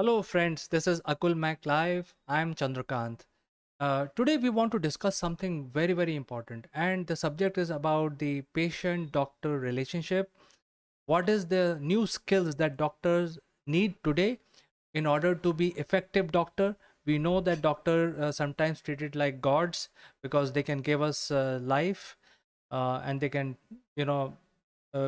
Hello, friends. This is Akulmach Live. I'm Chandrakant. Today, we want to discuss something very, very important, and the subject is about the patient doctor relationship. What is the new skills that doctors need today in order to be effective doctor? We know that doctor sometimes treated like gods because they can give us life, and they can, you know,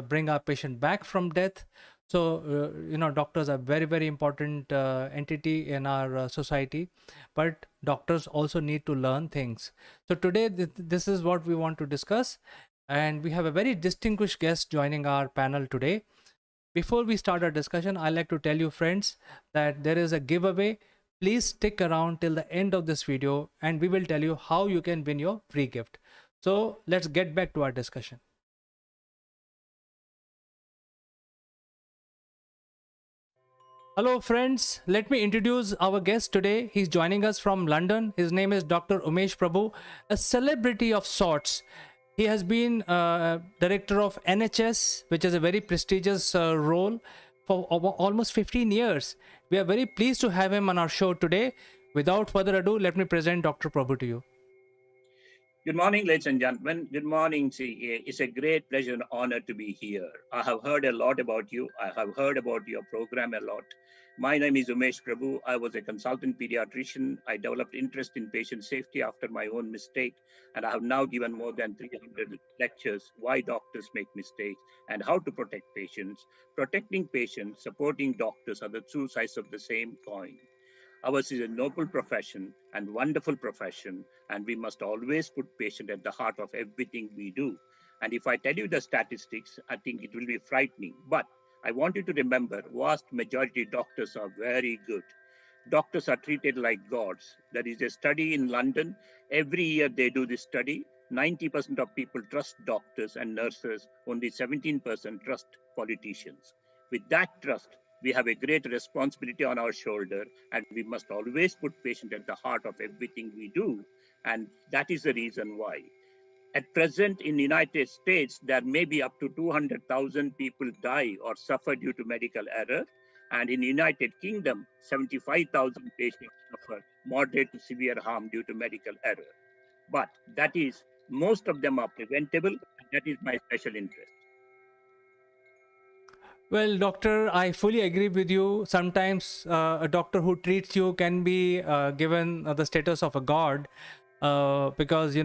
bring our patient back from death. So, doctors are very, very important entity in our society, but doctors also need to learn things. So today, this is what we want to discuss, and we have a very distinguished guest joining our panel today. Before we start our discussion, I'd like to tell you, friends, that there is a giveaway. Please stick around till the end of this video, and we will tell you how you can win your free gift. So let's get back to our discussion. Hello, friends. Let me introduce our guest today. He's joining us from London. His name is Dr. Umesh Prabhu, a celebrity of sorts. He has been director of NHS, which is a very prestigious role, for almost 15 years. We are very pleased to have him on our show today. Without further ado, let me present Dr. Prabhu to you. Good morning, ladies and gentlemen. Good morning, CA. It's a great pleasure and honor to be here. I have heard a lot about you. I have heard about your program a lot. My name is Umesh Prabhu. I was a consultant pediatrician. I developed interest in patient safety after my own mistake, and I have now given more than 300 lectures why doctors make mistakes and how to protect patients. Protecting patients, supporting doctors are the two sides of the same coin. Ours is a noble profession and wonderful profession, and we must always put patient at the heart of everything we do. And if I tell you the statistics, I think it will be frightening. But I want you to remember, vast majority doctors are very good. Doctors are treated like gods. There is a study in London. Every year they do this study. 90% of people trust doctors and nurses. Only 17% trust politicians. With that trust, we have a great responsibility on our shoulder, and we must always put patient at the heart of everything we do. And that is the reason why. At present, in the United States, there may be up to 200,000 people die or suffer due to medical error. And in the United Kingdom, 75,000 patients suffer moderate to severe harm due to medical error. But that is, most of them are preventable, and that is my special interest. Well, doctor, I fully agree with you. Sometimes a doctor who treats you can be given the status of a god, because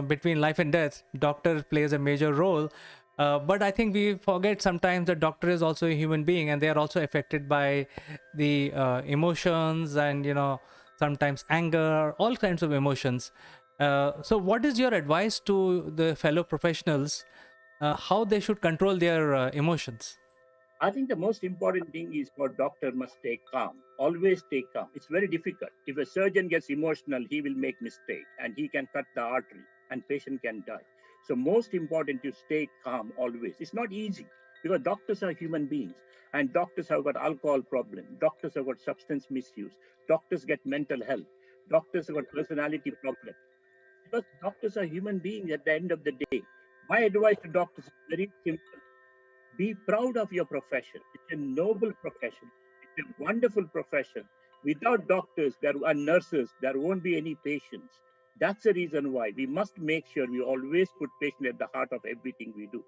between life and death, doctor plays a major role. But I think we forget sometimes that doctor is also a human being, and they are also affected by the emotions, and sometimes anger, all kinds of emotions. So, what is your advice to the fellow professionals, how they should control their emotions? I think the most important thing is for doctor must stay calm. Always stay calm. It's very difficult. If a surgeon gets emotional, he will make mistake and he can cut the artery and patient can die. So most important to stay calm always. It's not easy because doctors are human beings and doctors have got alcohol problem. Doctors have got substance misuse. Doctors get mental health. Doctors have got personality problem. Because doctors are human beings at the end of the day. My advice to doctors is very simple. Be proud of your profession. It's a noble profession. It's a wonderful profession. Without doctors there and nurses, there won't be any patients. That's the reason why we must make sure we always put patient at the heart of everything we do.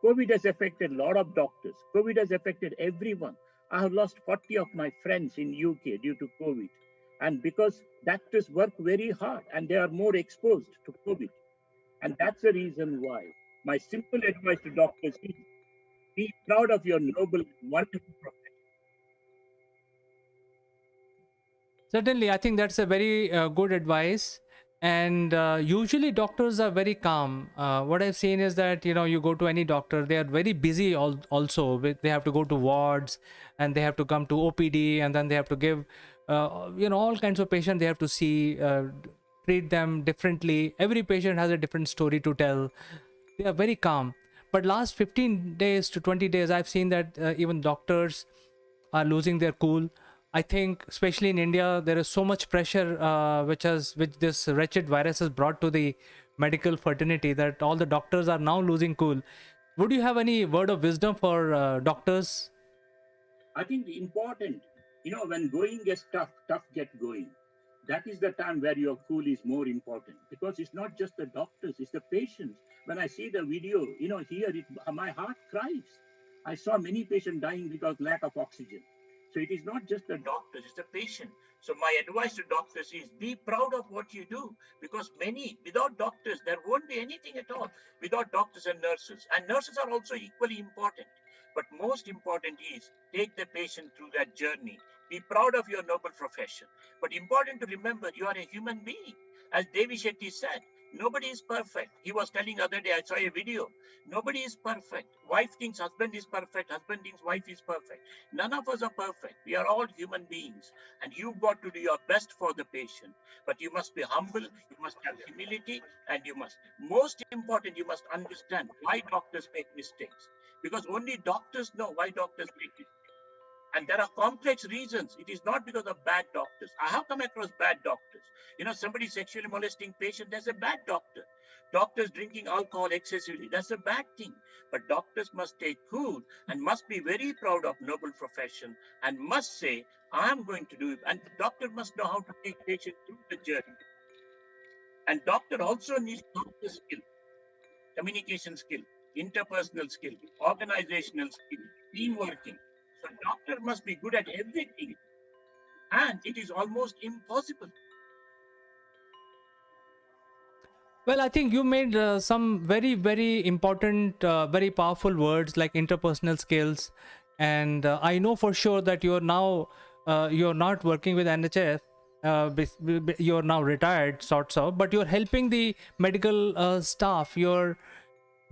COVID has affected a lot of doctors. COVID has affected everyone. I have lost 40 of my friends in UK due to COVID. And because doctors work very hard and they are more exposed to COVID. And that's the reason why my simple advice to doctors is be proud of your noble, wonderful profession. Certainly, I think that's a very good advice. And usually, doctors are very calm. What I've seen is that you go to any doctor, they are very busy. Also, they have to go to wards, and they have to come to OPD, and then they have to give, all kinds of patients. They have to see, treat them differently. Every patient has a different story to tell. They are very calm. But last 15 days to 20 days, I've seen that even doctors are losing their cool. I think, especially in India, there is so much pressure, which this wretched virus has brought to the medical fraternity, that all the doctors are now losing cool. Would you have any word of wisdom for doctors? I think important. When going gets tough, tough get going. That is the time where your cool is more important, because it's not just the doctors, it's the patients. When I see the video, here my heart cries. I saw many patients dying because lack of oxygen. So it is not just the doctors, it's the patient. So my advice to doctors is be proud of what you do, because without doctors, there won't be anything at all. Without doctors and nurses are also equally important. But most important is take the patient through that journey. Be proud of your noble profession. But important to remember, you are a human being. As Devi Shetty said, nobody is perfect. He was telling the other day, I saw a video. Nobody is perfect. Wife thinks husband is perfect. Husband thinks wife is perfect. None of us are perfect. We are all human beings. And you've got to do your best for the patient. But you must be humble. You must have humility. And most important, you must understand why doctors make mistakes. Because only doctors know why doctors make mistakes. And there are complex reasons. It is not because of bad doctors. I have come across bad doctors. Somebody sexually molesting patient, that's a bad doctor. Doctors drinking alcohol excessively, that's a bad thing. But doctors must stay cool and must be very proud of noble profession and must say, I'm going to do it. And doctor must know how to take patient through the journey. And doctor also needs doctor skill, communication skill, interpersonal skill, organizational skill, team working. So doctor must be good at everything, and it is almost impossible. Well, I think you made some very, very important, very powerful words like interpersonal skills, and I know for sure that you're not working with NHS. You're now retired, sorts of, but you're helping the medical staff. You're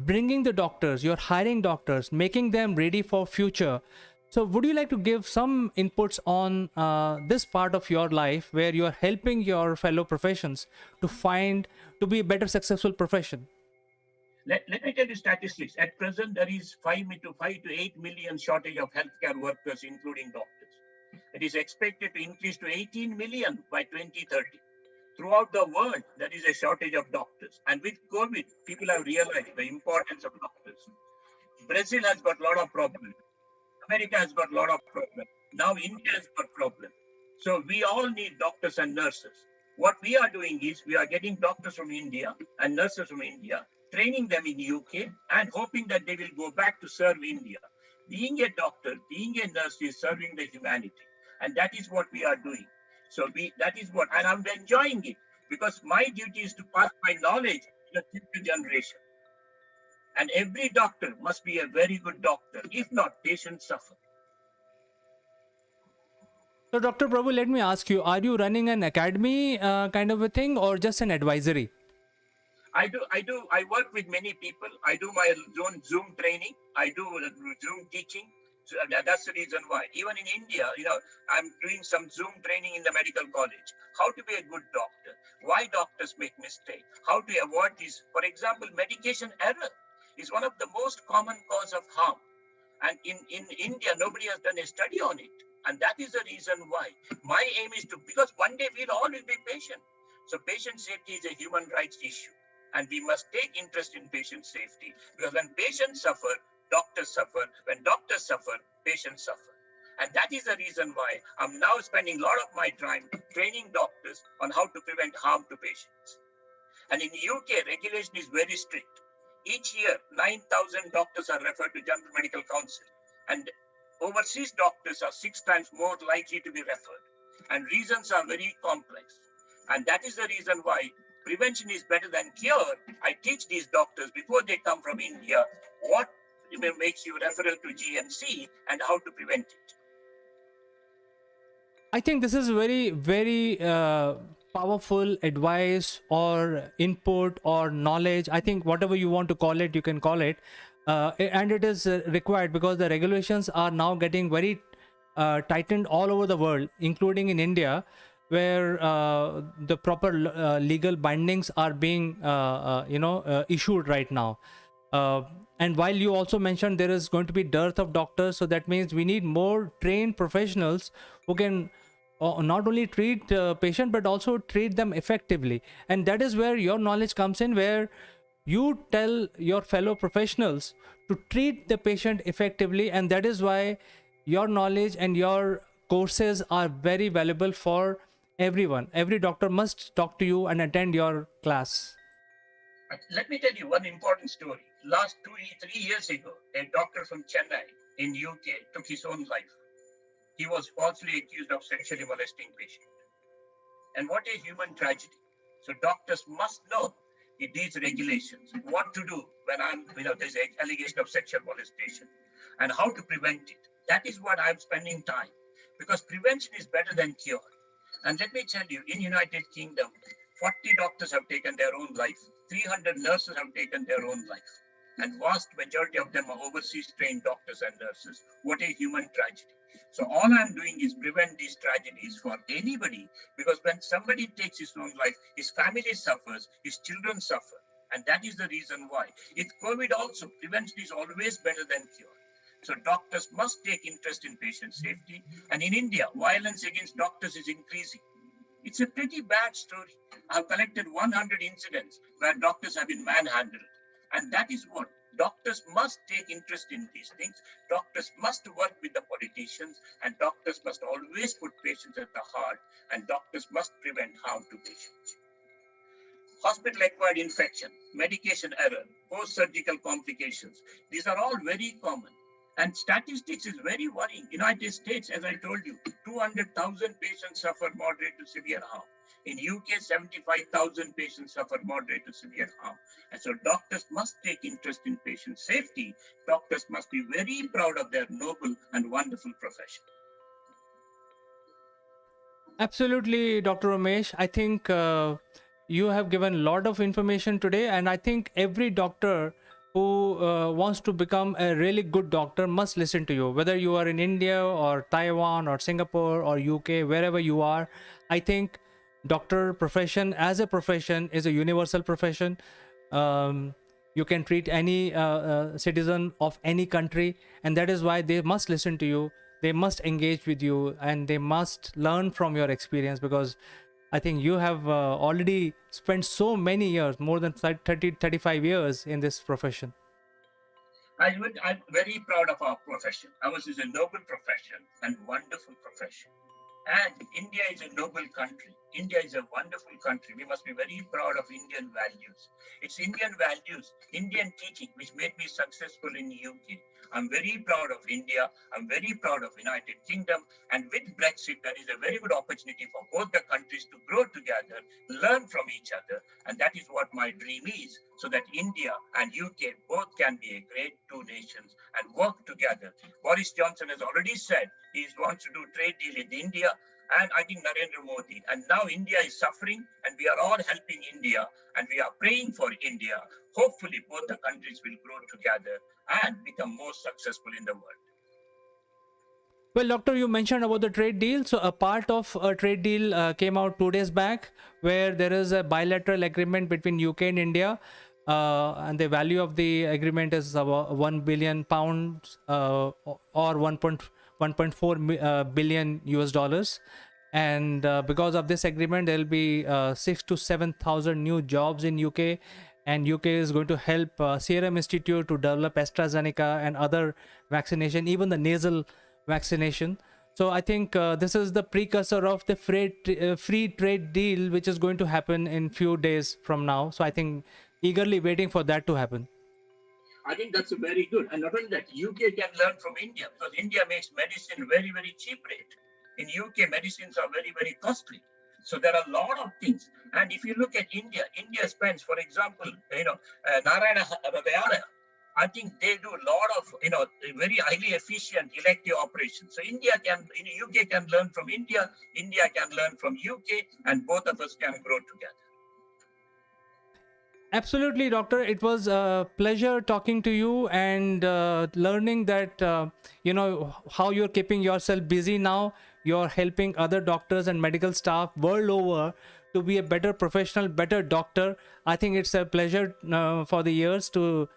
bringing the doctors, you're hiring doctors, making them ready for future. So would you like to give some inputs on this part of your life where you're helping your fellow professions to be a better successful profession? Let me tell you statistics. At present, there is 5 to 8 million shortage of healthcare workers, including doctors. It is expected to increase to 18 million by 2030. Throughout the world, there is a shortage of doctors. And with COVID, people have realized the importance of doctors. Brazil has got a lot of problems. America has got a lot of problems. Now India has got problems. So we all need doctors and nurses. What we are doing is we are getting doctors from India and nurses from India, training them in UK and hoping that they will go back to serve India. Being a doctor, being a nurse is serving the humanity. And that is what we are doing. That is what, and I'm enjoying it because my duty is to pass my knowledge to the future generation. And every doctor must be a very good doctor. If not, patients suffer. So, Dr. Prabhu, let me ask you: are you running an academy kind of a thing, or just an advisory? I work with many people. I do my own Zoom training. I do Zoom teaching. So that's the reason why. Even in India, I'm doing some Zoom training in the medical college. How to be a good doctor. Why doctors make mistakes. How to avoid this. For example, medication error is one of the most common cause of harm. And in India, nobody has done a study on it. And that is the reason why. My aim is because one day we'll all will be patient. So patient safety is a human rights issue. And we must take interest in patient safety. Because when patients suffer, doctors suffer. When doctors suffer, patients suffer. And that is the reason why I'm now spending a lot of my time training doctors on how to prevent harm to patients. And in UK, regulation is very strict. Each year, 9,000 doctors are referred to General Medical Council. And overseas doctors are 6 times more likely to be referred. And reasons are very complex. And that is the reason why prevention is better than cure. I teach these doctors before they come from India what makes you referral to GMC and how to prevent it. I think this is very, very powerful advice or input or knowledge. I think whatever you want to call it, you can call it. And it is required because the regulations are now getting very tightened all over the world, including in India, where the proper legal bindings are being, issued right now. And while you also mentioned there is going to be dearth of doctors, so that means we need more trained professionals who can not only treat patient but also treat them effectively. And that is where your knowledge comes in, where you tell your fellow professionals to treat the patient effectively, and that is why your knowledge and your courses are very valuable for everyone. Every doctor must talk to you and attend your class. Let me tell you one important story. Last 3 years ago, a doctor from Chennai in UK took his own life. He was falsely accused of sexually molesting patients. And what a human tragedy. So doctors must know these regulations, what to do when there's an allegation of sexual molestation and how to prevent it. That is what I'm spending time because prevention is better than cure. And let me tell you, in United Kingdom, 40 doctors have taken their own life, 300 nurses have taken their own life, and vast majority of them are overseas trained doctors and nurses. What a human tragedy. So all I'm doing is prevent these tragedies for anybody, because when somebody takes his own life, his family suffers, his children suffer. And that is the reason why. With COVID also, prevention is always better than cure. So doctors must take interest in patient safety. And in India, violence against doctors is increasing. It's a pretty bad story. I've collected 100 incidents where doctors have been manhandled. And that is what doctors must take interest in these things. Doctors must work with the politicians, and doctors must always put patients at the heart, and doctors must prevent harm to patients. Hospital-acquired infection, medication error, post-surgical complications. These are all very common. And statistics is very worrying. United States, as I told you, 200,000 patients suffer moderate to severe harm. In UK, 75,000 patients suffer moderate to severe harm. And so doctors must take interest in patient safety. Doctors must be very proud of their noble and wonderful profession. Absolutely, Dr. Ramesh. I think you have given a lot of information today, and I think every doctor who wants to become a really good doctor must listen to you, whether you are in India or Taiwan or Singapore or UK, wherever you are. I think doctor profession as a profession is a universal profession. You can treat any citizen of any country, and that is why they must listen to you, they must engage with you, and they must learn from your experience, because I think you have already spent so many years, more than 30 35 years in this profession. I'm very proud of our profession. Ours is a noble profession and wonderful profession. And India is a noble country. India is a wonderful country. We must be very proud of Indian values. It's Indian values, Indian teaching, which made me successful in the UK. I'm very proud of India. I'm very proud of United Kingdom. And with Brexit, there is a very good opportunity for both the countries to grow together, learn from each other. And that is what my dream is, so that India and UK both can be a great two nations and work together. Boris Johnson has already said he wants to do trade deal with India, and I think Narendra Modi. And now India is suffering, and we are all helping India, and we are praying for India. Hopefully, both the countries will grow together and become more successful in the world. Well, doctor, you mentioned about the trade deal. So a part of a trade deal came out 2 days back, where there is a bilateral agreement between UK and India, and the value of the agreement is about 1 billion pounds, or 1.4 billion US dollars. And because of this agreement, there will be 6 to 7 thousand new jobs in UK, and UK is going to help Serum Institute to develop AstraZeneca and other vaccination, even the nasal vaccination. So I think this is the precursor of the free trade deal, which is going to happen in few days from now. So I think eagerly waiting for that to happen. I think that's a very good. And not only that, UK can learn from India, because India makes medicine very, very cheap rate. In UK, medicines are very, very costly. So there are a lot of things. And if you look at India, India spends, for example, Narayana Hrudayalaya, I think they do a lot of, very highly efficient elective operations. So UK can learn from India, India can learn from UK, and both of us can grow together. Absolutely, doctor. It was a pleasure talking to you and learning that how you're keeping yourself busy now. You're helping other doctors and medical staff world over to be a better professional, better doctor. I think it's a pleasure for the years to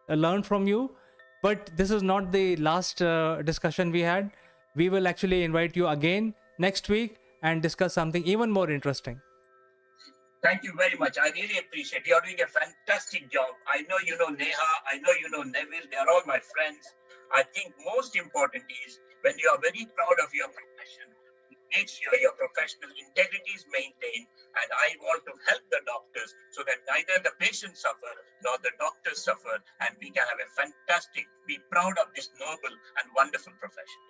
learn from you. But this is not the last discussion we had. We will actually invite you again next week and discuss something even more interesting. Thank you very much. I really appreciate it. You're doing a fantastic job. I know you know Neha. I know you know Neville. They're all my friends. I think most important is when you are very proud of your profession, Make sure your professional integrity is maintained, and I want to help the doctors so that neither the patients suffer nor the doctors suffer, and we can have a fantastic, be proud of this noble and wonderful profession.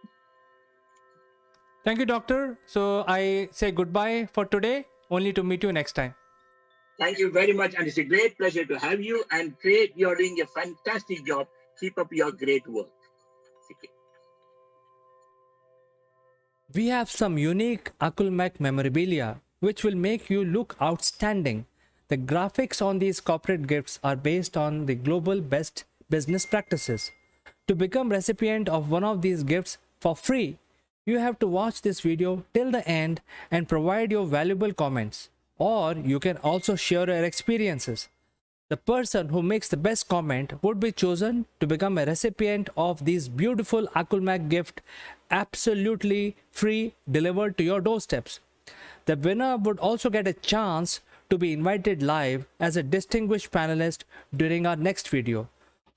Thank you, doctor. So I say goodbye for today, only to meet you next time. Thank you very much, and it's a great pleasure to have you. And great, you're doing a fantastic job. Keep up your great work. We have some unique Akulmach memorabilia which will make you look outstanding. The graphics on these corporate gifts are based on the global best business practices. To become recipient of one of these gifts for free, you have to watch this video till the end and provide your valuable comments. Or you can also share your experiences. The person who makes the best comment would be chosen to become a recipient of this beautiful Akulmach gift, absolutely free, delivered to your doorsteps. The winner would also get a chance to be invited live as a distinguished panelist during our next video.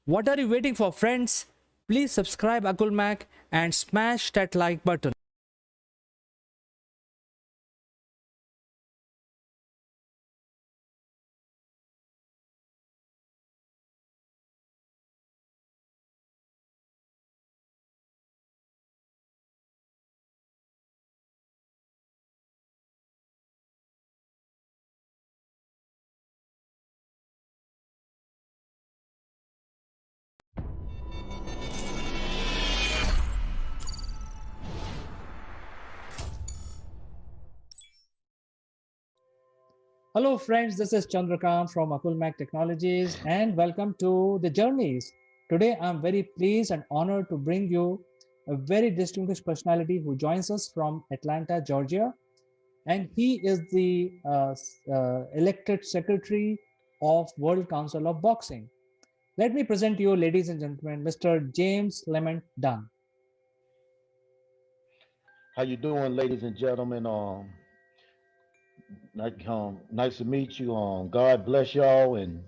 What are you waiting for, friends? Please subscribe Akulmach and smash that like button. Hello friends, this is Chandrakant from Akulmach Technologies and welcome to The Journeys. Today I'm very pleased and honored to bring you a very distinguished personality who joins us from Atlanta, Georgia, and he is the elected secretary of World Council of Boxing. Let me present to you, ladies and gentlemen, Mr. James Lement Dunn. How you doing, ladies and gentlemen? Nice to meet you. God bless y'all, and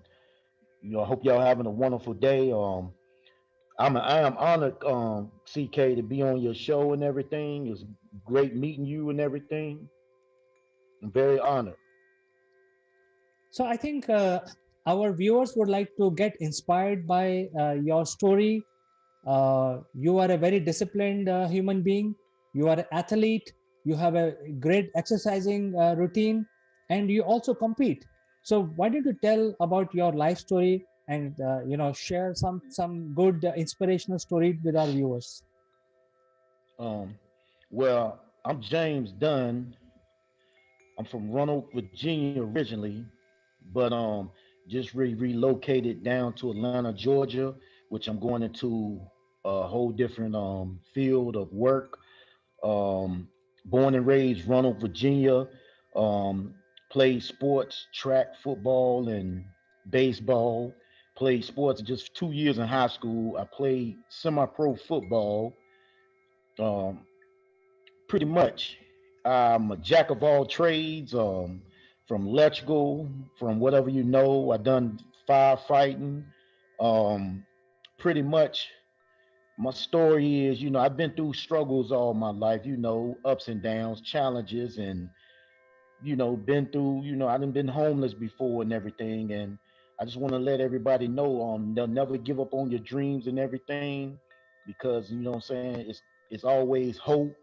I hope y'all having a wonderful day. I am honored, CK, to be on your show and everything. It's great meeting you and everything. I'm very honored. So I think our viewers would like to get inspired by your story. You are a very disciplined human being. You are an athlete. You have a great exercising routine, and you also compete. So why don't you tell about your life story and share some good inspirational story with our viewers? Um, well, I'm James Dunn. I'm from Roanoke, Virginia originally, but just relocated down to Atlanta, Georgia, which I'm going into a whole different field of work. Um, Born and raised Roanoke, Virginia. Um, Played sports, track, football, and baseball. Played sports just 2 years in high school. I played semi-pro football. Um, Pretty much, I'm a jack of all trades. From electrical, from whatever you know. I done firefighting. Um, Pretty much, my story is, I've been through struggles all my life, ups and downs, challenges, and, been through, I done been homeless before and everything. And I just want to let everybody know, they'll never give up on your dreams and everything because, you know what I'm saying? It's always hope.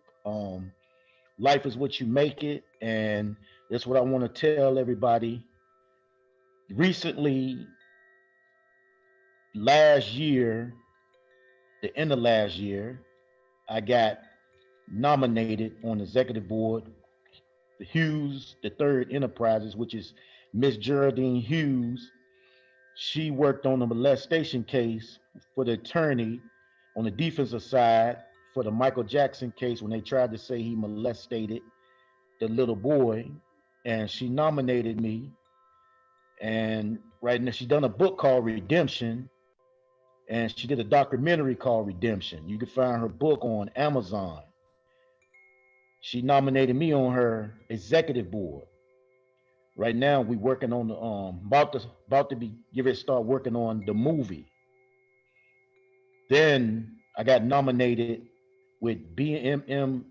Life is what you make it. And that's what I want to tell everybody. Recently, last year, the end of last year, I got nominated on the executive board, the Hughes, the Third Enterprises, which is Miss Geraldine Hughes. She worked on the molestation case for the attorney on the defensive side for the Michael Jackson case when they tried to say he molested the little boy. And she nominated me. And right now, she done a book called Redemption, and she did a documentary called Redemption. You can find her book on Amazon. She nominated me on her executive board. Right now, we working on the about to be give it start working on the movie. Then I got nominated with BMM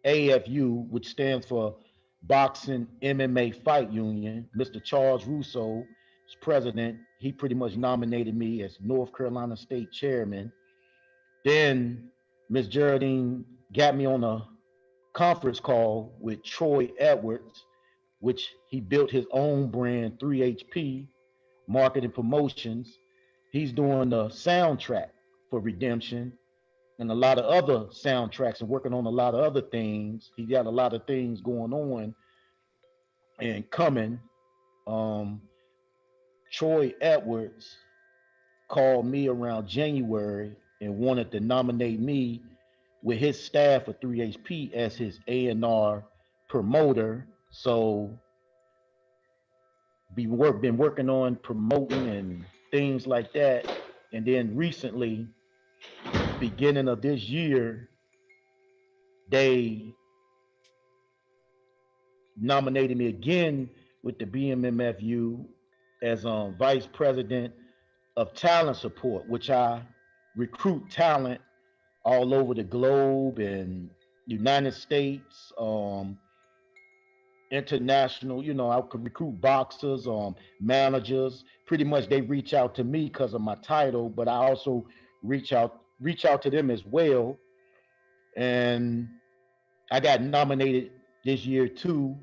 AFU, which stands for Boxing MMA Fight Union. Mr. Charles Russo is president. He pretty much nominated me as North Carolina State Chairman. Then Miss Geraldine got me on a conference call with Troy Edwards, which he built his own brand, 3HP Marketing Promotions. He's doing the soundtrack for Redemption and a lot of other soundtracks and working on a lot of other things. He got a lot of things going on and coming. Um, Troy Edwards called me around January and wanted to nominate me with his staff for 3HP as his A&R promoter. So been working on promoting and things like that. And then recently, beginning of this year, they nominated me again with the BMMFU as vice president of talent support, which I recruit talent all over the globe and United States, international. You know, I could recruit boxers, managers. Pretty much, they reach out to me because of my title, but I also reach out to them as well. And I got nominated this year too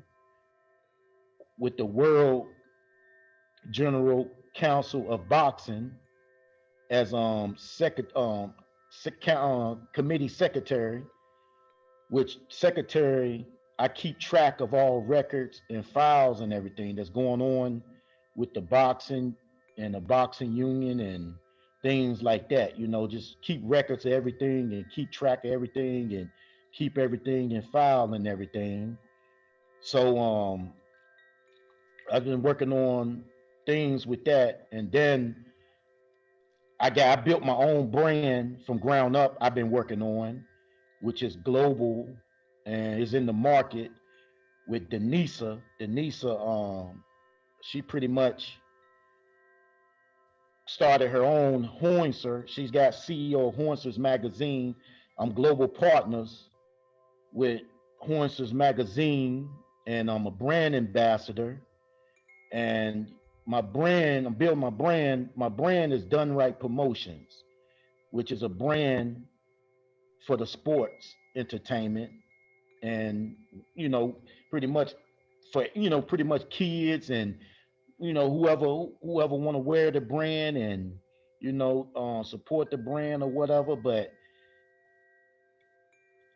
with the World General Council of Boxing as committee secretary, which secretary I keep track of all records and files and everything that's going on with the boxing and the boxing union and things like that. You know, just keep records of everything and keep track of everything and keep everything in file and everything. So I've been working on things with that, and then I built my own brand from ground up. I've been working on, which is global and is in the market with Denisa. Denisa, she pretty much started her own Hoinser. She's got CEO of Hoinser's magazine. I'm global partners with Hoinser's magazine, and I'm a brand ambassador. And my brand, I'm building my brand. My brand is Done Right Promotions, which is a brand for the sports entertainment and you know pretty much for pretty much kids and whoever want to wear the brand and support the brand or whatever. But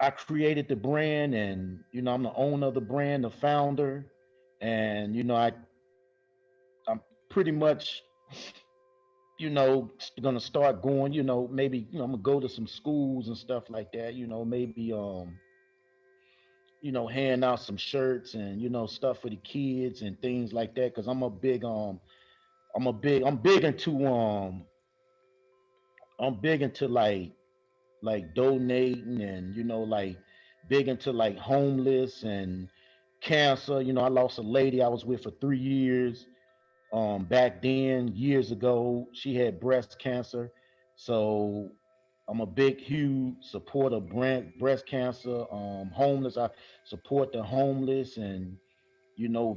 I created the brand, and I'm the owner of the brand, the founder. And I'm pretty much gonna start going, maybe I'm gonna go to some schools and stuff like that, maybe hand out some shirts and stuff for the kids and things like that. Because I'm big into like donating and like big into like homeless and cancer. I lost a lady I was with for 3 years back then, years ago. She had breast cancer. So I'm a big, huge supporter of breast cancer, homeless. I support the homeless and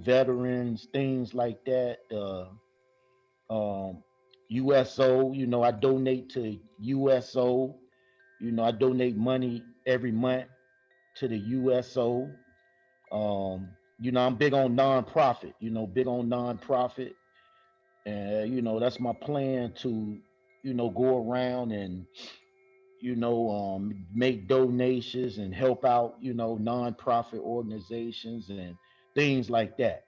veterans, things like that. Um, USO, I donate to USO. I donate money every month to the USO. I'm big on nonprofit. Big on nonprofit, and that's my plan to go around and make donations and help out, nonprofit organizations and things like that.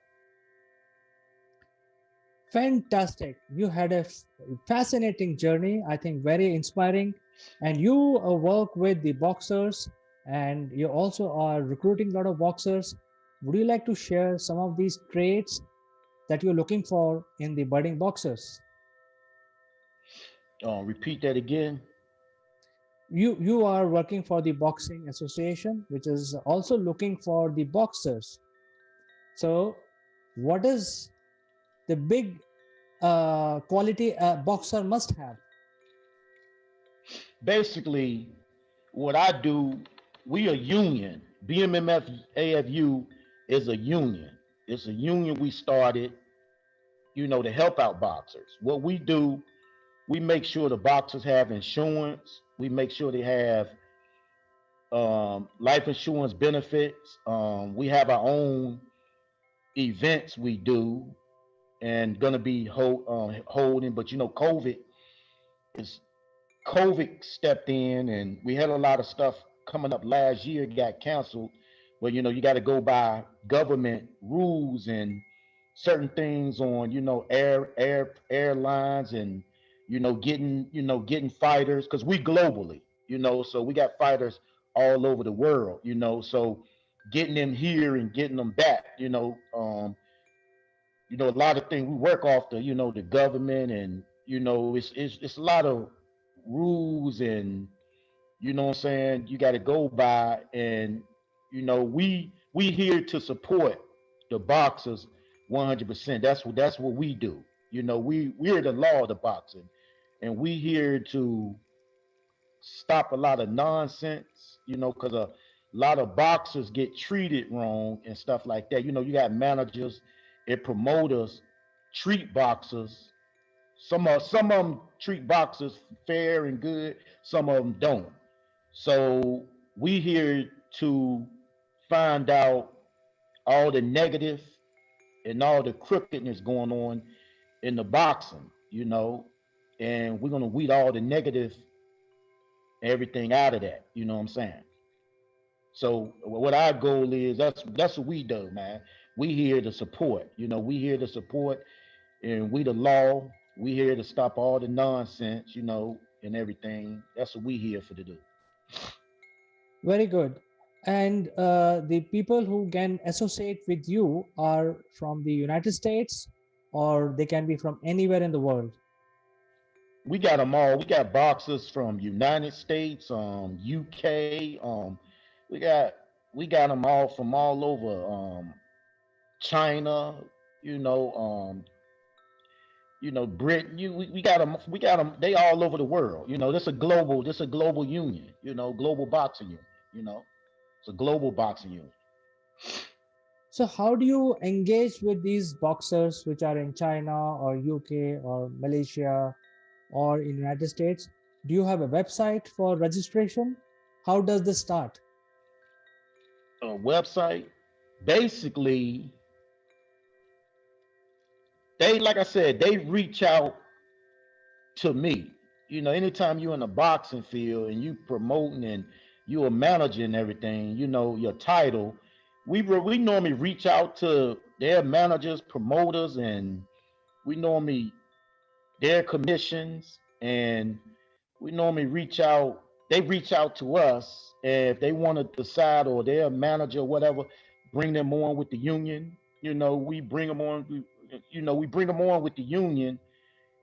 Fantastic. You had a fascinating journey, I think very inspiring. And you work with the boxers and you also are recruiting a lot of boxers. Would you like to share some of these traits that you're looking for in the budding boxers? Repeat that again. You are working for the Boxing Association, which is also looking for the boxers. So, what is the big quality a boxer must have? Basically, what I do, we a union. BMMF AFU is a union. It's a union we started, to help out boxers. What we do, we make sure the boxers have insurance. We make sure they have life insurance benefits. We have our own events we do and gonna be holding, but is COVID stepped in, and we had a lot of stuff coming up last year got canceled. But you got to go by government rules and certain things on airlines and getting fighters because we globally, so we got fighters all over the world, so getting them here and getting them back, a lot of things we work off the government, and it's a lot of rules, and what I'm saying, you got to go by, and we here to support the boxers 100%. That's what we do. We're the law of the boxing, and we here to stop a lot of nonsense, because a lot of boxers get treated wrong and stuff like that. You got managers and promoters treat boxers. Some of them treat boxers fair and good. Some of them don't. So we here to find out all the negative and all the crookedness going on in the boxing, and we're gonna weed all the negative everything out of that. You know what I'm saying? So what our goal is, that's what we do, man. We here to support. We here to support, and we the law. We here to stop all the nonsense, and everything. That's what we here for to do. Very good. And the people who can associate with you are from the United States, or they can be from anywhere in the world. We got them all. We got boxers from United States, UK. We got we got them all from all over, China. You know, um, Britain. We got them. We got them. They all over the world. This a global union. Global boxing union. It's a global boxing union. So, how do you engage with these boxers which are in China or UK or Malaysia or in United States? Do you have a website for registration? How does this start? Website. Basically, they like I said, they reach out to me. Anytime you're in the boxing field and you promoting and you are managing everything, your title, we normally reach out to their managers, promoters, and we normally their commissions, and we normally reach out. They reach out to us, and if they want to decide, or their manager or whatever, bring them on with the union. We bring them on. We bring them on with the union,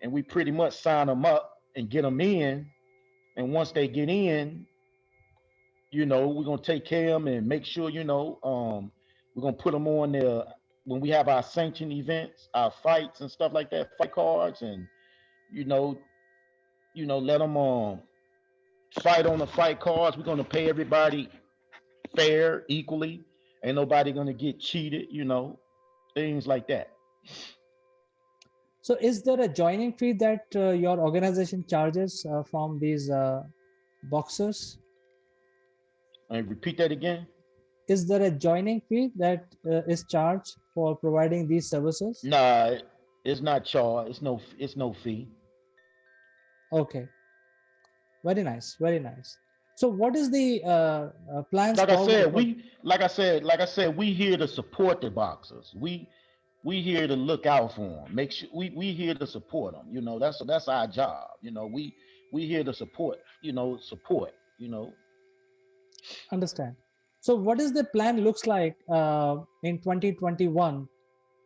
and we pretty much sign them up and get them in. And once they get in, we're gonna take care of them and make sure, we're gonna put them on there when we have our sanctioned events, our fights and stuff like that, fight cards, and you know, let them fight on the fight cards. We're gonna pay everybody fair, equally. Ain't nobody gonna get cheated, things like that. So, is there a joining fee that your organization charges from these boxers? And repeat that again. Is there a joining fee that is charged for providing these services? Nah, it's not charged. It's no fee. Okay, very nice, very nice. So, what is the plans Like I forward said, for? we here to support the boxers. We here to look out for them. Make sure we here to support them. That's our job. We here to support. Support. Understand. So, what is the plan looks like in 2021?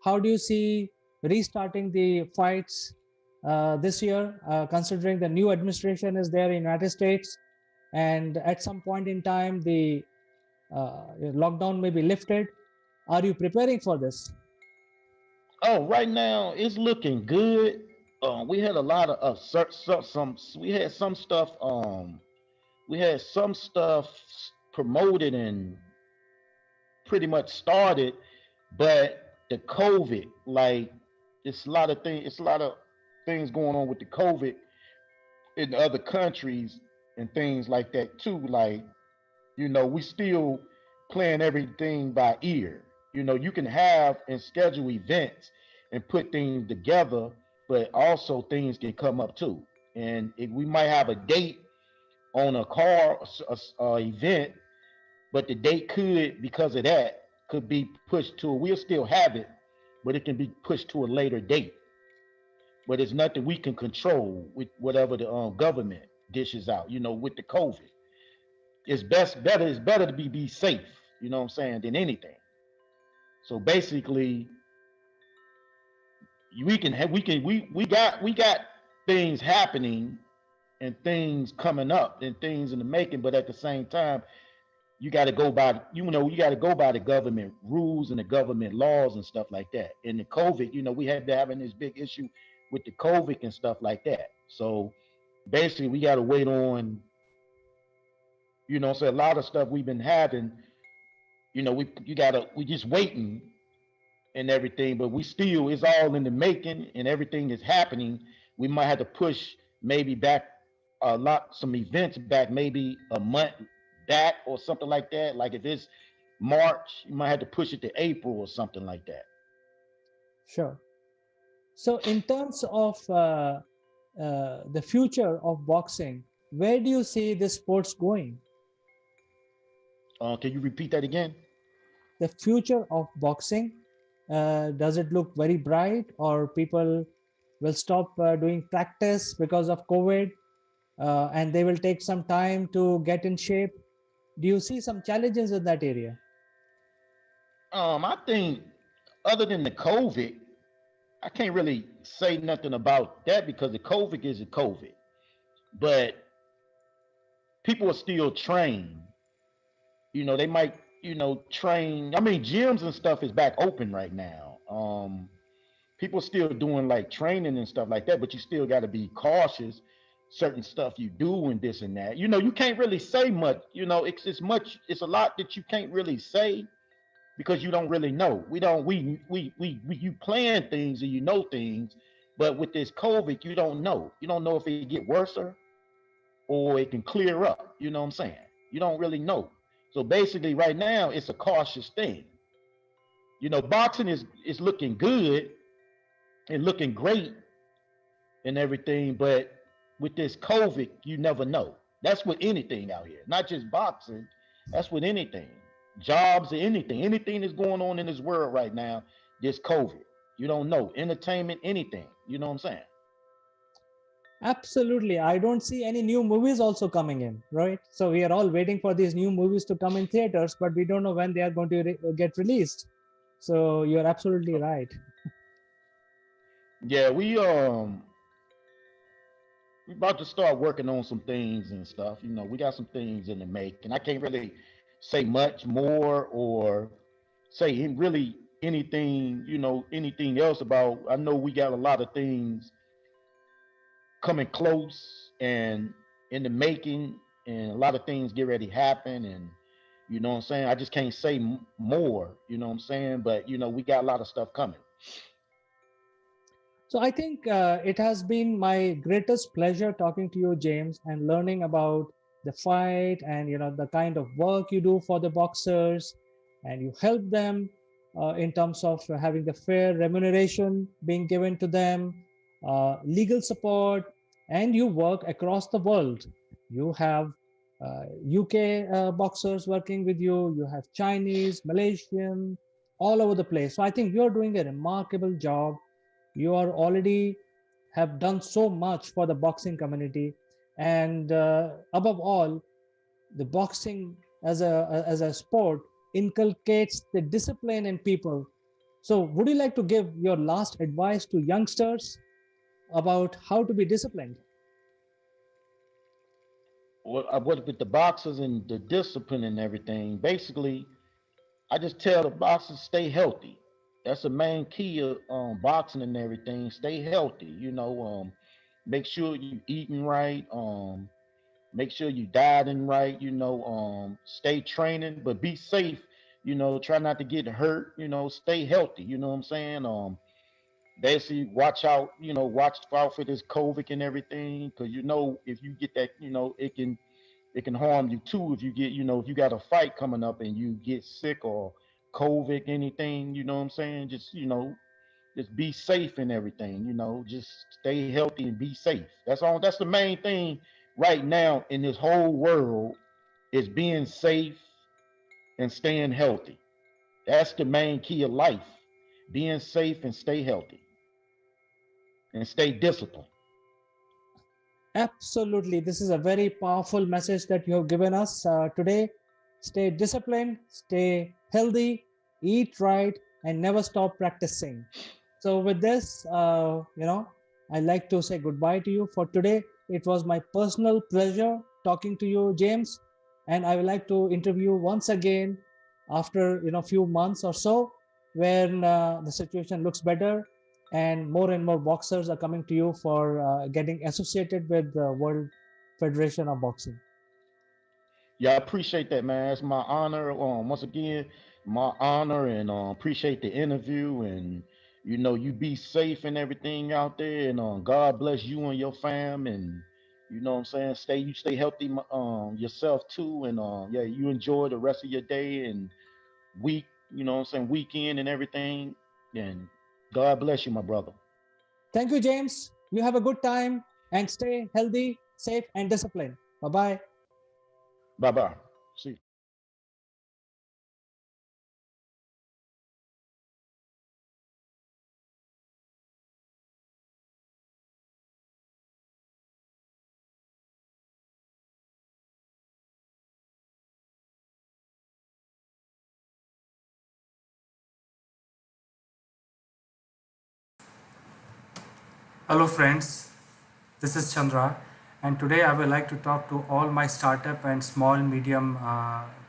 How do you see restarting the fights this year, considering the new administration is there in United States, and at some point in time the lockdown may be lifted? Are you preparing for this? Oh, right now it's looking good. We had a lot of some. We had some stuff. We had some stuff promoted and pretty much started, but the COVID, like it's a lot of things going on with the COVID in other countries and things like that too. Like, we still playing everything by ear. You can have and schedule events and put things together, but also things can come up too. And we might have a date on a car event, but the date could, because of that, could be pushed to. We'll still have it, but it can be pushed to a later date. But it's nothing we can control with whatever the government dishes out. With the COVID, it's better to be safe. You know what I'm saying, than anything. So basically, we got things happening and things coming up and things in the making, but at the same time, you got to go by the government rules and the government laws and stuff like that. In the COVID, we had been having this big issue with the COVID and stuff like that. So basically, we got to wait on, so a lot of stuff we've been having, we just waiting and everything, but we still, it's all in the making and everything is happening. We might have to push maybe back some events back, maybe a month back or something like that. Like if it's March, you might have to push it to April or something like that. Sure. So, in terms of the future of boxing, where do you see this sports going? Can you repeat that again? The future of boxing, does it look very bright, or people will stop doing practice because of COVID, and they will take some time to get in shape? Do you see some challenges in that area? I think other than the COVID, I can't really say nothing about that because the COVID is a COVID. But people are still trained. They might, train. I mean, gyms and stuff is back open right now. People still doing like training and stuff like that, but you still got to be cautious. Certain stuff you do and this and that. You can't really say much. It's a lot that you can't really say because you don't really know. We don't we you plan things and you know things, but with this COVID, you don't know. You don't know if it get worse or it can clear up. You know what I'm saying? You don't really know. So basically, right now, it's a cautious thing. Boxing is looking good and looking great and everything, but with this COVID, you never know. That's with anything out here, not just boxing. That's with anything, jobs or anything that's going on in this world right now. This COVID, you don't know. Entertainment, anything. You know what I'm saying? Absolutely. I don't see any new movies also coming in, right? So we are all waiting for these new movies to come in theaters, but we don't know when they are going to get released. So you're absolutely right. Yeah, we about to start working on some things and stuff. We got some things in the making. I can't really say much more or say really anything, anything else about. I know we got a lot of things coming close and in the making, and a lot of things get ready to happen. And you know what I'm saying. I just can't say more. You know what I'm saying. But we got a lot of stuff coming. So I think it has been my greatest pleasure talking to you, James, and learning about the fight and the kind of work you do for the boxers, and you help them in terms of having the fair remuneration being given to them, legal support, and you work across the world. You have UK boxers working with you. You have Chinese, Malaysian, all over the place. So I think you're doing a remarkable job. You are already have done so much for the boxing community, and above all, the boxing as a sport inculcates the discipline in people. So would you like to give your last advice to youngsters about how to be disciplined? What with the boxers and the discipline and everything. Basically, I just tell the boxers stay healthy. That's the main key of boxing and everything. Stay healthy. Make sure you eating right. Make sure you dieting right. Stay training, but be safe Try not to get hurt. Stay healthy. You know what I'm saying? Basically, watch out. Watch out for this COVID and everything, because if you get that, it can harm you too if you get, if you got a fight coming up and you get sick or COVID, anything. You know what I'm saying? Just be safe and everything. Just stay healthy and be safe. That's all. That's the main thing right now in this whole world is being safe and staying healthy. That's the main key of life. Being safe and stay healthy and stay disciplined. Absolutely. This is a very powerful message that you have given us today. Stay disciplined, stay healthy, eat right, and never stop practicing. So, with this, I'd like to say goodbye to you for today. It was my personal pleasure talking to you, James. And I would like to interview once again after few months or so, when the situation looks better and more boxers are coming to you for getting associated with the World Federation of Boxing. Yeah, I appreciate that, man. It's my honor. Once again, my honor, and appreciate the interview. And you be safe and everything out there. And God bless you and your fam. And what I'm saying, stay healthy, yourself too. And yeah, you enjoy the rest of your day and week. What I'm saying, weekend and everything. And God bless you, my brother. Thank you, James. You have a good time and stay healthy, safe, and disciplined. Bye bye. Bye bye. See. Hello, friends. This is Chandra, and today I would like to talk to all my startup and small medium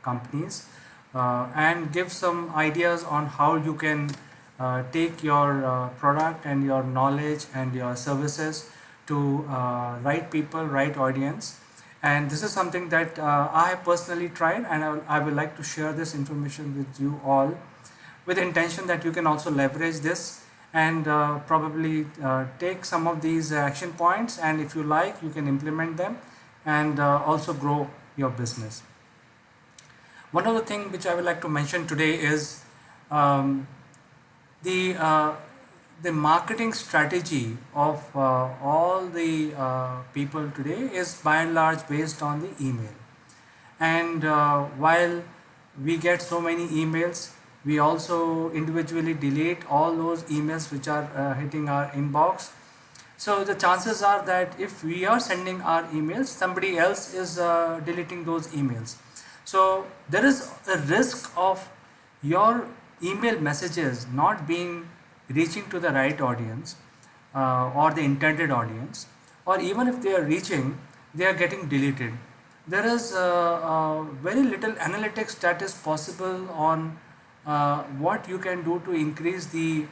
companies and give some ideas on how you can take your product and your knowledge and your services to right people, right audience. And this is something that I have personally tried, and I would like to share this information with you all with the intention that you can also leverage this and probably take some of these action points, and if you like you can implement them and also grow your business. One other thing which I would like to mention today is um, the the marketing strategy of all the people today is by and large based on the email. And while we get so many emails, we also individually delete all those emails which are hitting our inbox. So the chances are that if we are sending our emails, somebody else is deleting those emails. So there is a risk of your email messages not being reaching to the right audience or the intended audience, or even if they are reaching, they are getting deleted. There is very little analytics that is possible on what you can do to increase the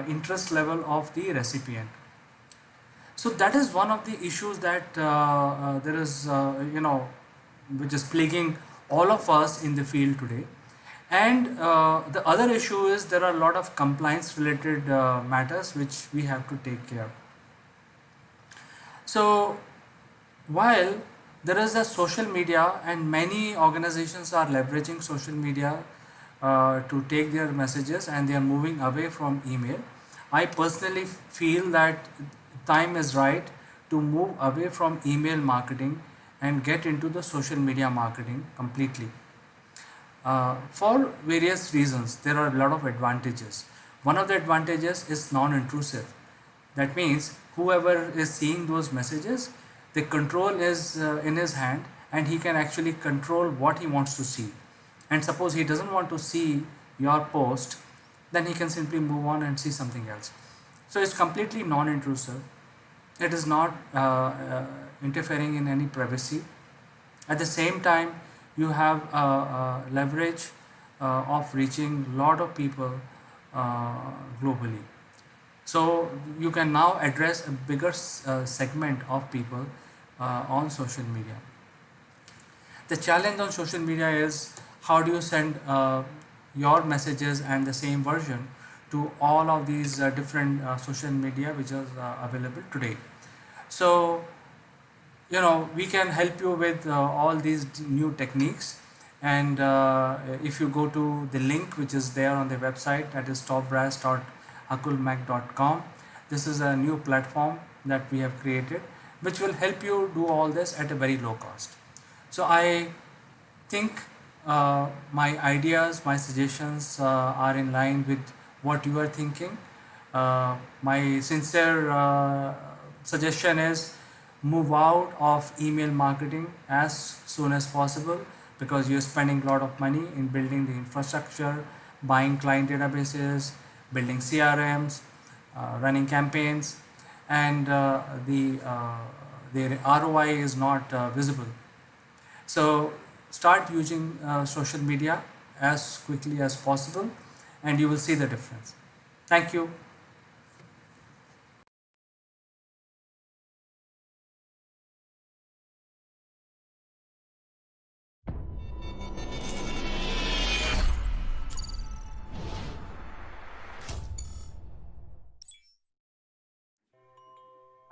interest level of the recipient. So that is one of the issues that there is, which is plaguing all of us in the field today. And the other issue is there are a lot of compliance related matters which we have to take care. So while there is a social media and many organizations are leveraging social media to take their messages and they are moving away from email, I personally feel that time is right to move away from email marketing and get into the social media marketing completely. For various reasons, there are a lot of advantages. One of the advantages is non-intrusive. That means whoever is seeing those messages, the control is in his hand, and he can actually control what he wants to see. And suppose he doesn't want to see your post, then he can simply move on and see something else. So it's completely non-intrusive. It is not interfering in any privacy. At the same time, you have leverage of reaching a lot of people globally. So you can now address a bigger segment of people on social media. The challenge on social media is how do you send your messages and the same version to all of these different social media which is available today. So we can help you with all these new techniques, and if you go to the link which is there on the website, that is topbrass.akulmach.com. This is a new platform that we have created which will help you do all this at a very low cost. So I think my ideas, my suggestions are in line with what you are thinking. My sincere suggestion is move out of email marketing as soon as possible, because you're spending a lot of money in building the infrastructure, buying client databases, building CRMs, running campaigns, and the ROI is not visible. So start using social media as quickly as possible, and you will see the difference. Thank you.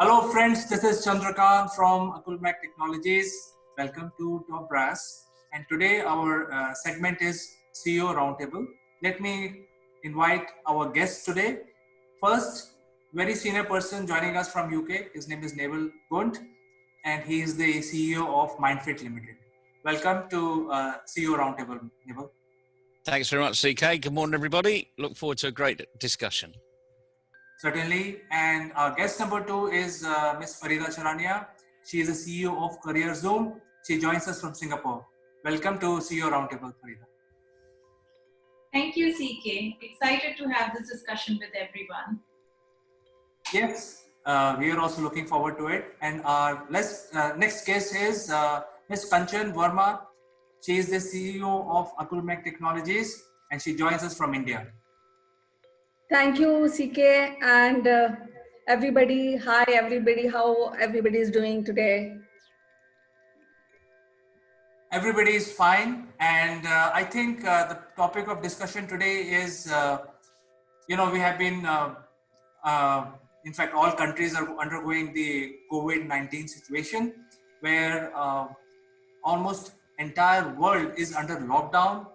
Hello friends, this is Chandrakant from Akulmach Technologies. Welcome to Top Brass. And today our segment is CEO Roundtable. Let me invite our guest today. First, very senior person joining us from UK. His name is Naval Gunt, and he is the CEO of Mindfit Limited. Welcome to CEO Roundtable, Naval. Thanks very much, CK. Good morning, everybody. Look forward to a great discussion. Certainly. And our guest number 2 is Ms. Farida Charania. She is the CEO of Career Zoom. She joins us from Singapore. Welcome to CEO Roundtable, Farida. Thank you, CK. Excited to have this discussion with everyone. Yes, we are also looking forward to it. And our next guest is Ms. Kanchan Verma. She is the CEO of Akulmach Technologies, and she joins us from India. Thank you, CK, and everybody. Hi, everybody. How everybody is doing today? Everybody is fine, and I think the topic of discussion today is, we have been, in fact, all countries are undergoing the COVID-19 situation, where almost entire world is under lockdown.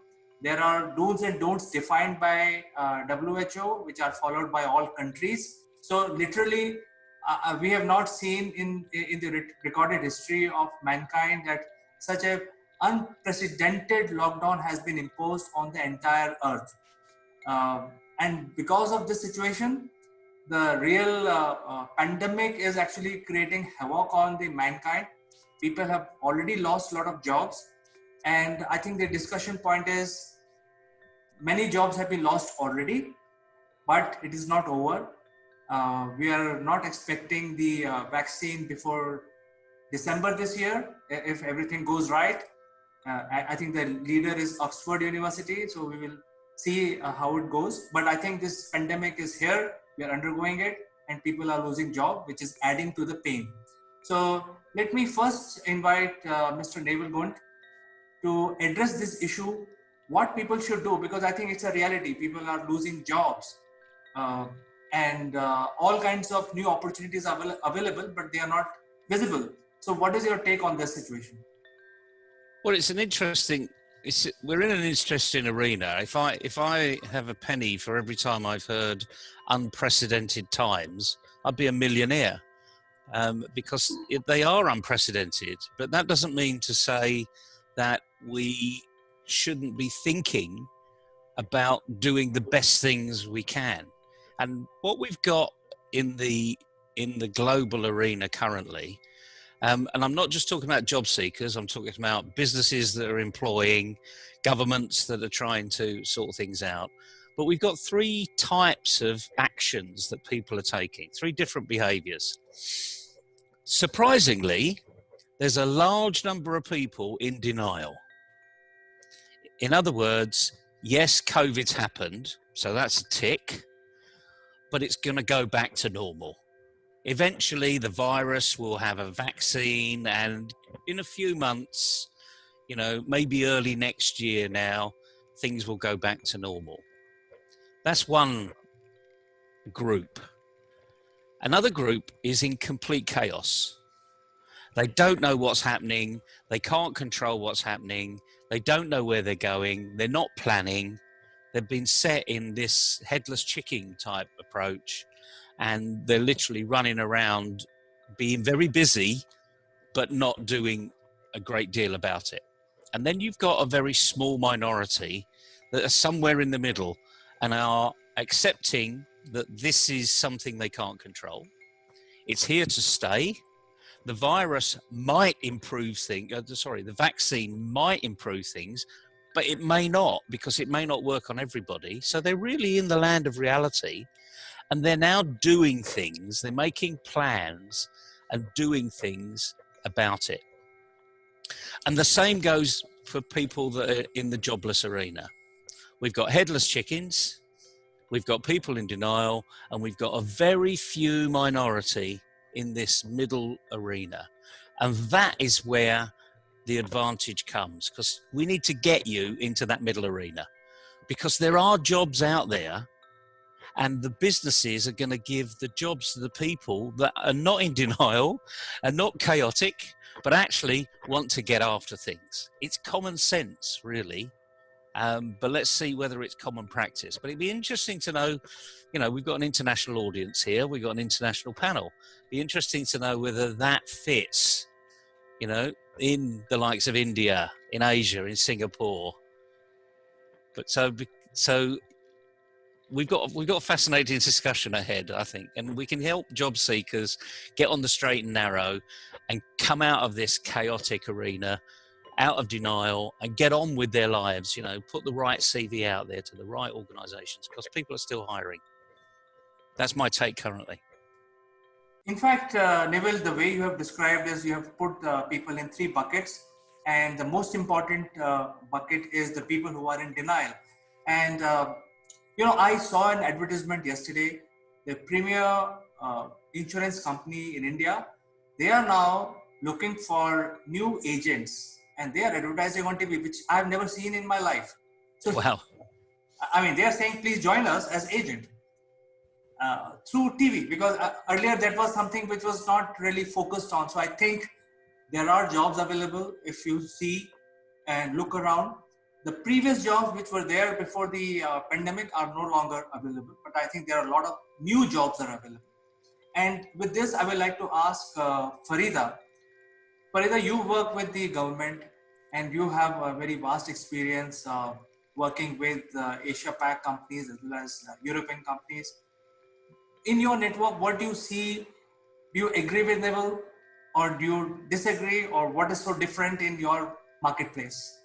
There are do's and don'ts defined by WHO, which are followed by all countries. So literally, we have not seen in the recorded history of mankind that such a unprecedented lockdown has been imposed on the entire earth. And because of this situation, the real pandemic is actually creating havoc on the mankind. People have already lost a lot of jobs. And I think the discussion point is many jobs have been lost already, but it is not over. We are not expecting the vaccine before December this year, if everything goes right. I think the leader is Oxford University, so we will see how it goes. But I think this pandemic is here, we are undergoing it, and people are losing job, which is adding to the pain. So let me first invite Mr. Naval Gunt to address this issue, what people should do, because I think it's a reality. People are losing jobs, and all kinds of new opportunities are available, but they are not visible. So what is your take on this situation? Well, we're in an interesting arena. If I have a penny for every time I've heard unprecedented times, I'd be a millionaire, because they are unprecedented. But that doesn't mean to say that we shouldn't be thinking about doing the best things we can. And what we've got in the global arena currently, and I'm not just talking about job seekers, I'm talking about businesses that are employing, governments that are trying to sort things out. But we've got 3 types of actions that people are taking, 3 different behaviors. Surprisingly, there's a large number of people in denial. In other words, yes, COVID's happened, so that's a tick, but it's going to go back to normal. Eventually, the virus will have a vaccine, and in a few months, maybe early next year now, things will go back to normal. That's one group. Another group is in complete chaos. They don't know what's happening. They can't control what's happening. They don't know where they're going. They're not planning. They've been set in this headless chicken type approach, and they're literally running around being very busy, but not doing a great deal about it. And then you've got a very small minority that are somewhere in the middle and are accepting that this is something they can't control. It's here to stay. The virus might improve things, the vaccine might improve things, but it may not, because it may not work on everybody. So they're really in the land of reality, and they're now doing things, they're making plans and doing things about it. And the same goes for people that are in the jobless arena. We've got headless chickens, we've got people in denial, and we've got a very few minority in this middle arena. And that is where the advantage comes, because we need to get you into that middle arena, because there are jobs out there, and the businesses are going to give the jobs to the people that are not in denial and not chaotic, but actually want to get after things. It's common sense, really. But let's see whether it's common practice. But it'd be interesting to know, we've got an international audience here. We've got an international panel. It'd be interesting to know whether that fits, in the likes of India, in Asia, in Singapore. But so we've got a fascinating discussion ahead, I think, and we can help job seekers get on the straight and narrow and come out of this chaotic arena, out of denial, and get on with their lives. Put the right CV out there to the right organizations, because people are still hiring. That's my take currently. In fact, Neville, the way you have described is you have put people in 3 buckets, and the most important bucket is the people who are in denial. And I saw an advertisement yesterday. The premier insurance company in India, they are now looking for new agents, and they are advertising on TV, which I've never seen in my life. So, wow. They are saying, please join us as agent through TV, because earlier that was something which was not really focused on. So I think there are jobs available if you see and look around. The previous jobs which were there before the pandemic are no longer available, but I think there are a lot of new jobs that are available. And with this, I would like to ask Farida. Farida, you work with the government and you have a very vast experience working with Asia Pac companies as well as European companies. In your network, what do you see? Do you agree with Neville, or do you disagree, or what is so different in your marketplace?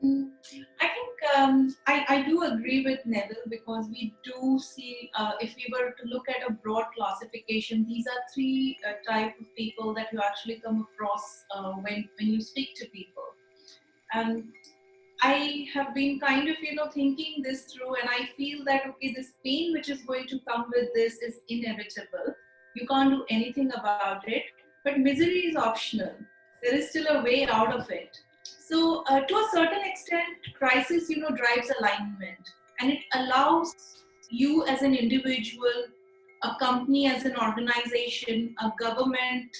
I think I do agree with Neville, because we do see, if we were to look at a broad classification, these are 3 types of people that you actually come across when you speak to people. And I have been kind of, thinking this through, and I feel that, okay, this pain which is going to come with this is inevitable. You can't do anything about it, but misery is optional. There is still a way out of it. So to a certain extent, crisis, drives alignment, and it allows you as an individual, a company as an organization, a government,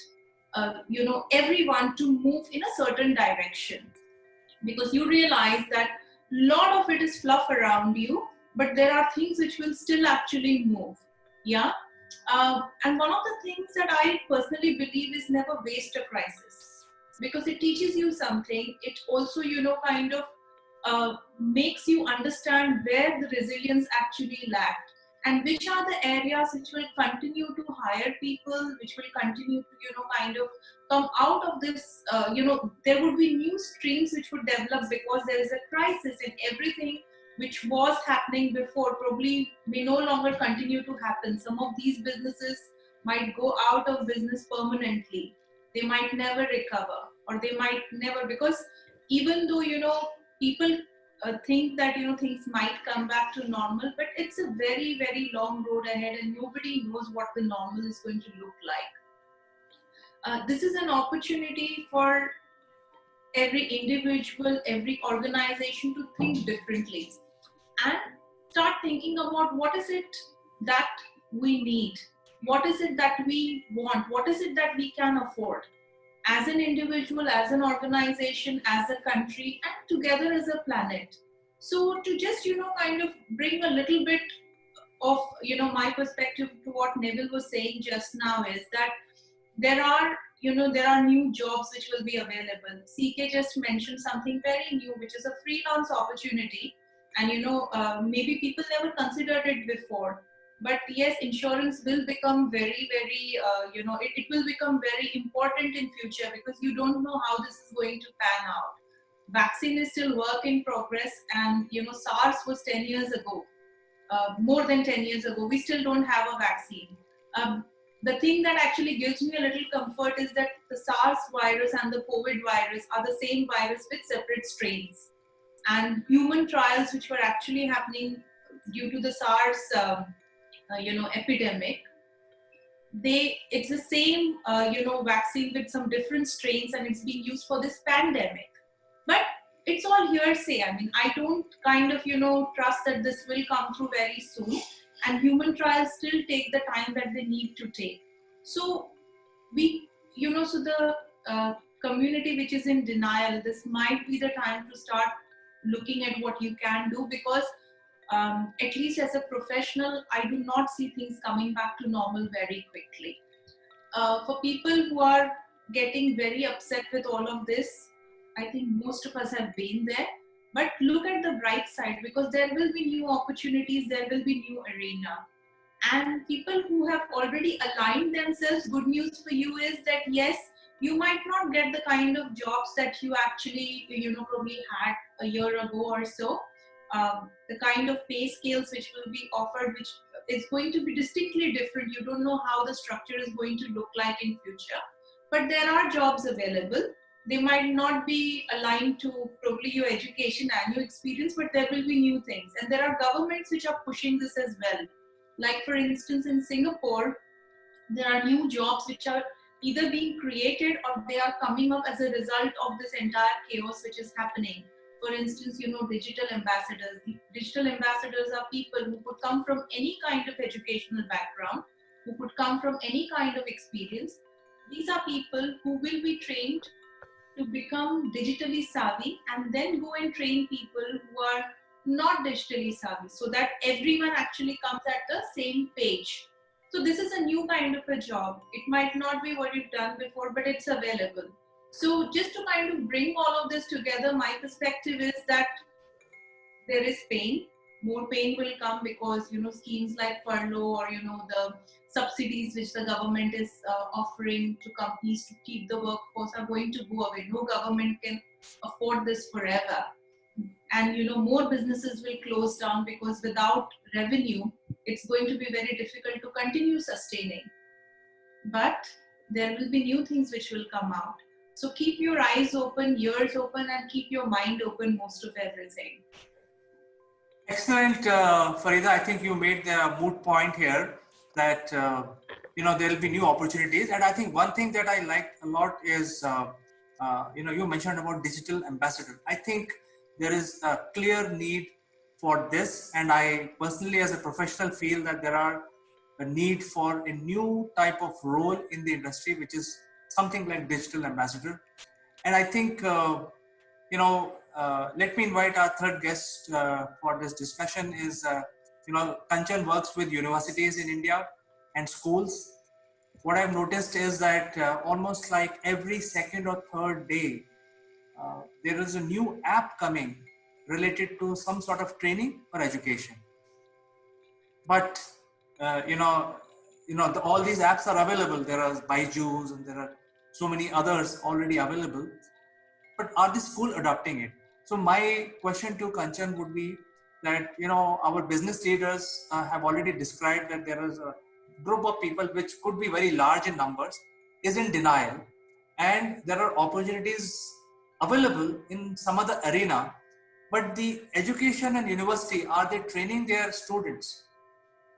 everyone to move in a certain direction. Because you realize that a lot of it is fluff around you, but there are things which will still actually move. Yeah. And one of the things that I personally believe is never waste a crisis, because it teaches you something. It also, kind of makes you understand where the resilience actually lacked, and which are the areas which will continue to hire people, which will continue to, kind of come out of this, there would be new streams which would develop, because there is a crisis, and everything which was happening before probably may no longer continue to happen. Some of these businesses might go out of business permanently. They might never recover, or they might never, because even though, people think that, things might come back to normal, but it's a very, very long road ahead, and nobody knows what the normal is going to look like. This is an opportunity for every individual, every organization to think differently and start thinking about what is it that we need, what is it that we want, what is it that we can afford as an individual, as an organization, as a country, and together as a planet. So to just, kind of bring a little bit of, my perspective to what Neville was saying just now is that there are new jobs which will be available. CK just mentioned something very new, which is a freelance opportunity. And, maybe people never considered it before. But yes, insurance will become very, very, it will become very important in future because you don't know how this is going to pan out. Vaccine is still work in progress, and, SARS was 10 years ago. More than 10 years ago, we still don't have a vaccine. The thing that actually gives me a little comfort is that the SARS virus and the COVID virus are the same virus with separate strains. And human trials which were actually happening due to the SARS, epidemic, it's the same, vaccine with some different strains, and it's being used for this pandemic. But it's all hearsay. I mean, I don't kind of, trust that this will come through very soon. And human trials still take the time that they need to take. So the community which is in denial, this might be the time to start looking at what you can do, because at least as a professional, I do not see things coming back to normal very quickly. For people who are getting very upset with all of this, I think most of us have been there. But look at the bright side, because there will be new opportunities, there will be new arena. And people who have already aligned themselves, good news for you is that yes, you might not get the kind of jobs that you actually, probably had a year ago or so. The kind of pay scales which will be offered, which is going to be distinctly different. You don't know how the structure is going to look like in future. But there are jobs available. They might not be aligned to probably your education and your experience, but there will be new things. And there are governments which are pushing this as well. Like for instance, in Singapore, there are new jobs which are either being created or they are coming up as a result of this entire chaos which is happening. For instance, digital ambassadors. Digital ambassadors are people who could come from any kind of educational background, who could come from any kind of experience. These are people who will be trained to become digitally savvy and then go and train people who are not digitally savvy, so that everyone actually comes at the same page. So this is a new kind of a job. It might not be what you've done before, but it's available. So just to kind of bring all of this together, my perspective is that there is pain. More pain will come because, schemes like furlough or, the subsidies which the government is offering to companies to keep the workforce are going to go away. No government can afford this forever. And, more businesses will close down because without revenue, it's going to be very difficult to continue sustaining. But there will be new things which will come out. So keep your eyes open, ears open, and keep your mind open most of everything. Excellent, Farida. I think you made the moot point here that there will be new opportunities, and I think one thing that I like a lot is you mentioned about digital ambassador. I think there is a clear need for this, and I personally, as a professional, feel that there are a need for a new type of role in the industry, which is something like digital ambassador. And I think let me invite our third guest for this discussion is, Kanchan works with universities in India and schools. What I've noticed is that almost like every second or third day, there is a new app coming related to some sort of training or education. But, all these apps are available. There are Byju's and there are so many others already available. But are the school adopting it? So my question to Kanchan would be that, our business leaders have already described that there is a group of people which could be very large in numbers, is in denial. And there are opportunities available in some other arena, but the education and university, are they training their students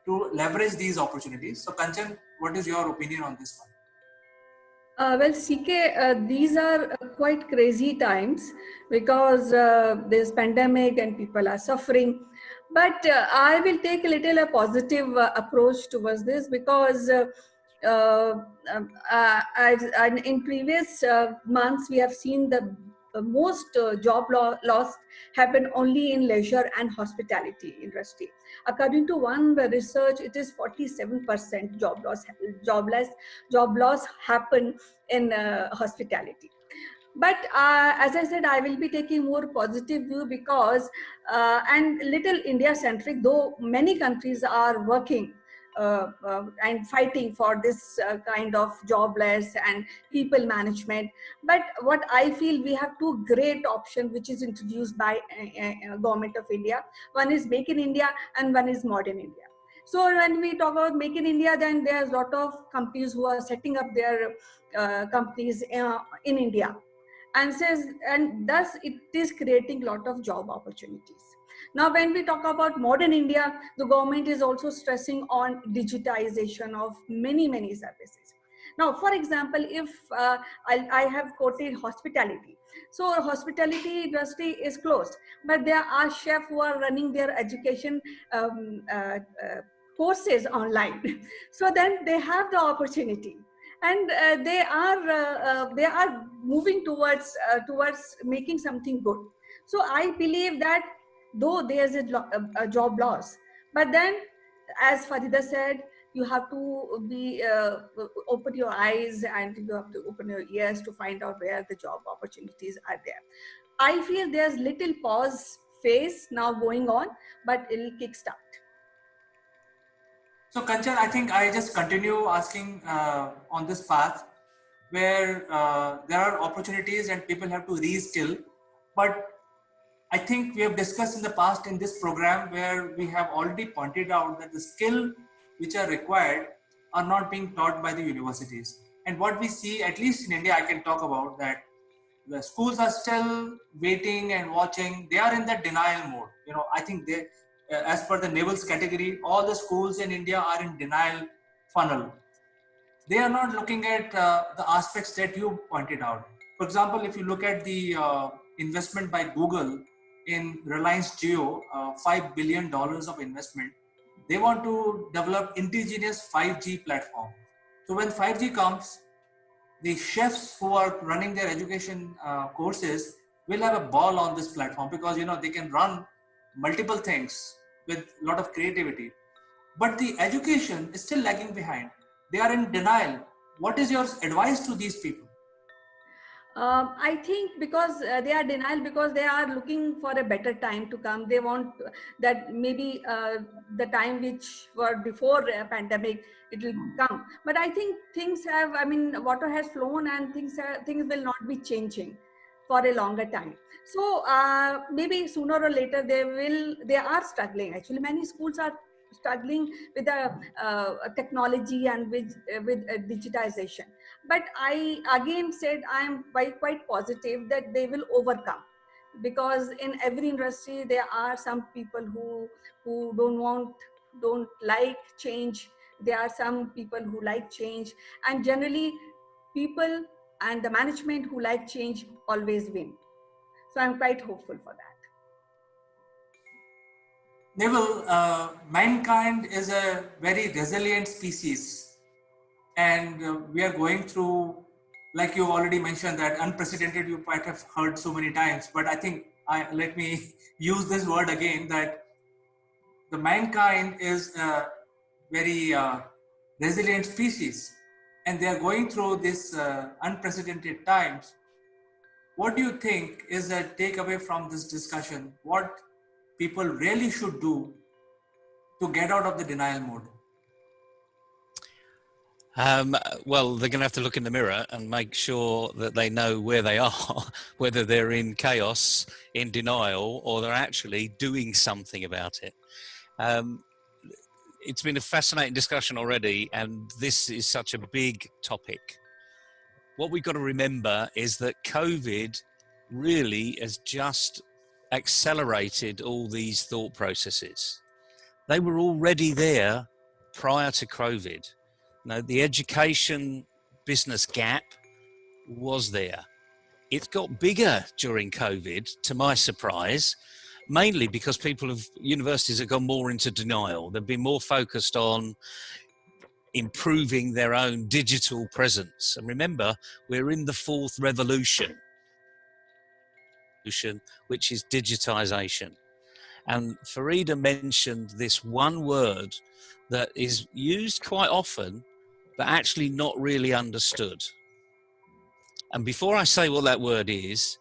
to leverage these opportunities? So Kanchan, what is your opinion on this one? Well, CK, these are quite crazy times because there's pandemic and people are suffering. But I will take a little a positive approach towards this because uh, in previous months we have seen the most loss happen only in leisure and hospitality industry. According to one research, it is 47% job loss happen in hospitality. But as I said, I will be taking more positive view because and little India centric, though many countries are working and fighting for this kind of jobless and people management. But what I feel, we have two great options which is introduced by government of India. One is Make in India and one is Modern India. So when we talk about Make in India, then there's a lot of companies who are setting up their companies in India, and thus it is creating a lot of job opportunities. Now when we talk about Modern India, the government is also stressing on digitization of many services. Now for example, if I have quoted hospitality, so hospitality industry is closed, but there are chefs who are running their education courses online. So then they have the opportunity, and they are moving towards making something good. So I believe that though there's a job loss, but then as Farida said, you have to be open your eyes and you have to open your ears to find out where the job opportunities are there. I feel there's little pause phase now going on, but it'll kickstart. So Kanchan, I think I just continue asking on this path where there are opportunities and people have to reskill. But I think we have discussed in the past in this program where we have already pointed out that the skill which are required are not being taught by the universities. And what we see, at least in India, I can talk about that the schools are still waiting and watching. They are in that denial mode. I think they, as per the Naval's category, all the schools in India are in denial funnel. They are not looking at the aspects that you pointed out. For example, if you look at the investment by Google in Reliance Jio, $5 billion of investment, they want to develop indigenous 5G platform. So when 5G comes, the chefs who are running their education courses will have a ball on this platform because they can run multiple things with a lot of creativity. But the education is still lagging behind. They are in denial. What is your advice to these people? I think because they are denial because they are looking for a better time to come. They want that maybe the time which were before pandemic, it will come. But I think things have, I mean, water has flown and things will not be changing for a longer time. So maybe sooner or later they are struggling. Actually, many schools are struggling with the technology and with digitization. But I again said I'm quite positive that they will overcome, because in every industry there are some people who don't like change. There are some people who like change, and generally people and the management who like change always win. So I'm quite hopeful for that. Neville, mankind is a very resilient species, and we are going through, like you already mentioned, that unprecedented. You might have heard so many times, but I think let me use this word again, that the mankind is a very resilient species, and they are going through this unprecedented times. What do you think is the takeaway from this discussion? What people really should do to get out of the denial mode? Well, they're going to have to look in the mirror and make sure that they know where they are, whether they're in chaos, in denial, or they're actually doing something about it. It's been a fascinating discussion already, and this is such a big topic. What we've got to remember is that COVID really has just accelerated all these thought processes. They were already there prior to COVID. The education business gap was there. It's got bigger during COVID, to my surprise, mainly because universities have gone more into denial. They've been more focused on improving their own digital presence. And remember, we're in the fourth revolution, which is digitization. And Farida mentioned this one word that is used quite often, but actually not really understood. And before I say what that word is,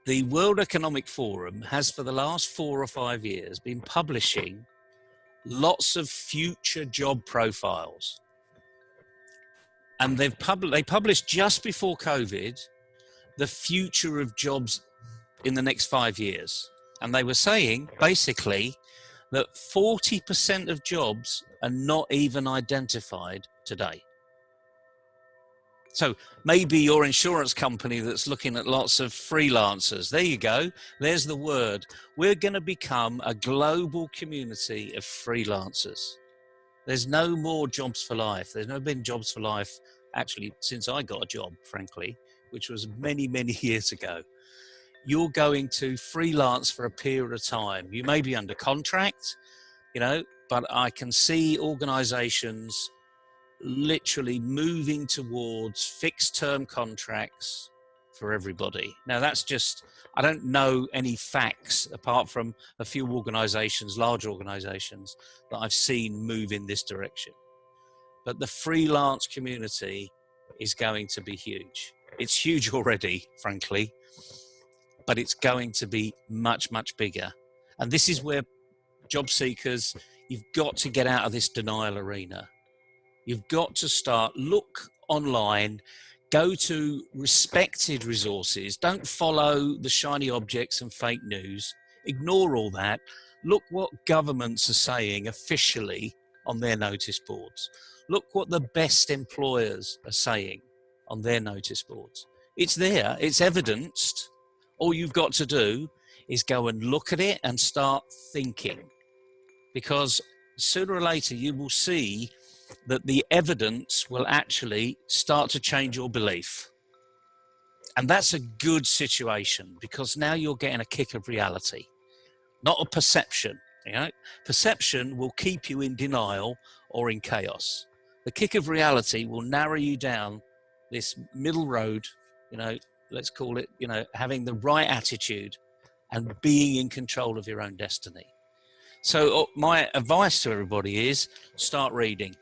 the World Economic Forum has for the last 4 or 5 years been publishing lots of future job profiles. And they published just before COVID the future of jobs in the next 5 years. And they were saying basically that 40% of jobs are not even identified today. So maybe your insurance company that's looking at lots of freelancers, there you go, there's the word. We're going to become a global community of freelancers. There's no more jobs for life. There's no been jobs for life actually since I got a job, frankly, which was many, many years ago. You're going to freelance for a period of time. You may be under contract, but I can see organizations literally moving towards fixed term contracts for everybody. Now that's just, I don't know any facts apart from a few organizations, large organizations that I've seen move in this direction. But the freelance community is going to be huge. It's huge already, frankly, but it's going to be much, much bigger. And this is where job seekers, you've got to get out of this denial arena. You've got to look online, go to respected resources. Don't follow the shiny objects and fake news. Ignore all that. Look what governments are saying officially on their notice boards. Look what the best employers are saying on their notice boards. It's there, it's evidenced. All you've got to do is go and look at it and start thinking. Because sooner or later you will see that the evidence will actually start to change your belief. And that's a good situation because now you're getting a kick of reality, not a perception. Perception will keep you in denial or in chaos. The kick of reality will narrow you down this middle road, let's call it, having the right attitude and being in control of your own destiny. So my advice to everybody is start reading.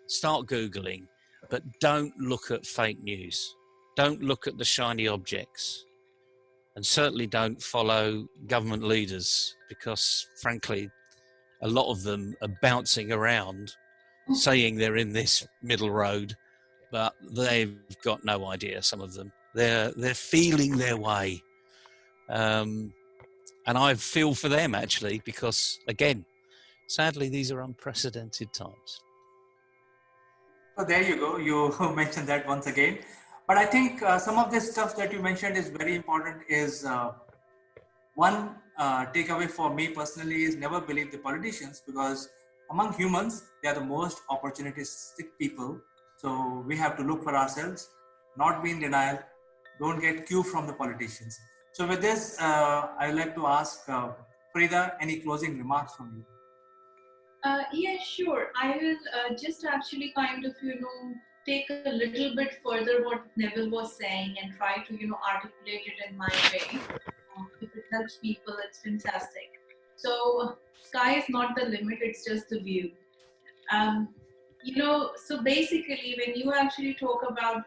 Start Googling, but don't look at fake news. Don't look at the shiny objects. And certainly don't follow government leaders because, frankly, a lot of them are bouncing around saying they're in this middle road, but they've got no idea, some of them. They're feeling their way. And I feel for them, actually, because, again, sadly, these are unprecedented times. So there you go. You mentioned that once again. But I think some of this stuff that you mentioned is very important. Is one takeaway for me personally is never believe the politicians, because among humans, they are the most opportunistic people. So we have to look for ourselves, not be in denial. Don't get cue from the politicians. So with this, I'd like to ask Frida, any closing remarks from you? Yeah, sure. I will just actually kind of, take a little bit further what Neville was saying and try to, articulate it in my way. If it helps people, it's fantastic. So, sky is not the limit, it's just the view. So basically, when you actually talk about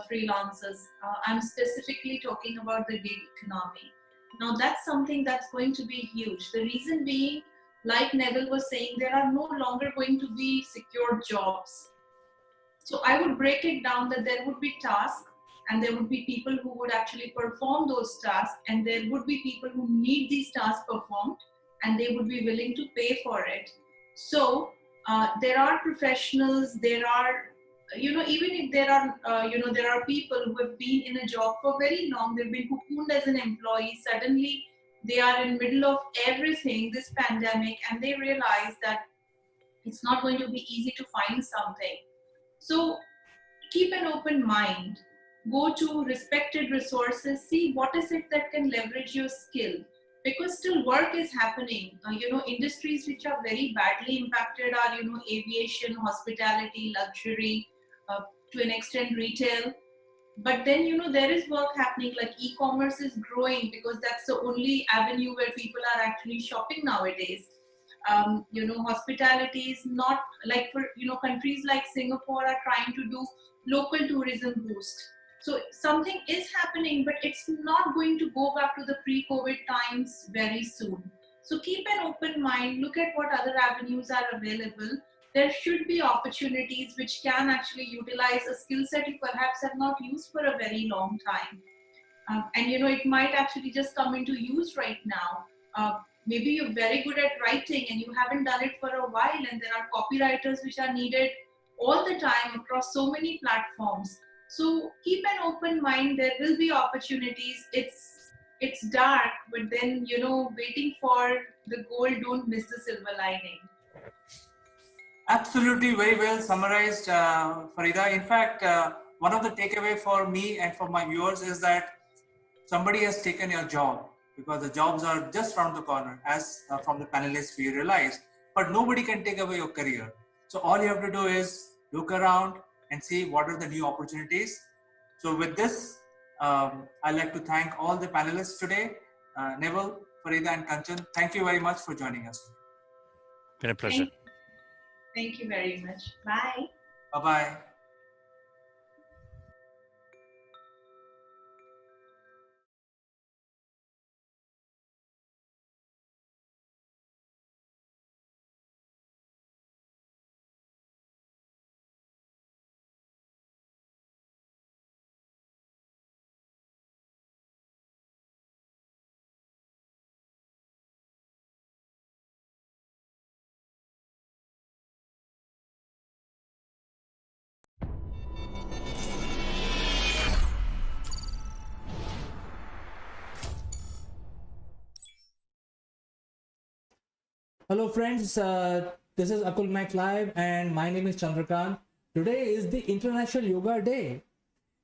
freelancers, I'm specifically talking about the gig economy. Now, that's something that's going to be huge. The reason being, like Neville was saying, there are no longer going to be secure jobs. So I would break it down that there would be tasks and there would be people who would actually perform those tasks, and there would be people who need these tasks performed and they would be willing to pay for it. So there are professionals, there are, even if there are, there are people who have been in a job for very long, they've been cocooned as an employee, suddenly they are in middle of everything, this pandemic, and they realize that it's not going to be easy to find something. So keep an open mind. go to respected resources, see what is it that can leverage your skill, because still work is happening. Industries which are very badly impacted are, aviation, hospitality, luxury, to an extent retail. But then, there is work happening, like e-commerce is growing because that's the only avenue where people are actually shopping nowadays. Hospitality is not like, for countries like Singapore are trying to do local tourism boost. So something is happening, but it's not going to go back to the pre-COVID times very soon. So keep an open mind, look at what other avenues are available. There should be opportunities which can actually utilize a skill set you perhaps have not used for a very long time. And it might actually just come into use right now. Maybe you're very good at writing and you haven't done it for a while, and there are copywriters which are needed all the time across so many platforms. So keep an open mind, there will be opportunities. It's dark, but then waiting for the goal, don't miss the silver lining. Absolutely, very well summarized, Farida. In fact, one of the takeaway for me and for my viewers is that somebody has taken your job, because the jobs are just around the corner, as from the panelists we realized, but nobody can take away your career. So all you have to do is look around and see what are the new opportunities. So with this, I'd like to thank all the panelists today, Neville, Farida and Kanchan. Thank you very much for joining us. Been a pleasure. Thank you very much. Bye. Bye-bye. Hello friends, this is Akulmach Live and my name is Chandrakant. Today is the International Yoga Day.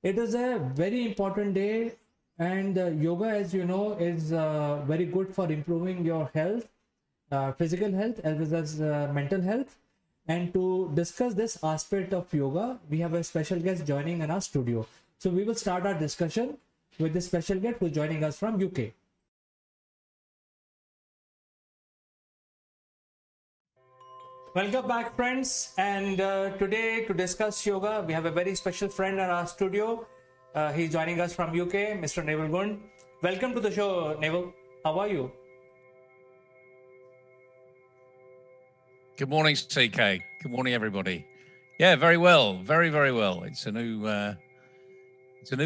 It is a very important day, and yoga, as you know, is very good for improving your health, physical health as well as mental health. And to discuss this aspect of yoga, we have a special guest joining in our studio. So we will start our discussion with this special guest who is joining us from UK. Welcome back, friends. And today, to discuss yoga, we have a very special friend in our studio. He's joining us from UK, Mr. Neville Gund. Welcome to the show, Neville. How are you? Good morning, CK. Good morning, everybody. Yeah, very well, very, very well. It's a new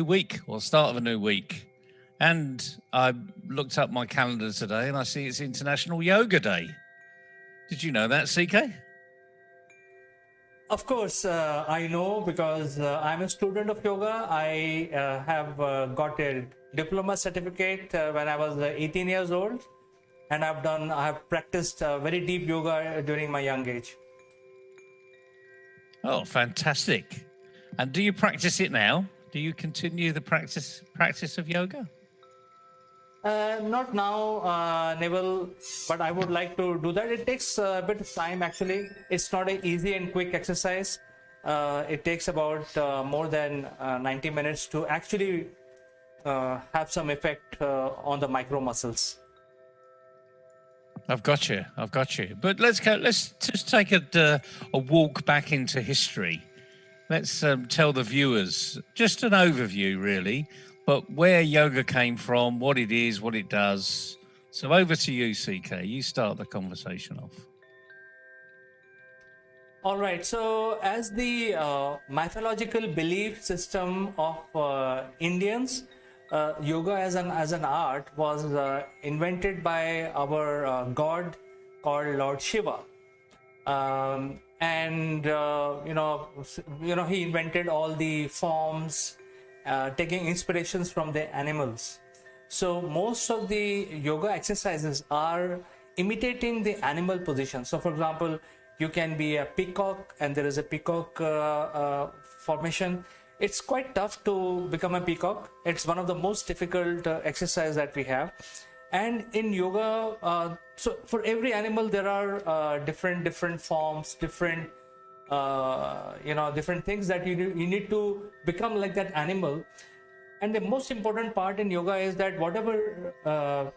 week, or start of a new week, and I looked up my calendar today, and I see it's International Yoga Day. Did you know that, CK? Of course, I know, because I'm a student of yoga. I have got a diploma certificate when I was 18 years old, and I have practiced very deep yoga during my young age. Oh, fantastic! And do you practice it now? Do you continue the practice of yoga? Not now, Neville, but I would like to do that. It takes a bit of time, actually. It's not an easy and quick exercise. It takes about more than 90 minutes to actually have some effect on the micro muscles. I've got you. But let's just take a walk back into history. Let's tell the viewers just an overview, really, but where yoga came from, what it is, what it does. So over to you, CK. You start the conversation off. All right. So, as the mythological belief system of Indians, yoga as an art was invented by our god called Lord Shiva. And he invented all the forms, taking inspirations from the animals. So most of the yoga exercises are imitating the animal position. So for example, you can be a peacock and there is a peacock formation. it's quite tough to become a peacock. It's one of the most difficult exercise that we have. And in yoga, so for every animal there are different forms, different different things that you need to become like that animal. And the most important part in yoga is that whatever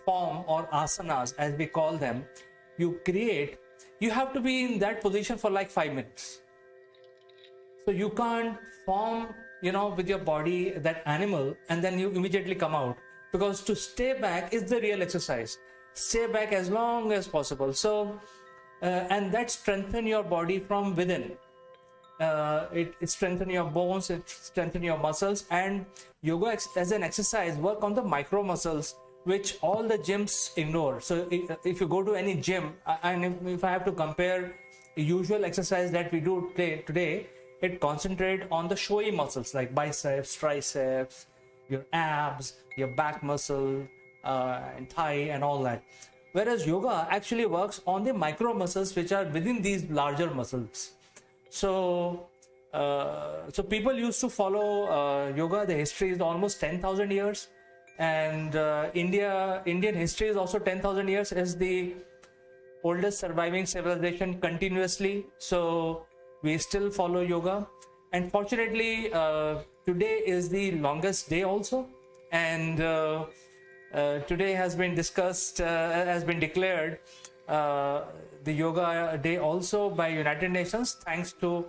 form or asanas, as we call them, you create, you have to be in that position for like 5 minutes. So you can't form, with your body that animal and then you immediately come out, because to stay back is the real exercise. Stay back as long as possible. So, and that strengthen your body from within. It strengthens your bones, it strengthens your muscles, and yoga as an exercise work on the micro muscles, which all the gyms ignore. So if you go to any gym, and if I have to compare usual exercise that we do today, it concentrate on the showy muscles like biceps, triceps, your abs, your back muscle, and thigh, and all that. Whereas yoga actually works on the micro muscles which are within these larger muscles. So, so people used to follow yoga. The history is almost 10,000 years, and Indian history is also 10,000 years as the oldest surviving civilization continuously. So we still follow yoga, and fortunately, today is the longest day also, and today has been discussed, has been declared the Yoga Day also by United Nations, thanks to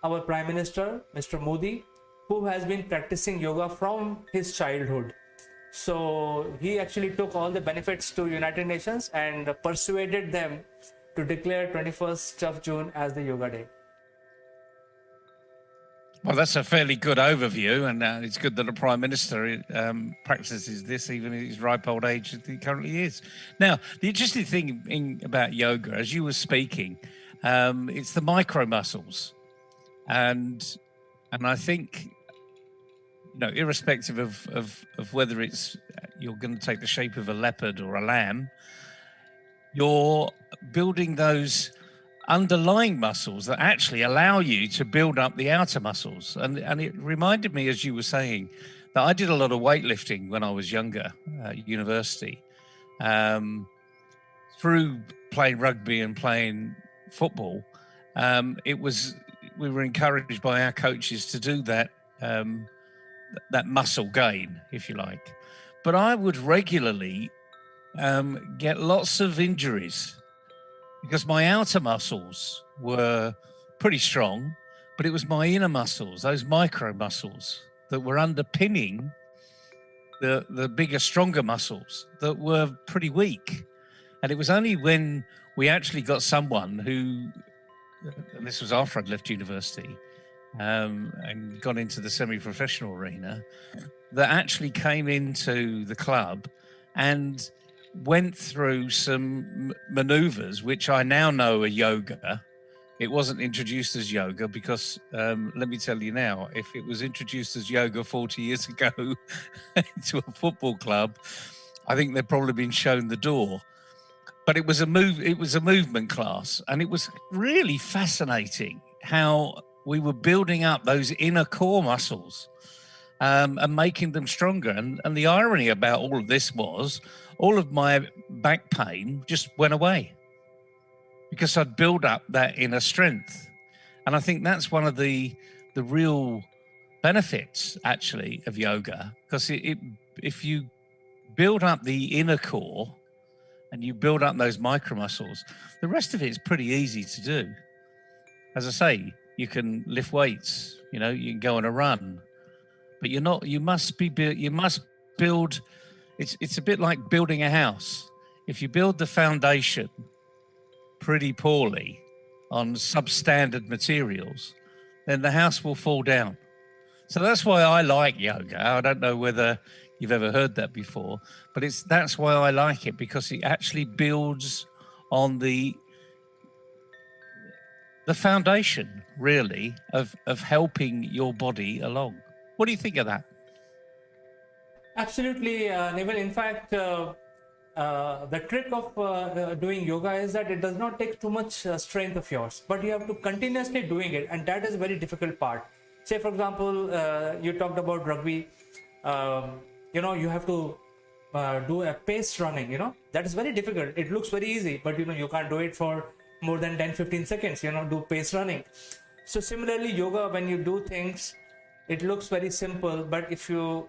our Prime Minister, Mr. Modi, who has been practicing yoga from his childhood. So he actually took all the benefits to United Nations and persuaded them to declare 21st of June as the Yoga Day. Well, that's a fairly good overview, and it's good that the Prime Minister practices this even at his ripe old age that he currently is. Now, the interesting thing about yoga, as you were speaking, it's the micro muscles, and I think, irrespective of whether it's you're going to take the shape of a leopard or a lamb, you're building those underlying muscles that actually allow you to build up the outer muscles. And it reminded me, as you were saying, that I did a lot of weightlifting when I was younger at university. Through playing rugby and playing football, we were encouraged by our coaches to do that muscle gain, if you like. But I would regularly get lots of injuries because my outer muscles were pretty strong, but it was my inner muscles, those micro muscles, that were underpinning the bigger, stronger muscles that were pretty weak. And it was only when we actually got someone who, and this was after I'd left university and gone into the semi-professional arena, that actually came into the club and went through some maneuvers, which I now know are yoga. It wasn't introduced as yoga because, let me tell you now, if it was introduced as yoga 40 years ago to a football club, I think they'd probably been shown the door. But it was a movement class, and it was really fascinating how we were building up those inner core muscles and making them stronger. And the irony about all of this was all of my back pain just went away because I'd built up that inner strength. And I think that's one of the real benefits, actually, of yoga, because if you build up the inner core and you build up those micro muscles, the rest of it is pretty easy to do. As I say, you can lift weights, you can go on a run, but you must build. It's a bit like building a house. If you build the foundation pretty poorly on substandard materials, then the house will fall down. So that's why I like yoga. I don't know whether you've ever heard that before, but that's why I like it, because it actually builds on the foundation, really, of helping your body along. What do you think of that? Absolutely, Neville. In fact, the trick of doing yoga is that it does not take too much strength of yours, but you have to continuously doing it, and that is a very difficult part. Say, for example, you talked about rugby. You have to do a pace running. That is very difficult. It looks very easy, but you can't do it for more than 10-15 seconds. Do pace running. So similarly, yoga, when you do things, it looks very simple, but if you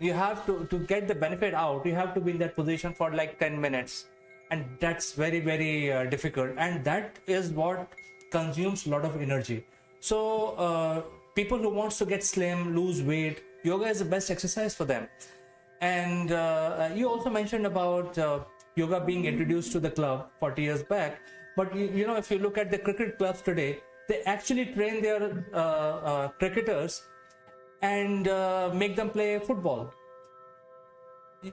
have to get the benefit out, you have to be in that position for like 10 minutes, and that's very, very difficult, and that is what consumes a lot of energy. So people who wants to get slim, lose weight, yoga is the best exercise for them. And you also mentioned about yoga being introduced to the club 40 years back, but if you look at the cricket clubs today, they actually train their cricketers and make them play football.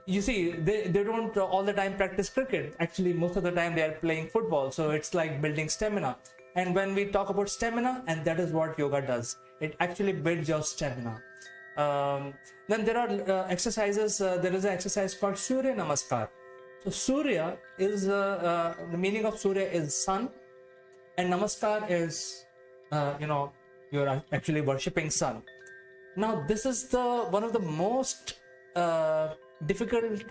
You see, they don't all the time practice cricket. Actually, most of the time they are playing football. So it's like building stamina. And when we talk about stamina, and that is what yoga does, it actually builds your stamina. Then there are exercises. There is an exercise called Surya Namaskar. So Surya is the meaning of Surya is sun, and Namaskar is you're actually worshipping sun. Now this is one of the most difficult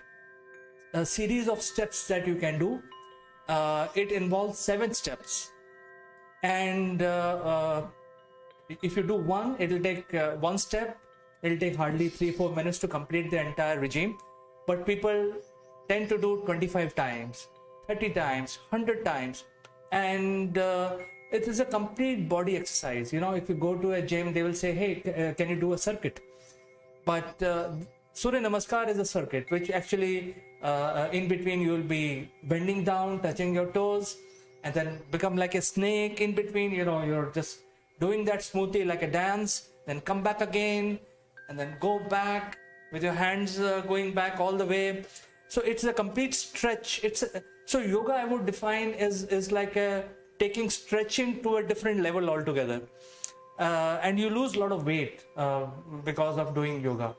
series of steps that you can do. It involves 7 steps, and if you do one, it'll take one step. It'll take hardly 3-4 minutes to complete the entire regime. But people tend to do 25 times, 30 times, 100 times, and it is a complete body exercise. If you go to a gym, they will say, hey, can you do a circuit? But Surya Namaskar is a circuit, which actually in between you will be bending down, touching your toes, and then become like a snake in between. You're just doing that smoothly like a dance, then come back again, and then go back with your hands going back all the way. So it's a complete stretch. So yoga, I would define is like taking stretching to a different level altogether. And you lose a lot of weight because of doing yoga.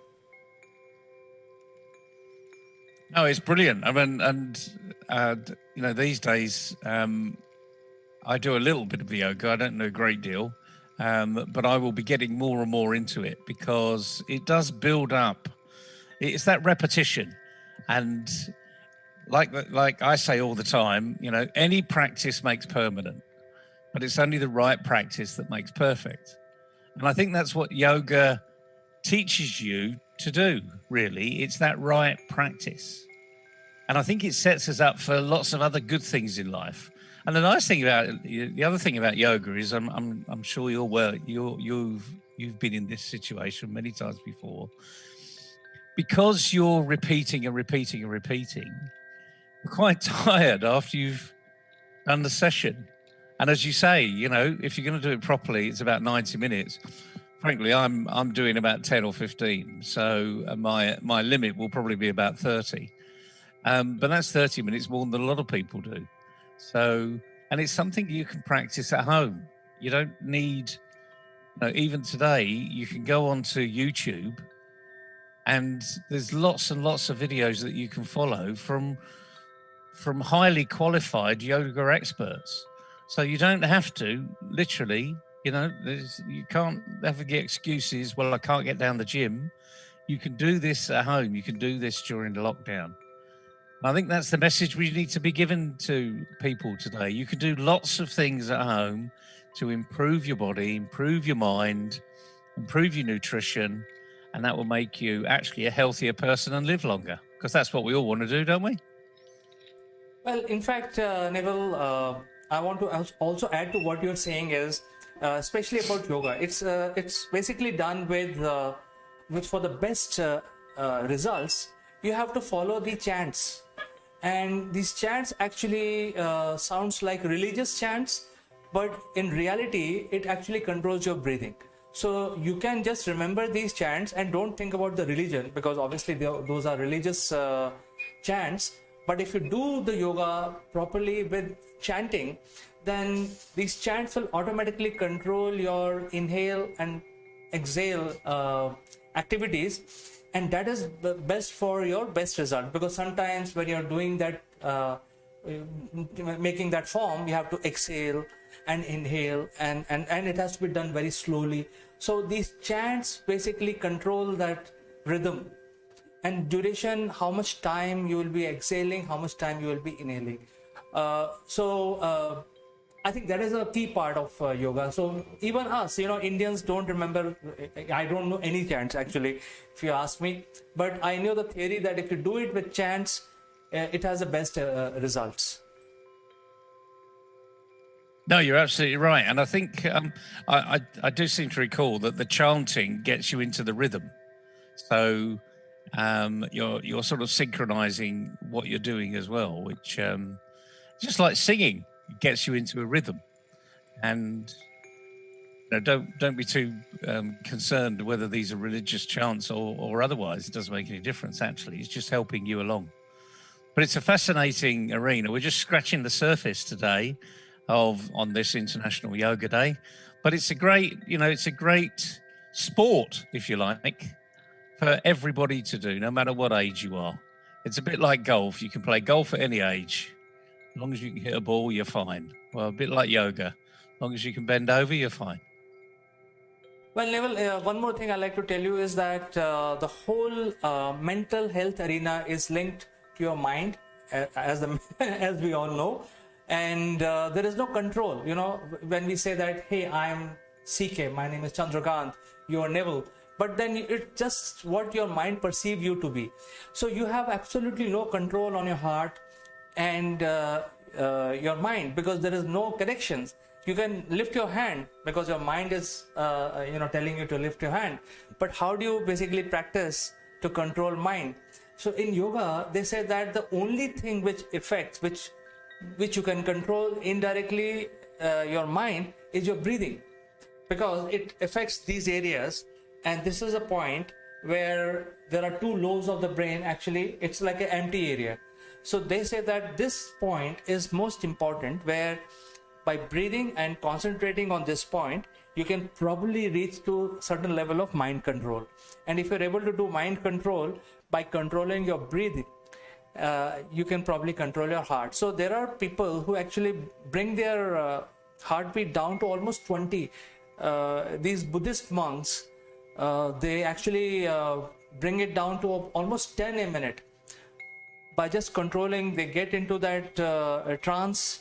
No, it's brilliant. I mean, and these days I do a little bit of yoga. I don't know a great deal, but I will be getting more and more into it because it does build up. It's that repetition, and like I say all the time, any practice makes permanent, but it's only the right practice that makes perfect. And I think that's what yoga teaches you to do, really. It's that right practice. And I think it sets us up for lots of other good things in life. And the nice thing about it, the other thing about yoga is I'm sure you've been in this situation many times before. Because you're repeating and repeating and repeating, you're quite tired after you've done the session. And as you say, if you're going to do it properly, it's about 90 minutes. Frankly, I'm doing about 10 or 15. So my limit will probably be about 30. But that's 30 minutes more than a lot of people do. So, and it's something you can practice at home. You don't need, even today, you can go onto YouTube and there's lots and lots of videos that you can follow from highly qualified yoga experts. So you don't have to literally, you can't ever get excuses. Well, I can't get down the gym. You can do this at home. You can do this during the lockdown. I think that's the message we need to be given to people today. You can do lots of things at home to improve your body, improve your mind, improve your nutrition, and that will make you actually a healthier person and live longer, because that's what we all want to do, don't we? Well, in fact, Neville, I want to also add to what you're saying is, especially about yoga. It's basically done with for the best results. You have to follow the chants, and these chants actually sounds like religious chants, but in reality, it actually controls your breathing. So you can just remember these chants and don't think about the religion, because obviously those are religious chants. But if you do the yoga properly with chanting, then these chants will automatically control your inhale and exhale activities, and that is the best for your best result. Because sometimes when you're doing that, making that form, you have to exhale and inhale, and it has to be done very slowly. So these chants basically control that rhythm, and duration, how much time you will be exhaling, how much time you will be inhaling. I think that is a key part of yoga. So even us, Indians don't remember. I don't know any chants actually, if you ask me. But I know the theory that if you do it with chants, it has the best results. No, you're absolutely right, and I think I do seem to recall that the chanting gets you into the rhythm. So you're sort of synchronizing what you're doing as well, which just like singing, it gets you into a rhythm. And don't be too concerned whether these are religious chants or otherwise. It doesn't make any difference. Actually, it's just helping you along. But it's a fascinating arena. We're just scratching the surface today on this International Yoga Day. But it's a great sport, if you like, for everybody to do, no matter what age you are. It's a bit like golf. You can play golf at any age. As long as you can hit a ball, you're fine. Well, a bit like yoga. As long as you can bend over, you're fine. Well, Neville, one more thing I'd like to tell you is that the whole mental health arena is linked to your mind, as we all know. And there is no control. When we say that, hey, I'm CK, my name is Chandrakant, you are Neville. But then it's just what your mind perceives you to be. So you have absolutely no control on your heart and your mind, because there is no connections. You can lift your hand because your mind is telling you to lift your hand. But how do you basically practice to control mind? So in yoga, they say that the only thing which affects, which you can control indirectly your mind, is your breathing, because it affects these areas. And this is a point where there are two lobes of the brain. Actually, it's like an empty area. So they say that this point is most important, where by breathing and concentrating on this point, you can probably reach to certain level of mind control. And if you're able to do mind control by controlling your breathing, you can probably control your heart. So there are people who actually bring their heartbeat down to almost 20. These Buddhist monks, they actually bring it down to almost 10 a minute. By just controlling, they get into that trance,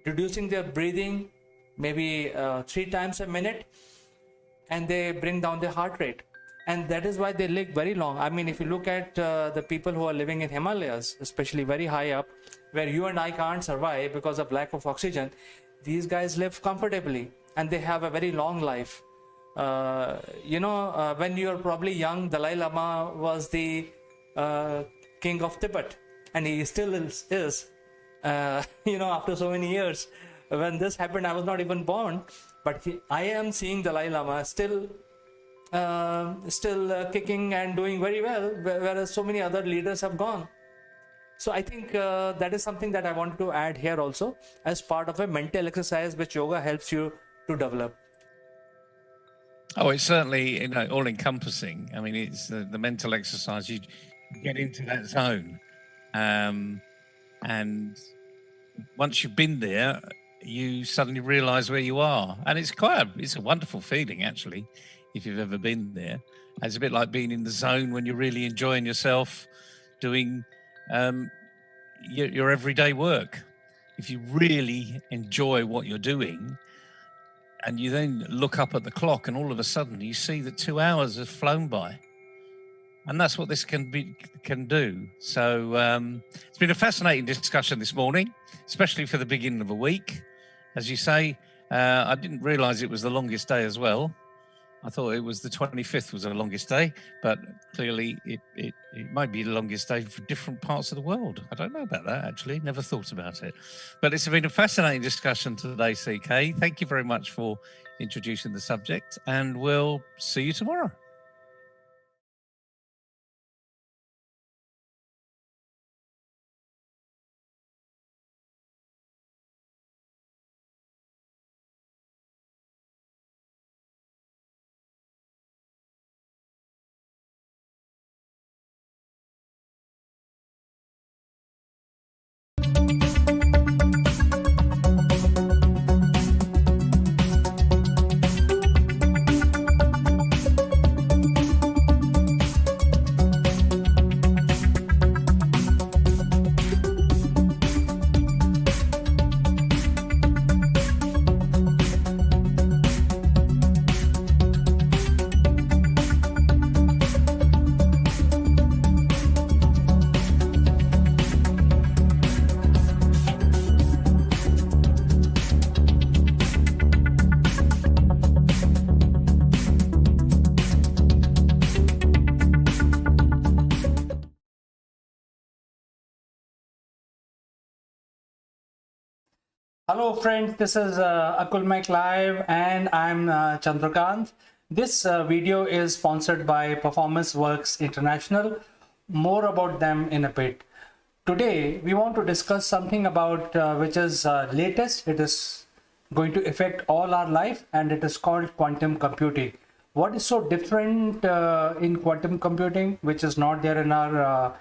reducing their breathing maybe 3 times a minute, and they bring down their heart rate. And that is why they live very long. I mean, if you look at the people who are living in Himalayas, especially very high up, where you and I can't survive because of lack of oxygen, these guys live comfortably and they have a very long life. When you are probably young, Dalai Lama was the king of Tibet, and he still is. After so many years. When this happened, I was not even born, but I am seeing Dalai Lama still kicking and doing very well, whereas so many other leaders have gone. So I think that is something that I wanted to add here also, as part of a mental exercise which yoga helps you to develop. Oh, it's certainly all encompassing. I mean, it's the mental exercise. You get into that zone, and once you've been there, you suddenly realize where you are, and it's a wonderful feeling, actually, if you've ever been there. It's a bit like being in the zone when you're really enjoying yourself doing your everyday work. If you really enjoy what you're doing, and you then look up at the clock, and all of a sudden you see that 2 hours have flown by. And that's what this can do. So it's been a fascinating discussion this morning, especially for the beginning of a week. As you say, I didn't realize it was the longest day as well. I thought it was the 25th was the longest day, but clearly it might be the longest day for different parts of the world. I don't know about that, actually. Never thought about it. But it's been a fascinating discussion today, CK. Thank you very much for introducing the subject, and we'll see you tomorrow. Hello, friends. This is Akulmach Live, and I'm Chandrakant. This video is sponsored by Performance Works International. More about them in a bit. Today, we want to discuss something about which is latest. It is going to affect all our life, and it is called quantum computing. What is so different in quantum computing, which is not there in our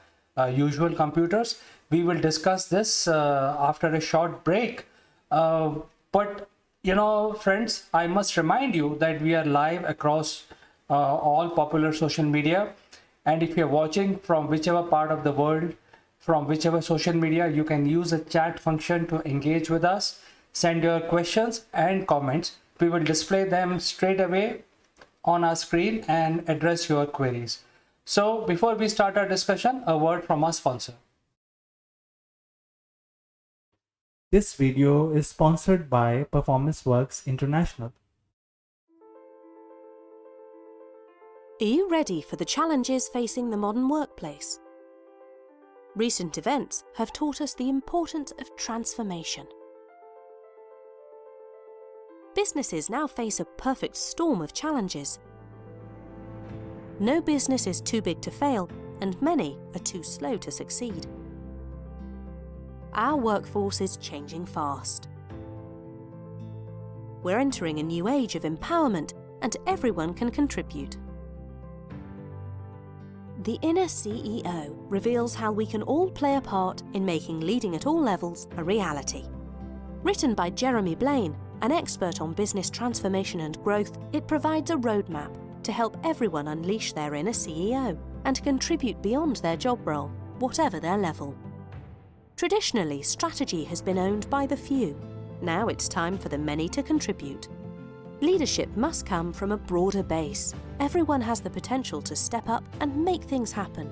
usual computers? We will discuss this after a short break. But friends, I must remind you that we are live across all popular social media. And if you're watching from whichever part of the world, from whichever social media, you can use a chat function to engage with us. Send your questions and comments. We will display them straight away on our screen and address your queries. So before we start our discussion, a word from our sponsor. This video is sponsored by Performance Works International. Are you ready for the challenges facing the modern workplace? Recent events have taught us the importance of transformation. Businesses now face a perfect storm of challenges. No business is too big to fail, and many are too slow to succeed. Our workforce is changing fast. We're entering a new age of empowerment, and everyone can contribute. The Inner CEO reveals how we can all play a part in making leading at all levels a reality. Written by Jeremy Blaine, an expert on business transformation and growth, it provides a roadmap to help everyone unleash their inner CEO and contribute beyond their job role, whatever their level. Traditionally, strategy has been owned by the few. Now it's time for the many to contribute. Leadership must come from a broader base. Everyone has the potential to step up and make things happen.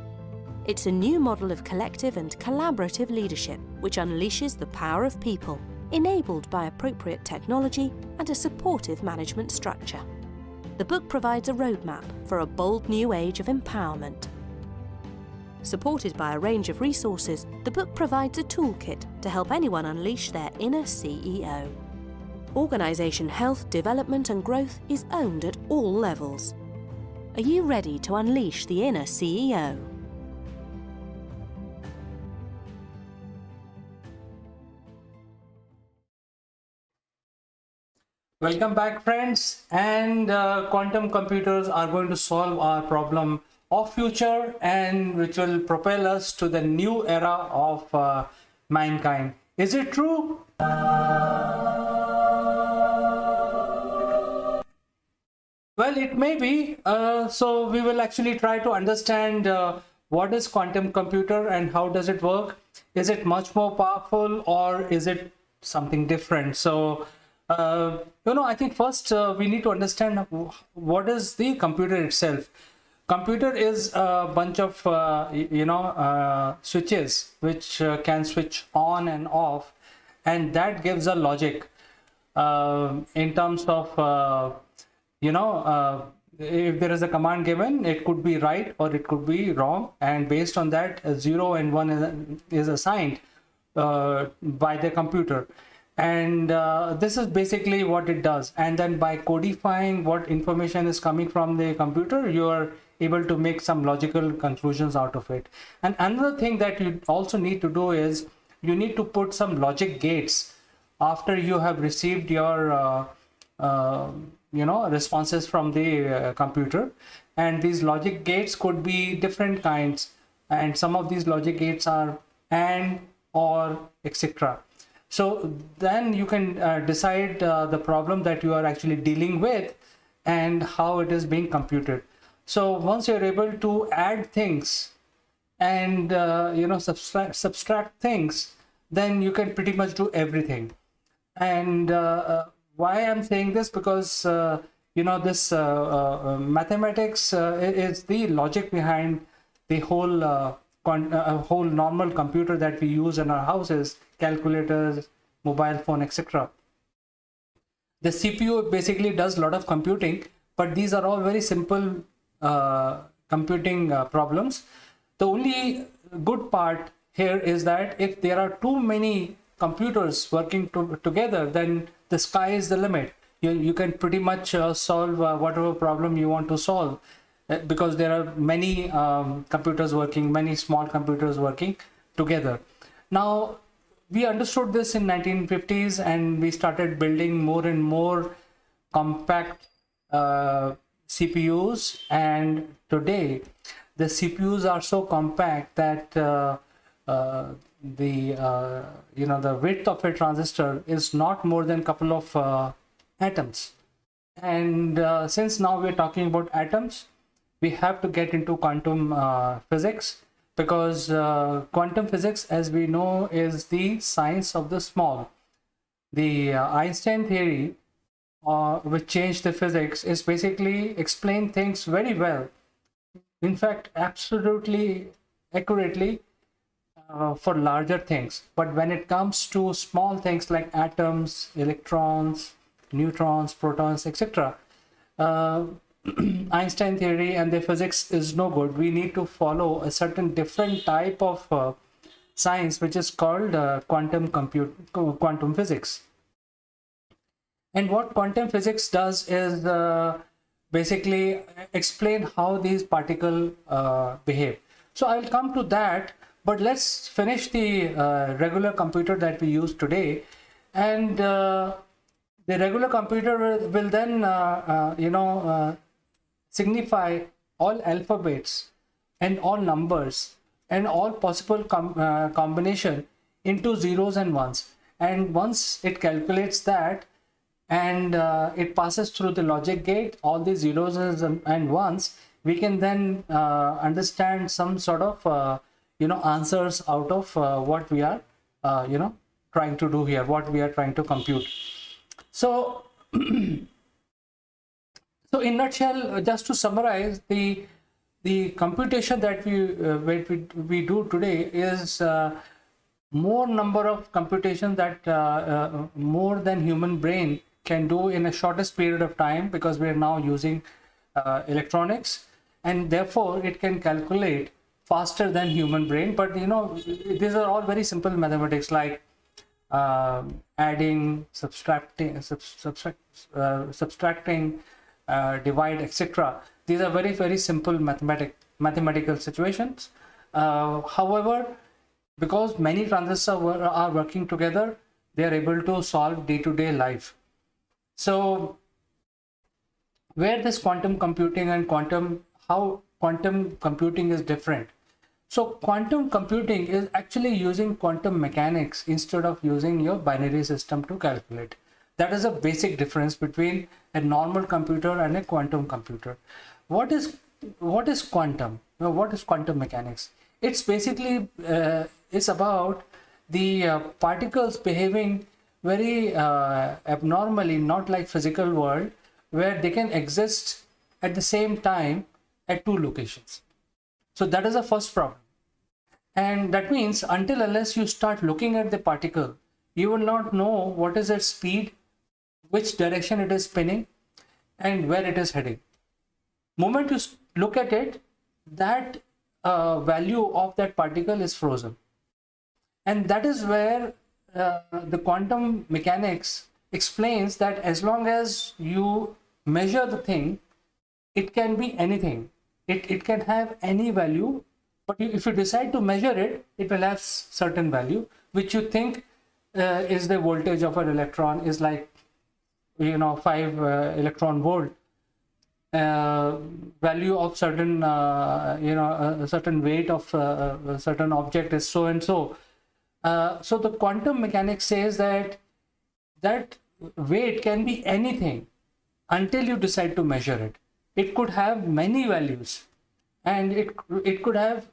It's a new model of collective and collaborative leadership which unleashes the power of people, enabled by appropriate technology and a supportive management structure. The book provides a roadmap for a bold new age of empowerment. Supported by a range of resources, the book provides a toolkit to help anyone unleash their inner CEO. Organisation health, development and growth is owned at all levels. Are you ready to unleash the inner CEO? Welcome back, friends. And quantum computers are going to solve our problem of future, and which will propel us to the new era of mankind. Is it true? Well, it may be. So we will actually try to understand what is quantum computer and how does it work. Is it much more powerful or is it something different? So I think first we need to understand what is the computer itself. Computer is a bunch of switches which can switch on and off, and that gives a logic in terms of if there is a command given, it could be right or it could be wrong, and based on that, 0 and 1 is assigned by the computer. And this is basically what it does. And then by codifying what information is coming from the computer, you are able to make some logical conclusions out of it. And another thing that you also need to do is you need to put some logic gates after you have received your responses from the computer. And these logic gates could be different kinds, and some of these logic gates are and, or, etc. So then you can decide the problem that you are actually dealing with and how it is being computed. So once you're able to add things and subtract things, then you can pretty much do everything. And why I'm saying this, because this mathematics is the logic behind the whole normal computer that we use in our houses, calculators, mobile phone, etc. The CPU basically does a lot of computing, but these are all very simple computing problems. The only good part here is that if there are too many computers working together, then the sky is the limit. You can pretty much solve whatever problem you want to solve, because there are many computers working, many small computers working together. Now, we understood this in 1950s, and we started building more and more compact CPUs, and today the CPUs are so compact that the width of a transistor is not more than a couple of atoms. And since now we're talking about atoms, we have to get into quantum physics, because quantum physics, as we know, is the science of the small. The Einstein theory, which changed the physics, is basically explain things very well. In fact, absolutely accurately for larger things. But when it comes to small things like atoms, electrons, neutrons, protons, etc., Einstein theory and the physics is no good. We need to follow a certain different type of science, which is called quantum physics. And what quantum physics does is basically explain how these particles behave. So I will come to that, but let's finish the regular computer that we use today. And the regular computer will then signify all alphabets and all numbers and all possible combination into zeros and ones. And once it calculates that, and it passes through the logic gate, all these zeros and ones, we can then understand some sort of answers out of what we are trying to do here, what we are trying to compute. So so in nutshell, just to summarize, the computation that we do today is more number of computation that more than human brain can do in a shortest period of time, because we are now using electronics, and therefore it can calculate faster than human brain. But these are all very simple mathematics, like adding, subtracting, divide, etc. These are very, very simple mathematical situations. However, because many transistors are working together, they are able to solve day-to-day life. So where this quantum computing and how quantum computing is different. So quantum computing is actually using quantum mechanics instead of using your binary system to calculate. That is a basic difference between a normal computer and a quantum computer. What is quantum? What is quantum mechanics? It's basically it's about the particles behaving very abnormally, not like physical world, where they can exist at the same time at two locations. So that is the first problem. And that means until unless you start looking at the particle, you will not know what is its speed, which direction it is spinning, and where it is heading. Moment you look at it, that value of that particle is frozen. And that is where the quantum mechanics explains that as long as you measure the thing, it can be anything. It can have any value, but if you decide to measure it, it will have certain value, which you think is the voltage of an electron, is like 5 electron volt. Value of certain a certain weight of a certain object is so and so. So the quantum mechanics says that weight can be anything until you decide to measure it. It could have many values, and it could have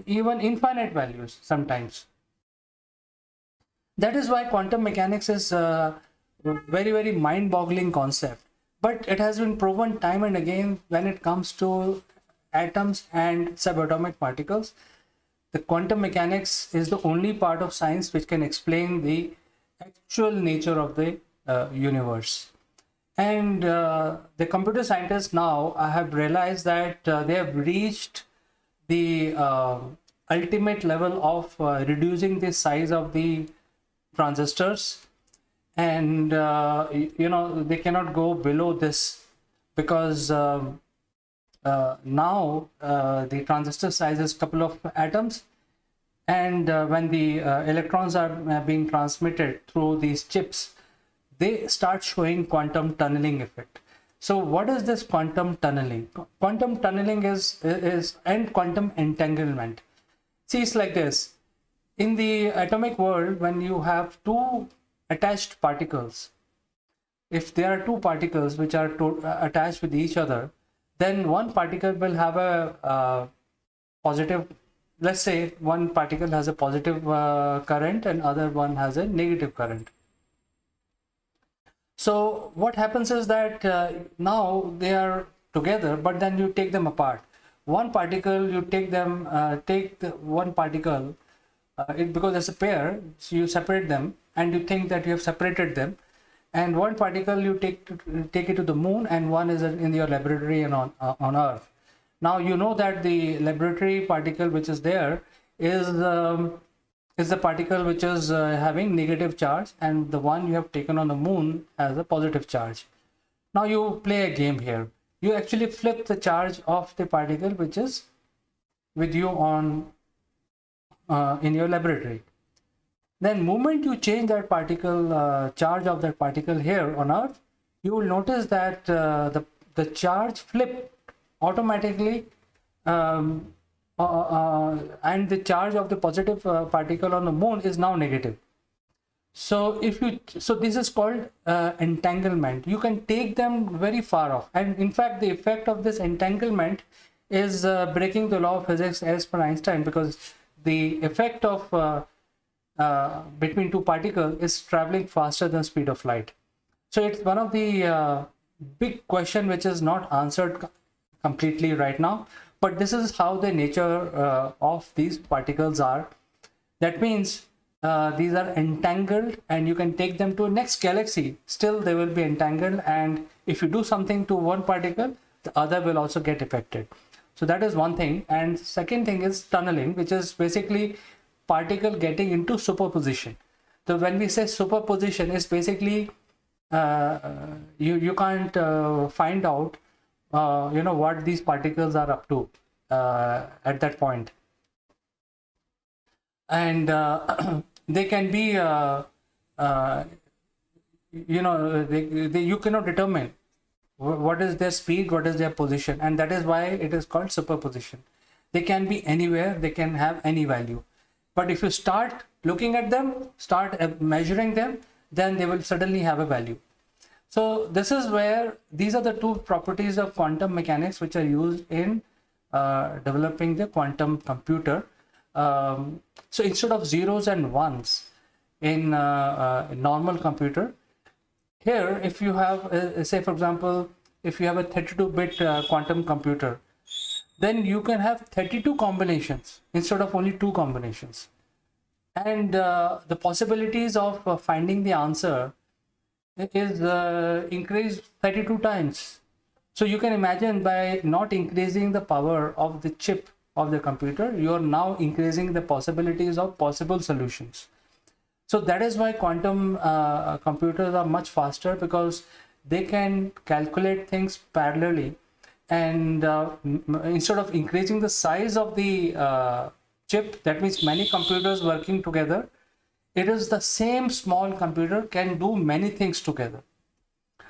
even infinite values sometimes. That is why quantum mechanics is a very, very mind-boggling concept. But it has been proven time and again when it comes to atoms and subatomic particles. The quantum mechanics is the only part of science which can explain the actual nature of the universe. And the computer scientists now have realized that they have reached the ultimate level of reducing the size of the transistors, and they cannot go below this, because now the transistor size is couple of atoms, and when the electrons are being transmitted through these chips, they start showing quantum tunneling effect. So what is this quantum tunneling? Quantum tunneling is and quantum entanglement. See, it's like this. In the atomic world, when you have two attached particles, if there are two particles which are attached with each other, then one particle will have a positive, let's say one particle has a positive current and other one has a negative current. So what happens is that now they are together, but then you take them apart. One particle, you take them, take the one particle, because it's a pair, so you separate them and you think that you have separated them. And one particle you take it to the moon, and one is in your laboratory and on Earth. Now you know that the laboratory particle which is there is the particle which is having negative charge, and the one you have taken on the moon has a positive charge. Now you play a game here. You actually flip the charge of the particle which is with you on in your laboratory. Then moment you change that particle, charge of that particle here on Earth, you will notice that the charge flip automatically, and the charge of the positive particle on the moon is now negative. So this is called entanglement. You can take them very far off, and in fact the effect of this entanglement is breaking the law of physics as per Einstein, because the effect of between two particles is traveling faster than speed of light. So it's one of the big question which is not answered completely right now, but this is how the nature of these particles are. That means these are entangled, and you can take them to a next galaxy, still they will be entangled, and if you do something to one particle, the other will also get affected. So that is one thing. And second thing is tunneling, which is basically particle getting into superposition. So when we say superposition, is basically you can't find out what these particles are up to at that point, and they can be you cannot determine what is their speed, what is their position, and that is why it is called superposition. They can be anywhere, they can have any value, but if you start looking at them, start measuring them, then they will suddenly have a value. So this is where these are the two properties of quantum mechanics which are used in developing the quantum computer. So instead of zeros and ones in a normal computer, here if you have say for example, if you have a 32-bit quantum computer, then you can have 32 combinations instead of only 2 combinations, and the possibilities of finding the answer is increased 32 times. So you can imagine, by not increasing the power of the chip of the computer, you are now increasing the possibilities of possible solutions. So that is why quantum computers are much faster, because they can calculate things parallelly, and instead of increasing the size of the chip, that means many computers working together, it is the same small computer can do many things together.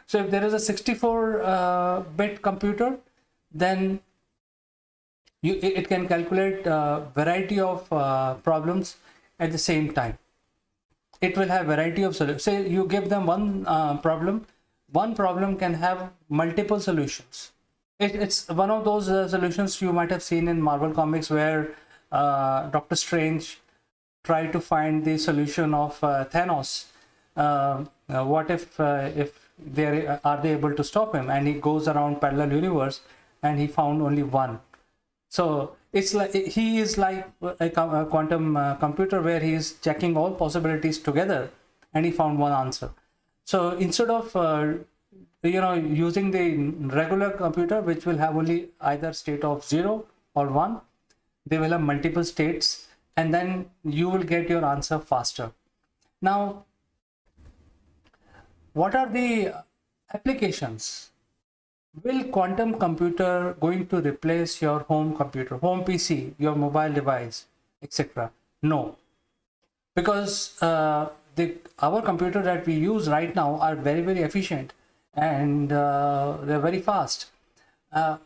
So if there is a 64-bit computer, then it can calculate a variety of problems at the same time. It will have variety of solutions. Say you give them one problem can have multiple solutions. It's one of those solutions you might have seen in Marvel Comics, where Doctor Strange tried to find the solution of Thanos. What if they are they able to stop him? And he goes around parallel universe, and he found only one. So it's like he is like a quantum computer, where he is checking all possibilities together, and he found one answer. So instead of using the regular computer, which will have only either state of 0 or 1, they will have multiple states, and then you will get your answer faster. Now, what are the applications? Will quantum computer going to replace your home computer, home PC, your mobile device, etc.? No, because our computer that we use right now are very efficient, and they're very fast.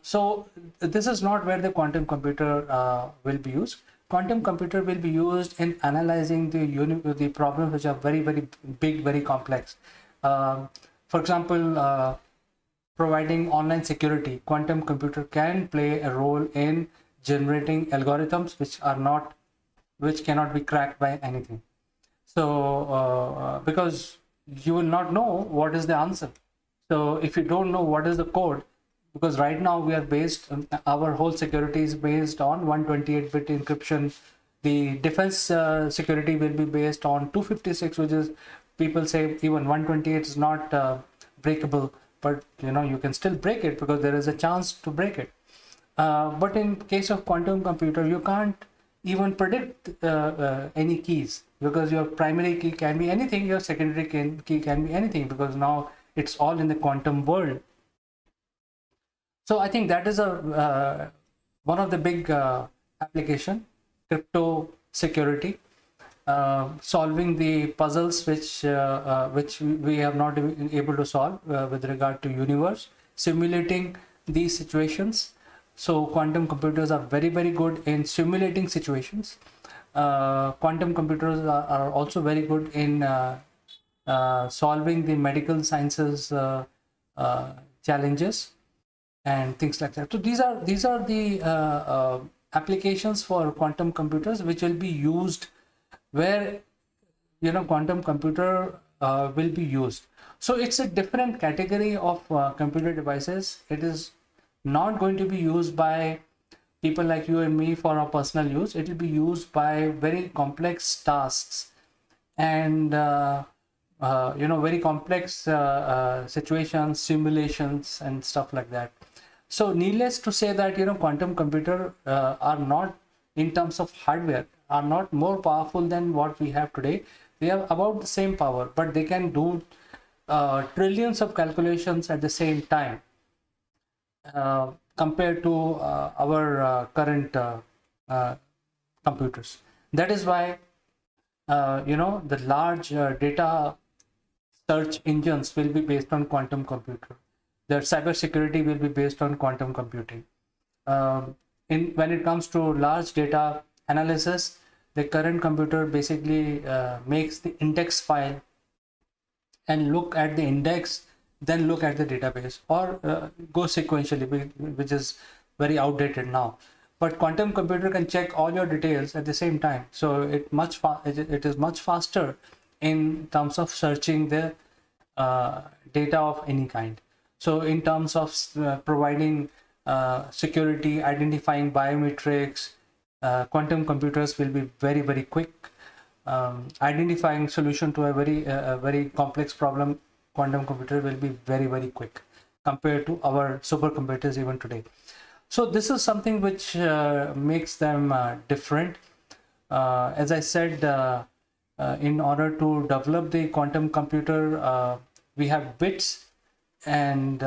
So this is not where the quantum computer will be used. Quantum computer will be used in analyzing the problems which are very big, very complex. For example, providing online security, quantum computer can play a role in generating algorithms which cannot be cracked by anything. So because you will not know what is the answer. So if you don't know what is the code, because right now we are based, our whole security is based on 128-bit encryption. The defense security will be based on 256, which is, people say even 128 is not breakable, but you can still break it because there is a chance to break it. But in case of quantum computer, you can't even predict any keys, because your primary key can be anything, your secondary key can be anything, because now it's all in the quantum world. So I think that is one of the big application, crypto security, solving the puzzles which we have not been able to solve with regard to universe, simulating these situations. So quantum computers are very good in simulating situations. Quantum computers are also very good in solving the medical sciences challenges and things like that. So these are the applications for quantum computers which will be used where quantum computer will be used. So it's a different category of computer devices. It is not going to be used by people like you and me for our personal use. It will be used by very complex tasks and very complex situations, simulations and stuff like that. So needless to say that quantum computer are not, in terms of hardware, are not more powerful than what we have today. They have about the same power, but they can do trillions of calculations at the same time compared to our current computers. That is why the large data search engines will be based on quantum computer. Their cybersecurity will be based on quantum computing. When it comes to large data analysis, the current computer basically makes the index file and look at the index, then look at the database, or go sequentially, which is very outdated now. But quantum computer can check all your details at the same time, so it is much faster in terms of searching the data of any kind. So in terms of providing security, identifying biometrics, quantum computers will be very quick. Identifying solution to a very complex problem, quantum computer will be very quick compared to our supercomputers even today. So this is something which makes them different. As I said, in order to develop the quantum computer, we have bits, and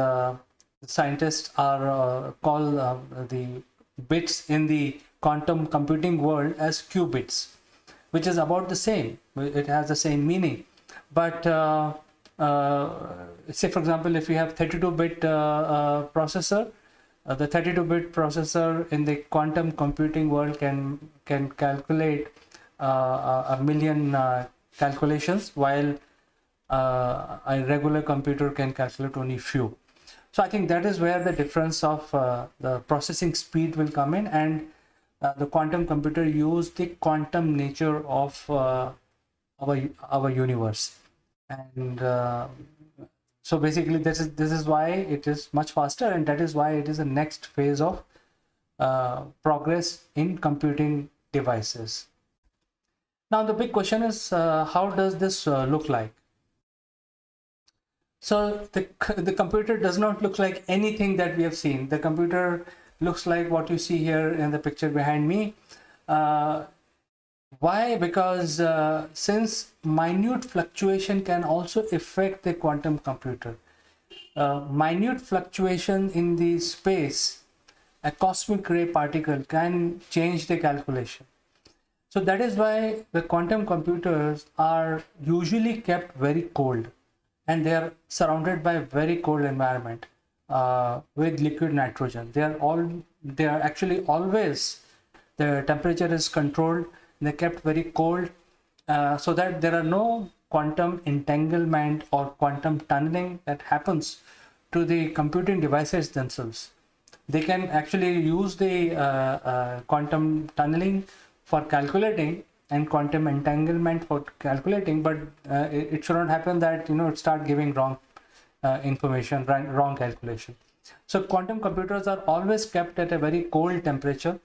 scientists are call the bits in the quantum computing world as qubits, which is about the same. It has the same meaning. But say, for example, if you have 32-bit processor, the 32-bit processor in the quantum computing world can calculate a million calculations, while a regular computer can calculate only few. So I think that is where the difference of the processing speed will come in, and the quantum computer use the quantum nature of our universe, and so basically this is why it is much faster, and that is why it is the next phase of progress in computing devices. Now the big question is, how does this look like? So the computer does not look like anything that we have seen. The computer looks like what you see here in the picture behind me. Why? Because since minute fluctuation can also affect the quantum computer. Minute fluctuation in the space, a cosmic ray particle can change the calculation. So that is why the quantum computers are usually kept very cold, and they are surrounded by a very cold environment with liquid nitrogen. They are actually always, the temperature is controlled. They're kept very cold so that there are no quantum entanglement or quantum tunneling that happens to the computing devices themselves. They can actually use the quantum tunneling for calculating and quantum entanglement for calculating, but it should not happen that it start giving wrong information, wrong calculation. So quantum computers are always kept at a very cold temperature,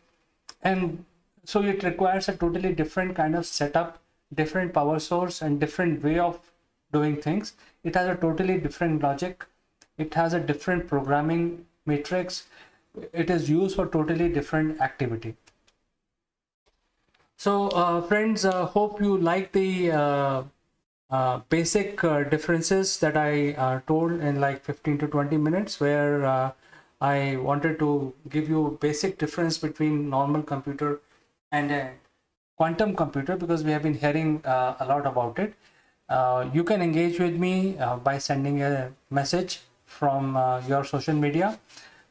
and so it requires a totally different kind of setup, different power source, and different way of doing things. It has a totally different logic. It has a different programming matrix. It is used for totally different activity. So friends, hope you like the basic differences that I told in like 15 to 20 minutes, where I wanted to give you a basic difference between normal computer and a quantum computer, because we have been hearing a lot about it. You can engage with me by sending a message from your social media.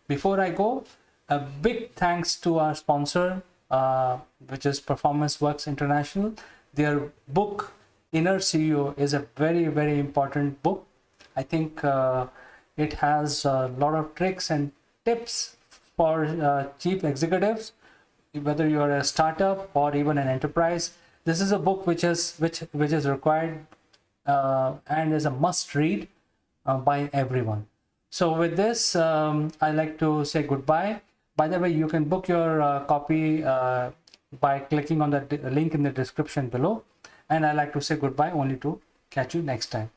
Before I go, a big thanks to our sponsor, which is Performance Works International. Their book, Inner CEO, is a very, very important book. I think it has a lot of tricks and tips for chief executives, whether you are a startup or even an enterprise. This is a book which is required and is a must read by everyone. So with this, I like to say goodbye. By the way, you can book your copy by clicking on the link in the description below. And I like to say goodbye, only to catch you next time.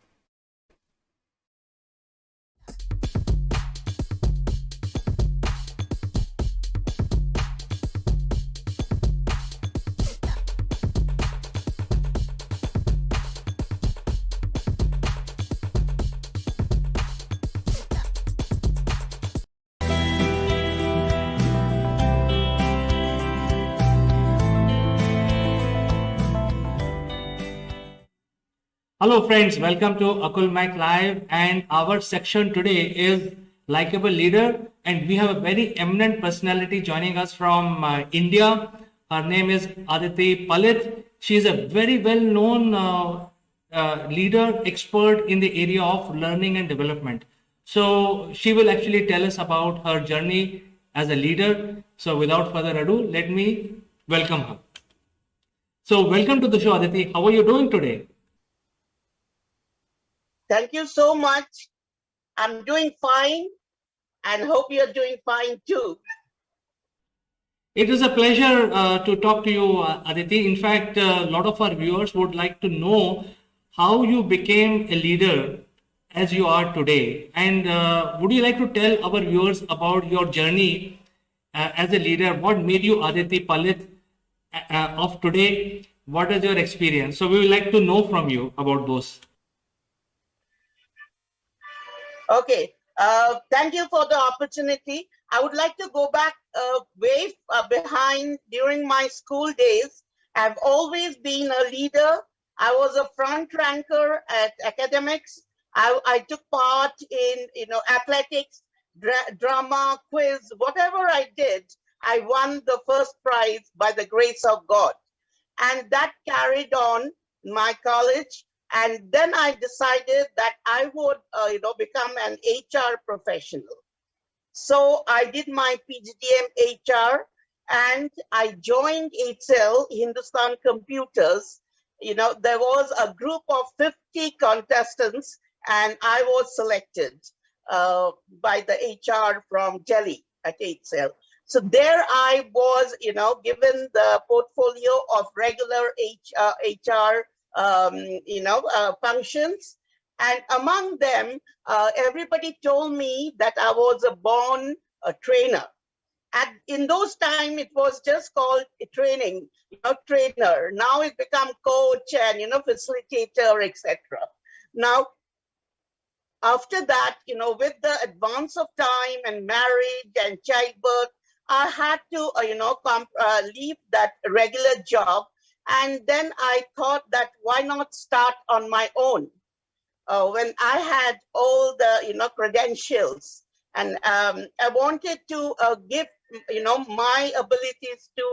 Hello friends, welcome to Akulmach Live, and our section today is Likeable Leader, and we have a very eminent personality joining us from India. Her name is Aditi Palit. She is a very well-known leader, expert in the area of learning and development. So she will actually tell us about her journey as a leader. So without further ado, let me welcome her. So welcome to the show, Aditi. How are you doing today? Thank you so much. I'm doing fine and hope you're doing fine too. It is a pleasure to talk to you, Aditi. In fact, a lot of our viewers would like to know how you became a leader as you are today. And would you like to tell our viewers about your journey as a leader? What made you Aditi Palit of today? What is your experience? So we would like to know from you about those. Okay. Thank you for the opportunity. I would like to go back way behind during my school days. I've always been a leader. I was a front ranker at academics. I took part in athletics, drama, quiz, whatever I did. I won the first prize by the grace of God, and that carried on my college. And then I decided that I would, become an HR professional. So I did my PGDM HR, and I joined HCL, Hindustan Computers. There was a group of 50 contestants, and I was selected by the HR from Delhi at HCL. So there I was, given the portfolio of regular HR functions. And among them, everybody told me that I was a born trainer. in those time, it was just called training, trainer. Now it become coach and, facilitator, etc. Now, after that, with the advance of time and marriage and childbirth, I had to, leave that regular job. And then I thought that why not start on my own? When I had all the, credentials, and I wanted to give, my abilities to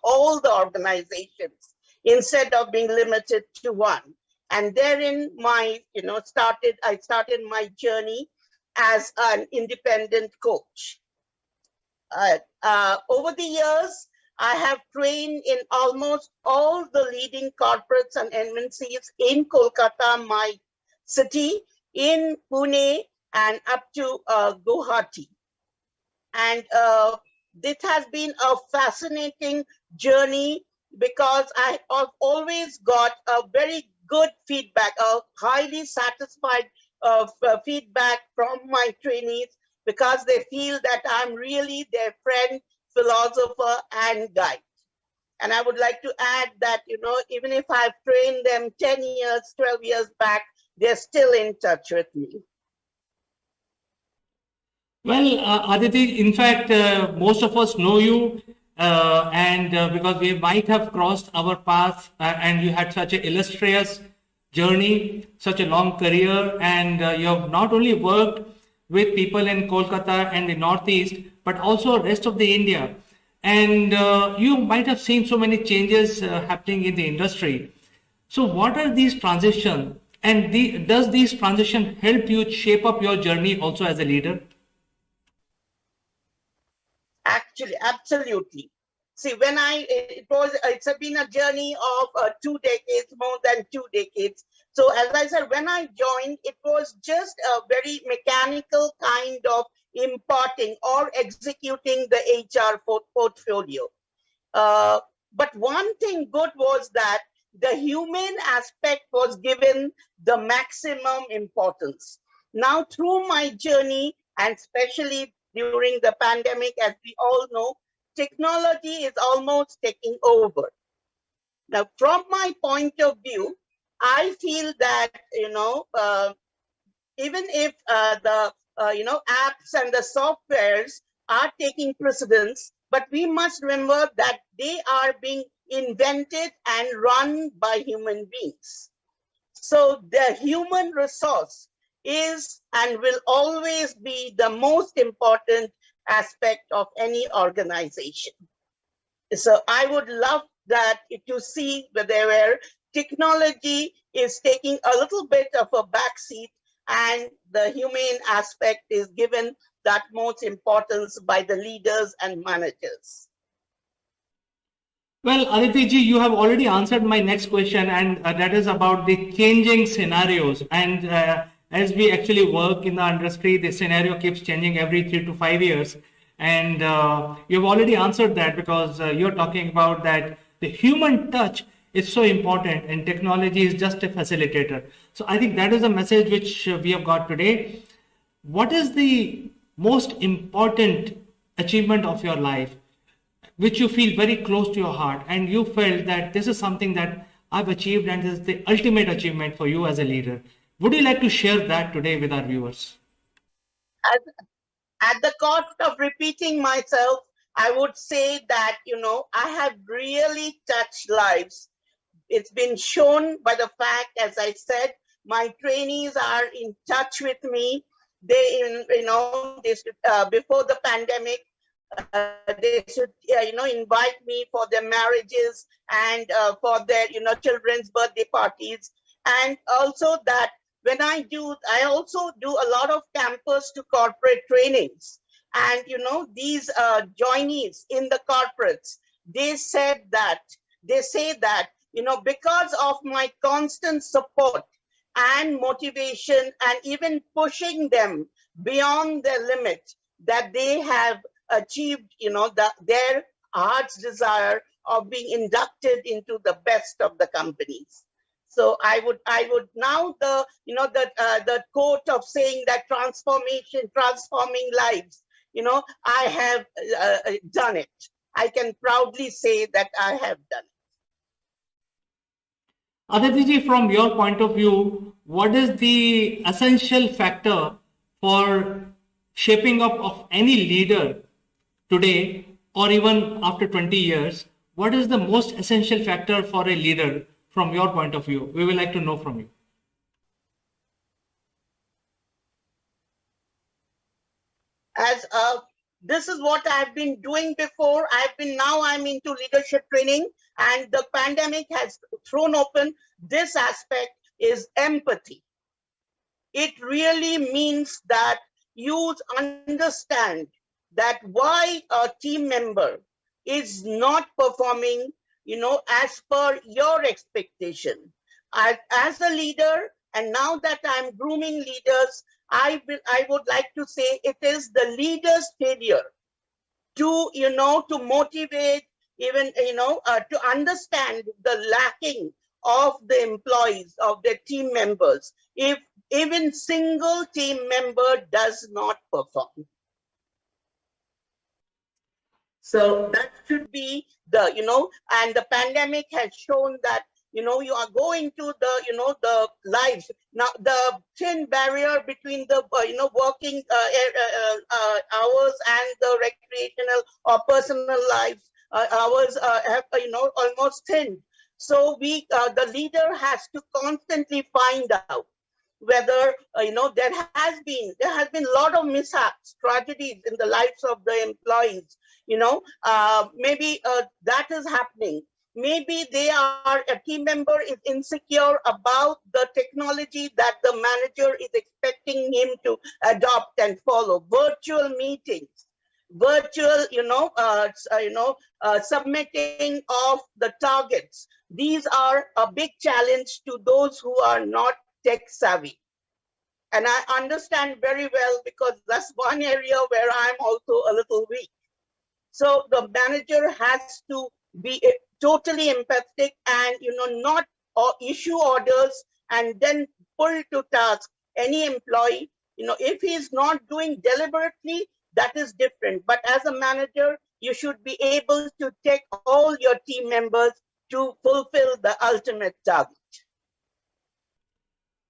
all the organizations instead of being limited to one. And therein, I started my journey as an independent coach. Over the years, I have trained in almost all the leading corporates and MNCs in Kolkata, my city, in Pune, and up to Guwahati. And this has been a fascinating journey because I have always got a very good feedback, a highly satisfied feedback from my trainees, because they feel that I'm really their friend, philosopher, and guide. And I would like to add that, even if I've trained them 10 years, 12 years back, they're still in touch with me. Well, Aditi, in fact, most of us know you, and because we might have crossed our paths, and you had such an illustrious journey, such a long career, and you have not only worked with people in Kolkata and the Northeast, but also rest of the India. And you might have seen so many changes happening in the industry. So what are these transitions, and does these transition help you shape up your journey also as a leader? Actually, absolutely. See, it's been a journey of 2 decades, more than 2 decades. So as I said, when I joined, it was just a very mechanical kind of imparting or executing the HR portfolio. But one thing good was that the human aspect was given the maximum importance. Now, through my journey, and especially during the pandemic, as we all know, technology is almost taking over. Now, from my point of view, I feel that, even if the apps and the softwares are taking precedence, but we must remember that they are being invented and run by human beings. So the human resource is and will always be the most important aspect of any organization. So I would love that to see where technology is taking a little bit of a backseat and the humane aspect is given that most importance by the leaders and managers. Well, Aditi ji, you have already answered my next question, and that is about the changing scenarios. And as we actually work in the industry, the scenario keeps changing every 3 to 5 years. And you've already answered that, because you're talking about that the human touch is so important, and technology is just a facilitator. So I think that is a message which we have got today. What is the most important achievement of your life, which you feel very close to your heart, and you felt that this is something that I've achieved and this is the ultimate achievement for you as a leader? Would you like to share that today with our viewers? At the cost of repeating myself, I would say that, I have really touched lives. It's been shown by the fact, as I said, my trainees are in touch with me. They, before the pandemic, they should, invite me for their marriages and for their, children's birthday parties. And also that I also do a lot of campus to corporate trainings. And, these joinees in the corporates, they say that, because of my constant support and motivation and even pushing them beyond their limit, that they have achieved, their heart's desire of being inducted into the best of the companies. So I would now the quote of saying that transforming lives, I have done it. I can proudly say that I have done it. Aditi, from your point of view, what is the essential factor for shaping up of any leader today or even after 20 years? What is the most essential factor for a leader from your point of view? We would like to know from you. As this is what I've been doing before. I'm into leadership training, and the pandemic has thrown open this aspect is empathy. It really means that you understand that why a team member is not performing, as per your expectation. As a leader, and now that I'm grooming leaders, I would like to say it is the leader's failure to, to motivate, even, to understand the lacking of the employees, of their team members, if even single team member does not perform. So that should be the, and the pandemic has shown that, you are going to the, the lives. Now, the thin barrier between the, working hours and the recreational or personal lives hours have, almost thinned. So the leader has to constantly find out whether, there has been a lot of mishaps, tragedies in the lives of the employees. Maybe that is happening. Maybe a team member is insecure about the technology that the manager is expecting him to adopt and follow. Virtual meetings, virtual, submitting of the targets. These are a big challenge to those who are not tech savvy. And I understand very well, because that's one area where I'm also a little weak. So the manager has to be totally empathetic and, not issue orders and then pull to task any employee. If he's not doing deliberately, that is different. But as a manager, you should be able to take all your team members to fulfill the ultimate target.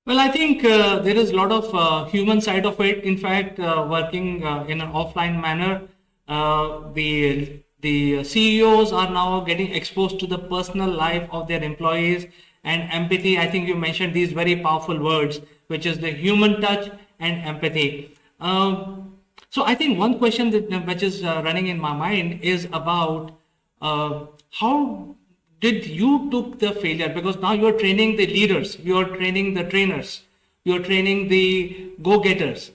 Well, I think there is a lot of human side of it. In fact, working in an offline manner, the CEOs are now getting exposed to the personal life of their employees, and empathy. I think you mentioned these very powerful words, which is the human touch and empathy. So I think one question which is running in my mind is about how did you took the failure, because now you're training the leaders, you're training the trainers, you're training the go-getters,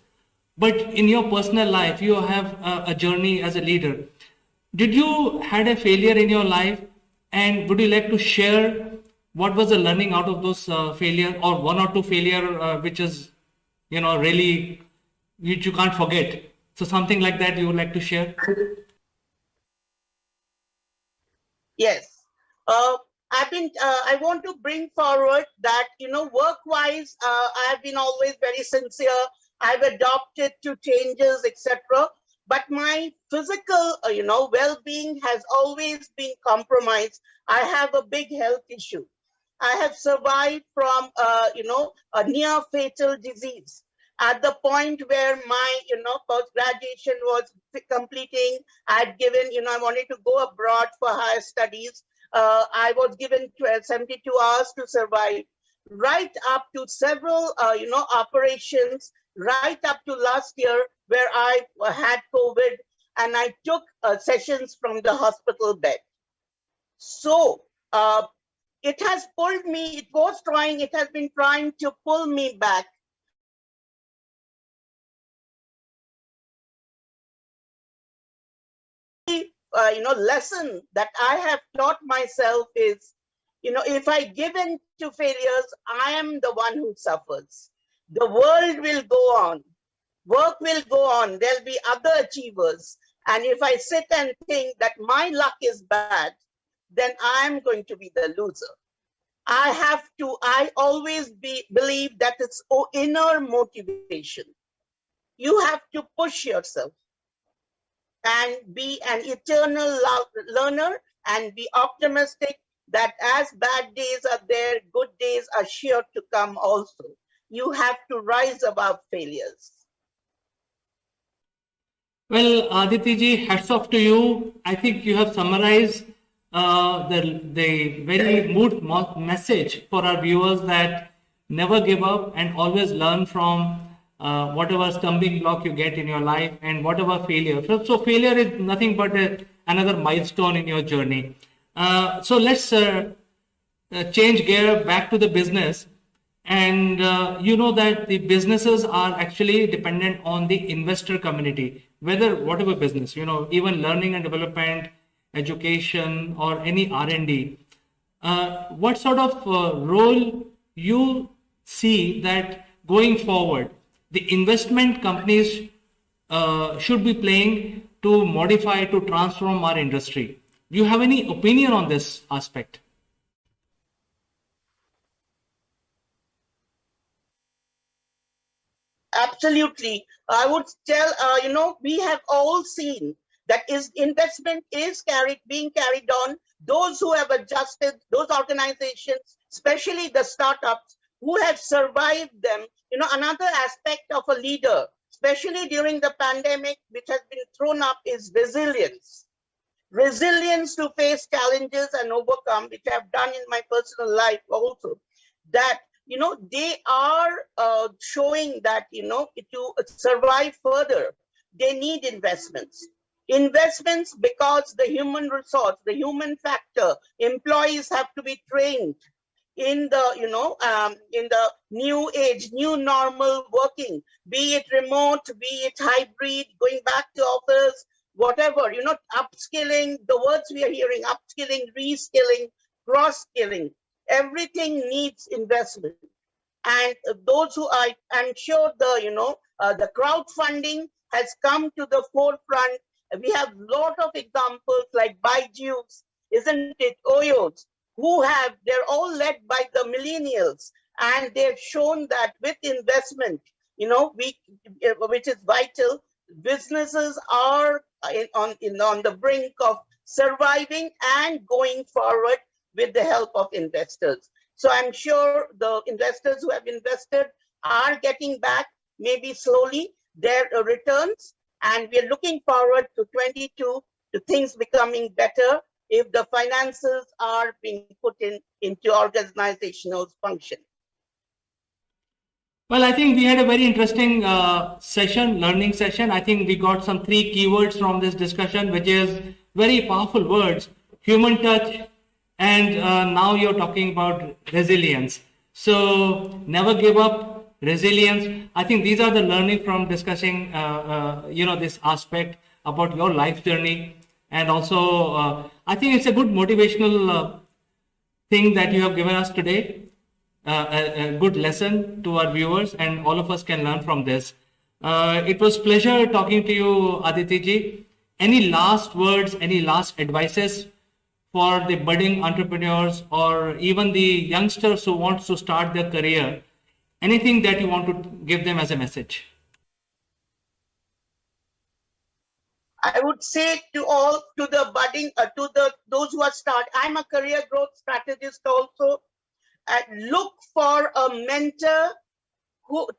but in your personal life you have a journey as a leader. Did you had a failure in your life, and would you like to share what was the learning out of those failure, or one or two failure which is really which you can't forget? So something like that you would like to share? Yes. I want to bring forward that, work-wise, I've been always very sincere. I've adopted to changes, etc. But my physical, well-being has always been compromised. I have a big health issue. I have survived from, a near fatal disease. At the point where my, post-graduation was completing, I'd given, I wanted to go abroad for higher studies. I was given 72 hours to survive, right up to several, operations, right up to last year where I had COVID, and I took sessions from the hospital bed. So it has pulled me, it has been trying to pull me back. Lesson that I have taught myself is, if I give in to failures, I am the one who suffers. The world will go on. Work will go on. There'll be other achievers. And if I sit and think that my luck is bad, then I'm going to be the loser. I always believe that it's inner motivation. You have to push yourself. and be an eternal learner and be optimistic that as bad days are there, good days are sure to come also. You have to rise above failures. Well, Aditi ji, hats off to you. I think you have summarized the very message for our viewers that never give up and always learn from whatever stumbling block you get in your life and whatever failure. So failure is nothing but another milestone in your journey. So let's change gear back to the business. And you know that the businesses are actually dependent on the investor community, whether whatever business, you know, even learning and development, education, or any R&D. What sort of role you see that going forward the investment companies should be playing to modify, to transform our industry? Do you have any opinion on this aspect? Absolutely. I would tell, we have all seen that is investment is being carried on. Those who have adjusted, those organizations, especially the startups who have survived them. Another aspect of a leader, especially during the pandemic, which has been thrown up, is resilience. Resilience to face challenges and overcome, which I've done in my personal life also. That they are showing that to survive further, they need investments. Investments because the human resource, the human factor, employees have to be trained in the in the new age, new normal working, be it remote, be it hybrid, going back to office, whatever, upskilling, the words we are hearing, upskilling, reskilling, cross skilling, everything needs investment. And those who I'm sure the crowdfunding has come to the forefront. We have a lot of examples like Byju's, isn't it, Oyos, they're all led by the millennials, and they've shown that with investment, which is vital, businesses are on the brink of surviving and going forward with the help of investors. So I'm sure the investors who have invested are getting back, maybe slowly, their returns. And we're looking forward to 22 to things becoming better if the finances are being put into organizational function. Well, I think we had a very interesting learning session. I think we got some 3 keywords from this discussion, which is very powerful words: human touch, and now you're talking about resilience. So never give up, resilience. I think these are the learning from discussing, this aspect about your life journey. And also, I think it's a good motivational thing that you have given us today. A good lesson to our viewers, and all of us can learn from this. It was pleasure talking to you, Aditi ji. Any last words, any last advices for the budding entrepreneurs or even the youngsters who want to start their career? Anything that you want to give them as a message? I would say to the budding, those who are I'm a career growth strategist also. Look for a mentor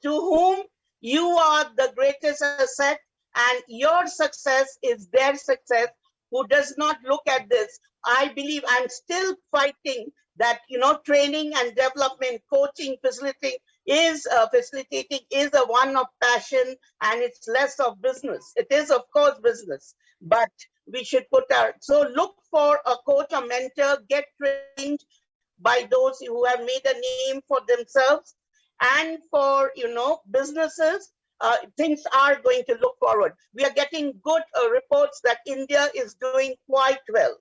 to whom you are the greatest asset, and your success is their success, who does not look at this. I believe I'm still fighting that, training and development, coaching, facilitating is a one of passion, and it's less of business. It is, of course, business, but we should so look for a coach or mentor, get trained by those who have made a name for themselves. And for businesses, things are going to look forward. We are getting good reports that India is doing quite well.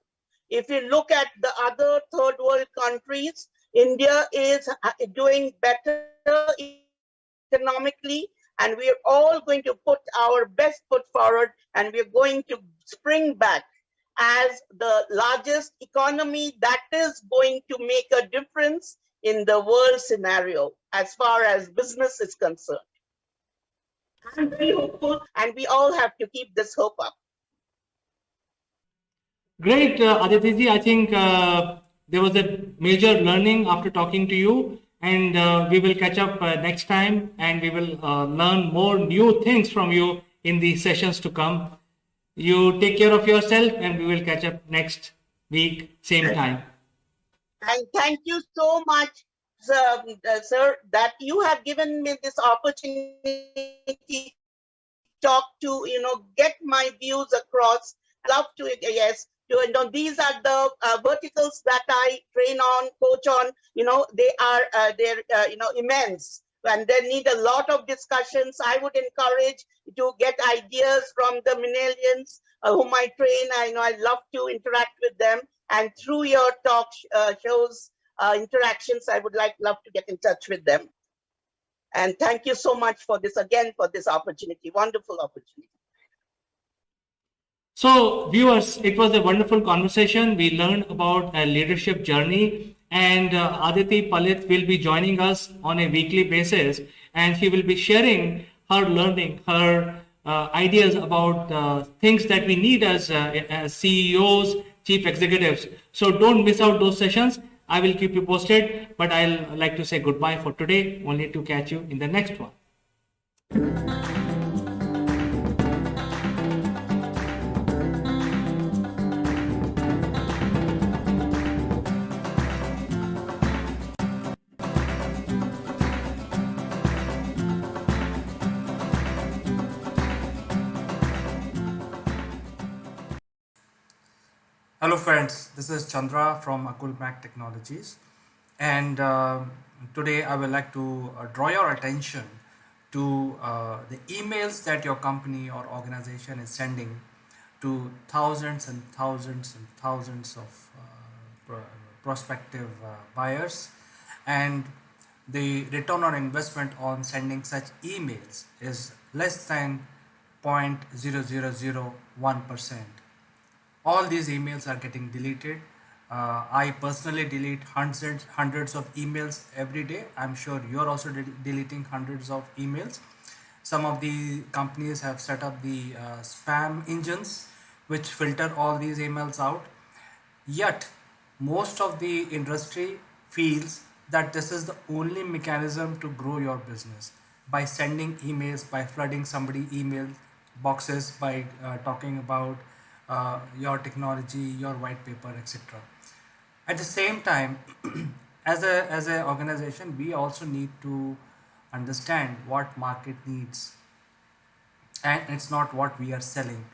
If you look at the other third world countries, India is doing better economically, and we are all going to put our best foot forward, and we're going to spring back as the largest economy that is going to make a difference in the world scenario as far as business is concerned. I'm very hopeful, and we all have to keep this hope up. Great, Aditiji. I think there was a major learning after talking to you, and we will catch up next time, and we will learn more new things from you in the sessions to come. You take care of yourself, and we will catch up next week, same time. And thank you so much, sir, that you have given me this opportunity talk to, get my views across. I love to, yes, these are the verticals that I train on, coach on, they are, they're, immense. And they need a lot of discussions. I would encourage to get ideas from the millennials whom I train. I love to interact with them. And through your talk shows, interactions, I would love to get in touch with them. And thank you so much for this opportunity, wonderful opportunity. So, viewers, it was a wonderful conversation. We learned about a leadership journey, and Aditi Palit will be joining us on a weekly basis, and he will be sharing her learning, her ideas about things that we need as CEOs, chief executives. So, don't miss out those sessions. I will keep you posted, but I'll like to say goodbye for today, only to catch you in the next one. Hello friends, this is Chandra from Akulmach Technologies, and today I would like to draw your attention to the emails that your company or organization is sending to thousands and thousands and thousands of prospective buyers, and the return on investment on sending such emails is less than 0.0001%. All these emails are getting deleted. I personally delete hundreds of emails every day. I'm sure you're also deleting hundreds of emails. Some of the companies have set up the spam engines which filter all these emails out. Yet most of the industry feels that this is the only mechanism to grow your business, by sending emails, by flooding somebody email boxes, by talking about your technology, your white paper, etc. At the same time, as a organization, we also need to understand what market needs, and it's not what we are selling.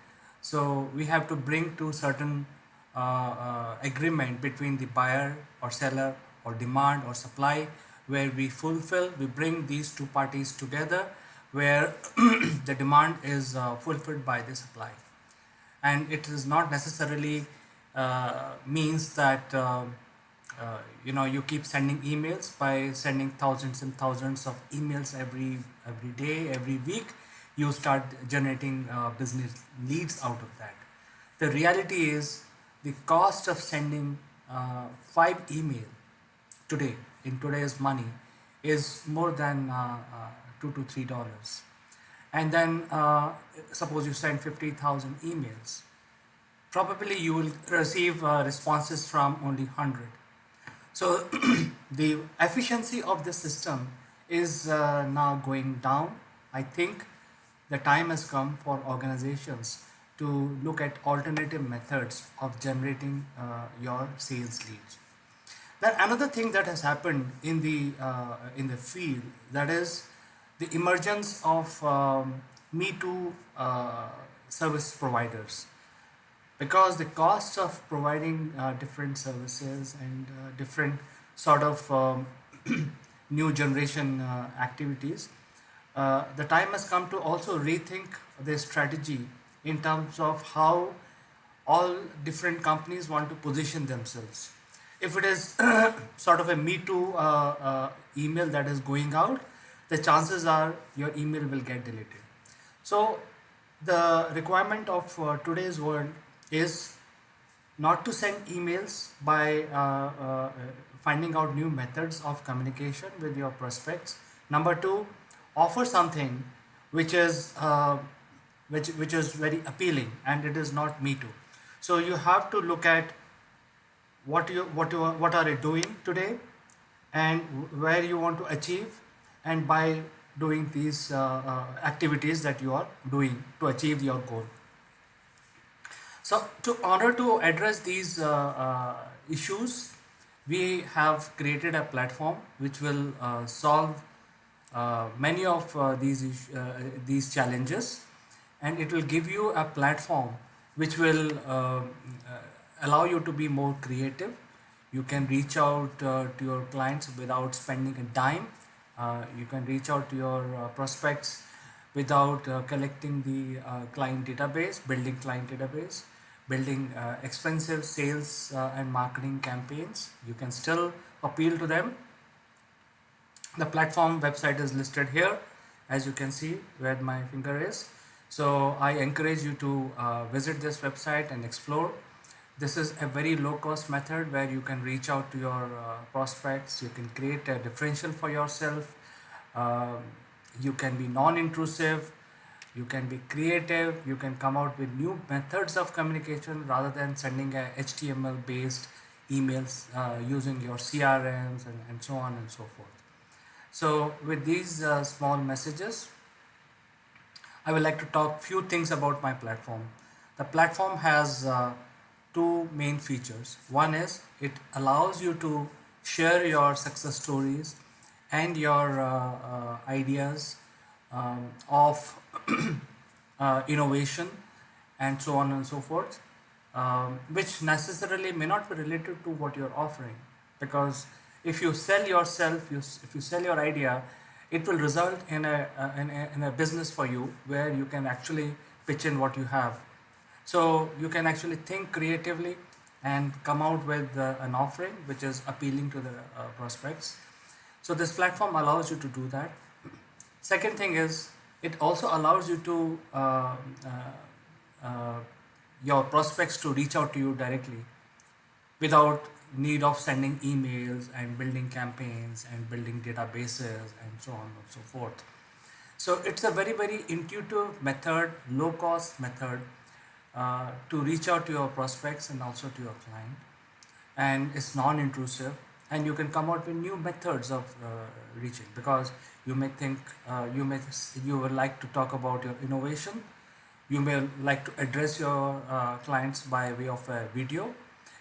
So we have to bring to certain agreement between the buyer or seller, or demand or supply, where we bring these two parties together, where the demand is fulfilled by the supply. And it is not necessarily means that you keep sending emails. By sending thousands and thousands of emails every day, every week, you start generating business leads out of that. The reality is the cost of sending 5 email today, in today's money, is more than $2 to $3. And then suppose you send 50,000 emails, probably you will receive responses from only 100. So the efficiency of the system is now going down. I think the time has come for organizations to look at alternative methods of generating your sales leads. Then another thing that has happened in the field, that is the emergence of Me Too service providers, because the cost of providing different services and different sort of new generation activities, the time has come to also rethink their strategy in terms of how all different companies want to position themselves. If it is sort of a Me Too email that is going out, the chances are your email will get deleted. So the requirement of today's world is not to send emails by finding out new methods of communication with your prospects. Number two, offer something which is very appealing, and it is not Me Too. So you have to look at what are you doing today, and where you want to achieve, and by doing these activities that you are doing to achieve your goal. So to order to address these issues, we have created a platform which will solve many of these challenges, and it will give you a platform which will allow you to be more creative. You can reach out to your clients without spending a dime. You can reach out to your prospects without collecting the client database, building client database, building expensive sales and marketing campaigns. You can still appeal to them. The platform website is listed here, as you can see where my finger is. So I encourage you to visit this website and explore. This is a very low cost method where you can reach out to your prospects. You can create a differential for yourself. You can be non-intrusive. You can be creative. You can come out with new methods of communication rather than sending a HTML based emails using your CRMs and so on and so forth. So with these small messages, I would like to talk few things about my platform. The platform has two main features. One is it allows you to share your success stories and your ideas of innovation and so on and so forth, which necessarily may not be related to what you're offering. Because if you sell yourself, if you sell your idea, it will result in a business for you where you can actually pitch in what you have. So you can actually think creatively and come out with an offering which is appealing to the prospects. So this platform allows you to do that. Second thing is it also allows you to your prospects to reach out to you directly without need of sending emails and building campaigns and building databases and so on and so forth. So it's a very, very intuitive method, low cost method to reach out to your prospects and also to your client. And it's non-intrusive, and you can come out with new methods of reaching, because you may think you would like to talk about your innovation. You may like to address your clients by way of a video.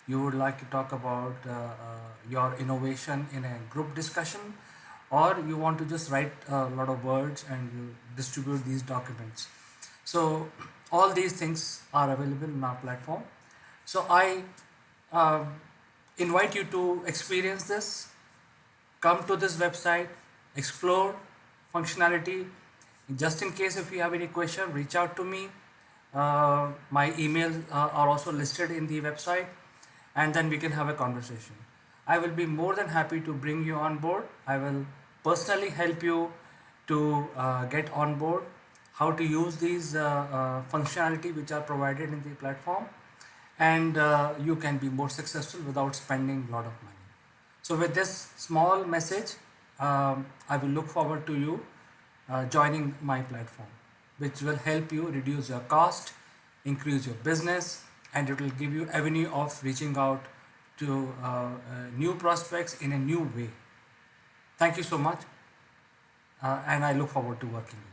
You would like to talk about your innovation in a group discussion, or you want to just write a lot of words and you distribute these documents. So all these things are available in our platform. So I invite you to experience this. Come to this website, explore functionality. Just in case if you have any question, reach out to me. My emails are also listed in the website, and then we can have a conversation. I will be more than happy to bring you on board. I will personally help you to get on board, how to use these functionality which are provided in the platform, and you can be more successful without spending a lot of money. So with this small message, I will look forward to you joining my platform, which will help you reduce your cost, increase your business, and it will give you avenue of reaching out to new prospects in a new way. Thank you so much, and I look forward to working with you.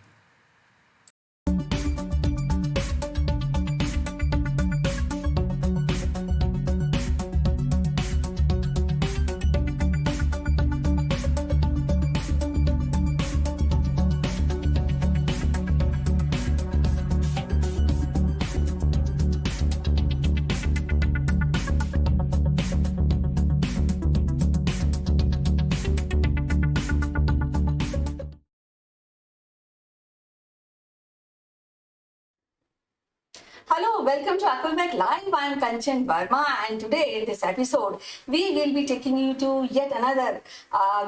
Hello, welcome to Akulmach Live. I am Kanchan Verma, and today in this episode, we will be taking you to yet another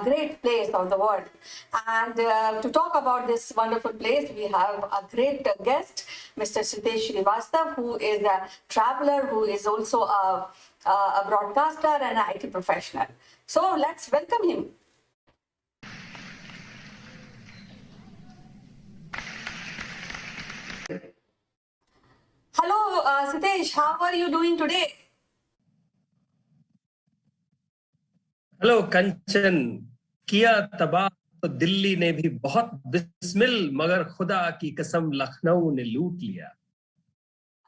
great place of the world. And to talk about this wonderful place, we have a great guest, Mr. Siddesh Srivastav, who is a traveler, who is also a broadcaster and an IT professional. So let's welcome him. Hello, Sitesh. How are you doing today? Hello Kanchan, किया तबाह तो दिल्ली ने भी बहुत बिस्मिल, मगर खुदा की कसम लखनऊ ने लूट लिया।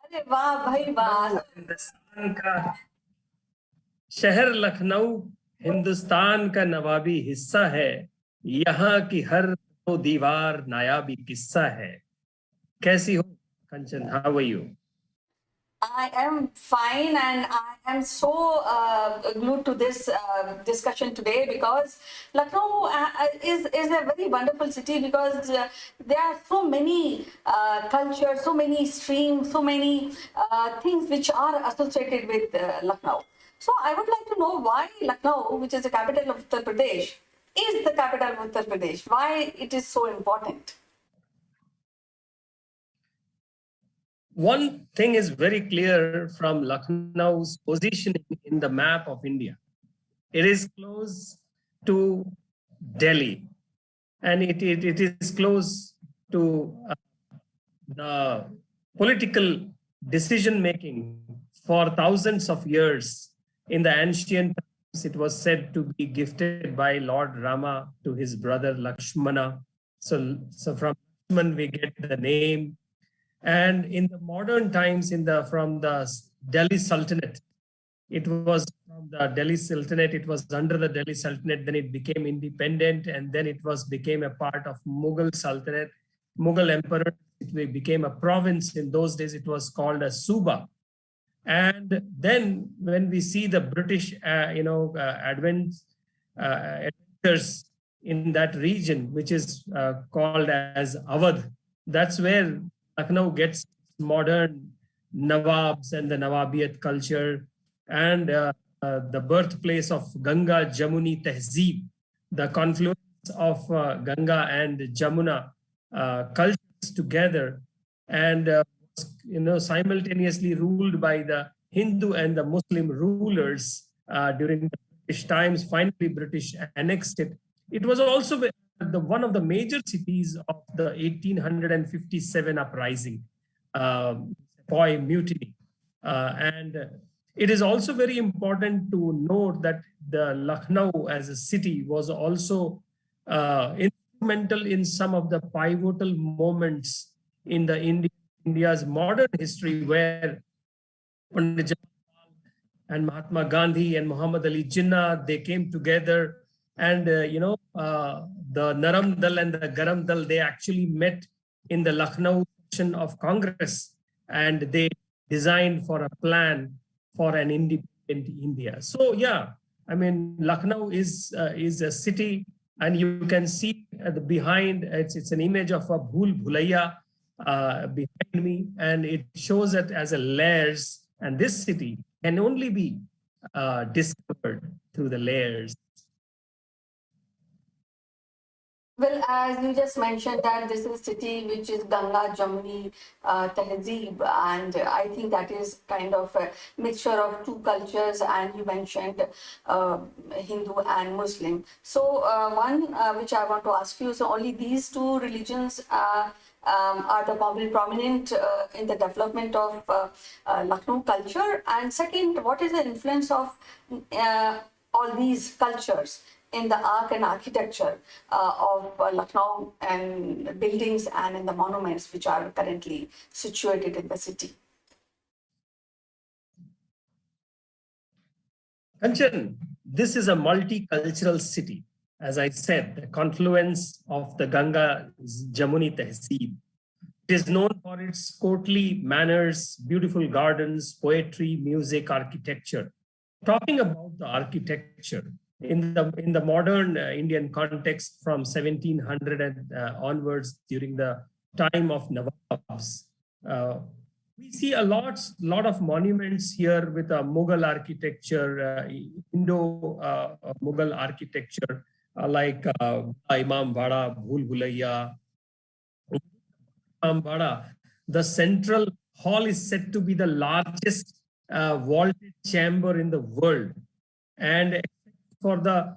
अरे वाह भाई वाह! हिंदुस्तान का शहर लखनऊ हिंदुस्तान का नवाबी हिस्सा है, यहाँ की हर दो दीवार नायाबी किस्सा है। कैसी हो Kanchan? How are you? I am fine, and I am so glued to this discussion today because Lucknow is a very wonderful city because there are so many cultures, so many streams, so many things which are associated with Lucknow. So I would like to know why Lucknow, which is the capital of Uttar Pradesh, is the capital of Uttar Pradesh. Why it is so important? One thing is very clear from Lucknow's positioning in the map of India. It is close to Delhi, and it is close to the political decision making for thousands of years. In the ancient times, it was said to be gifted by Lord Rama to his brother Lakshmana. So from Lakshman we get the name. And in the modern times, from the Delhi Sultanate, it was from the Delhi Sultanate. It was under the Delhi Sultanate. Then it became independent, and then it became a part of Mughal Sultanate, Mughal Emperor. It became a province. In those days, it was called a Suba. And then when we see the British, adventures in that region, which is called as Awadh, that's where Lucknow gets modern Nawabs and the Nawabiyat culture, and the birthplace of Ganga Jamuni Tehzeeb, the confluence of Ganga and Jamuna cultures together, and simultaneously ruled by the Hindu and the Muslim rulers during the British times. Finally, British annexed it. It was also one of the major cities of the 1857 uprising, Sepoy Mutiny. And it is also very important to note that the Lucknow as a city was also instrumental in some of the pivotal moments in the India's modern history, where Pandit Jawaharlal and Mahatma Gandhi and Muhammad Ali Jinnah, they came together, and the Naram Dal and the Garam Dal, they actually met in the Lucknow session of Congress, and they designed for a plan for an independent India. So yeah, I mean, Lucknow is a city, and you can see behind, it's an image of a Bhul Bhulaiya behind me, and it shows it as a layers, and this city can only be discovered through the layers. Well, as you just mentioned that this is a city which is Ganga, Jamuni, Tehzeeb, and I think that is kind of a mixture of two cultures, and you mentioned Hindu and Muslim. So one which I want to ask you, so only these two religions are the prominent in the development of Lucknow culture? And second, what is the influence of all these cultures in the art and architecture of Lucknow, and buildings and in the monuments which are currently situated in the city? Kanchan, this is a multicultural city. As I said, the confluence of the Ganga Jamuni Tehzeeb. It is known for its courtly manners, beautiful gardens, poetry, music, architecture. Talking about the architecture, in the modern Indian context, from 1700 and onwards, during the time of Nawabs, we see a lot of monuments here with Mughal architecture, Indo-Mughal architecture, like Imam Bada, Bhul Bhulaiya. Imam Bada, the central hall is said to be the largest vaulted chamber in the world, and for the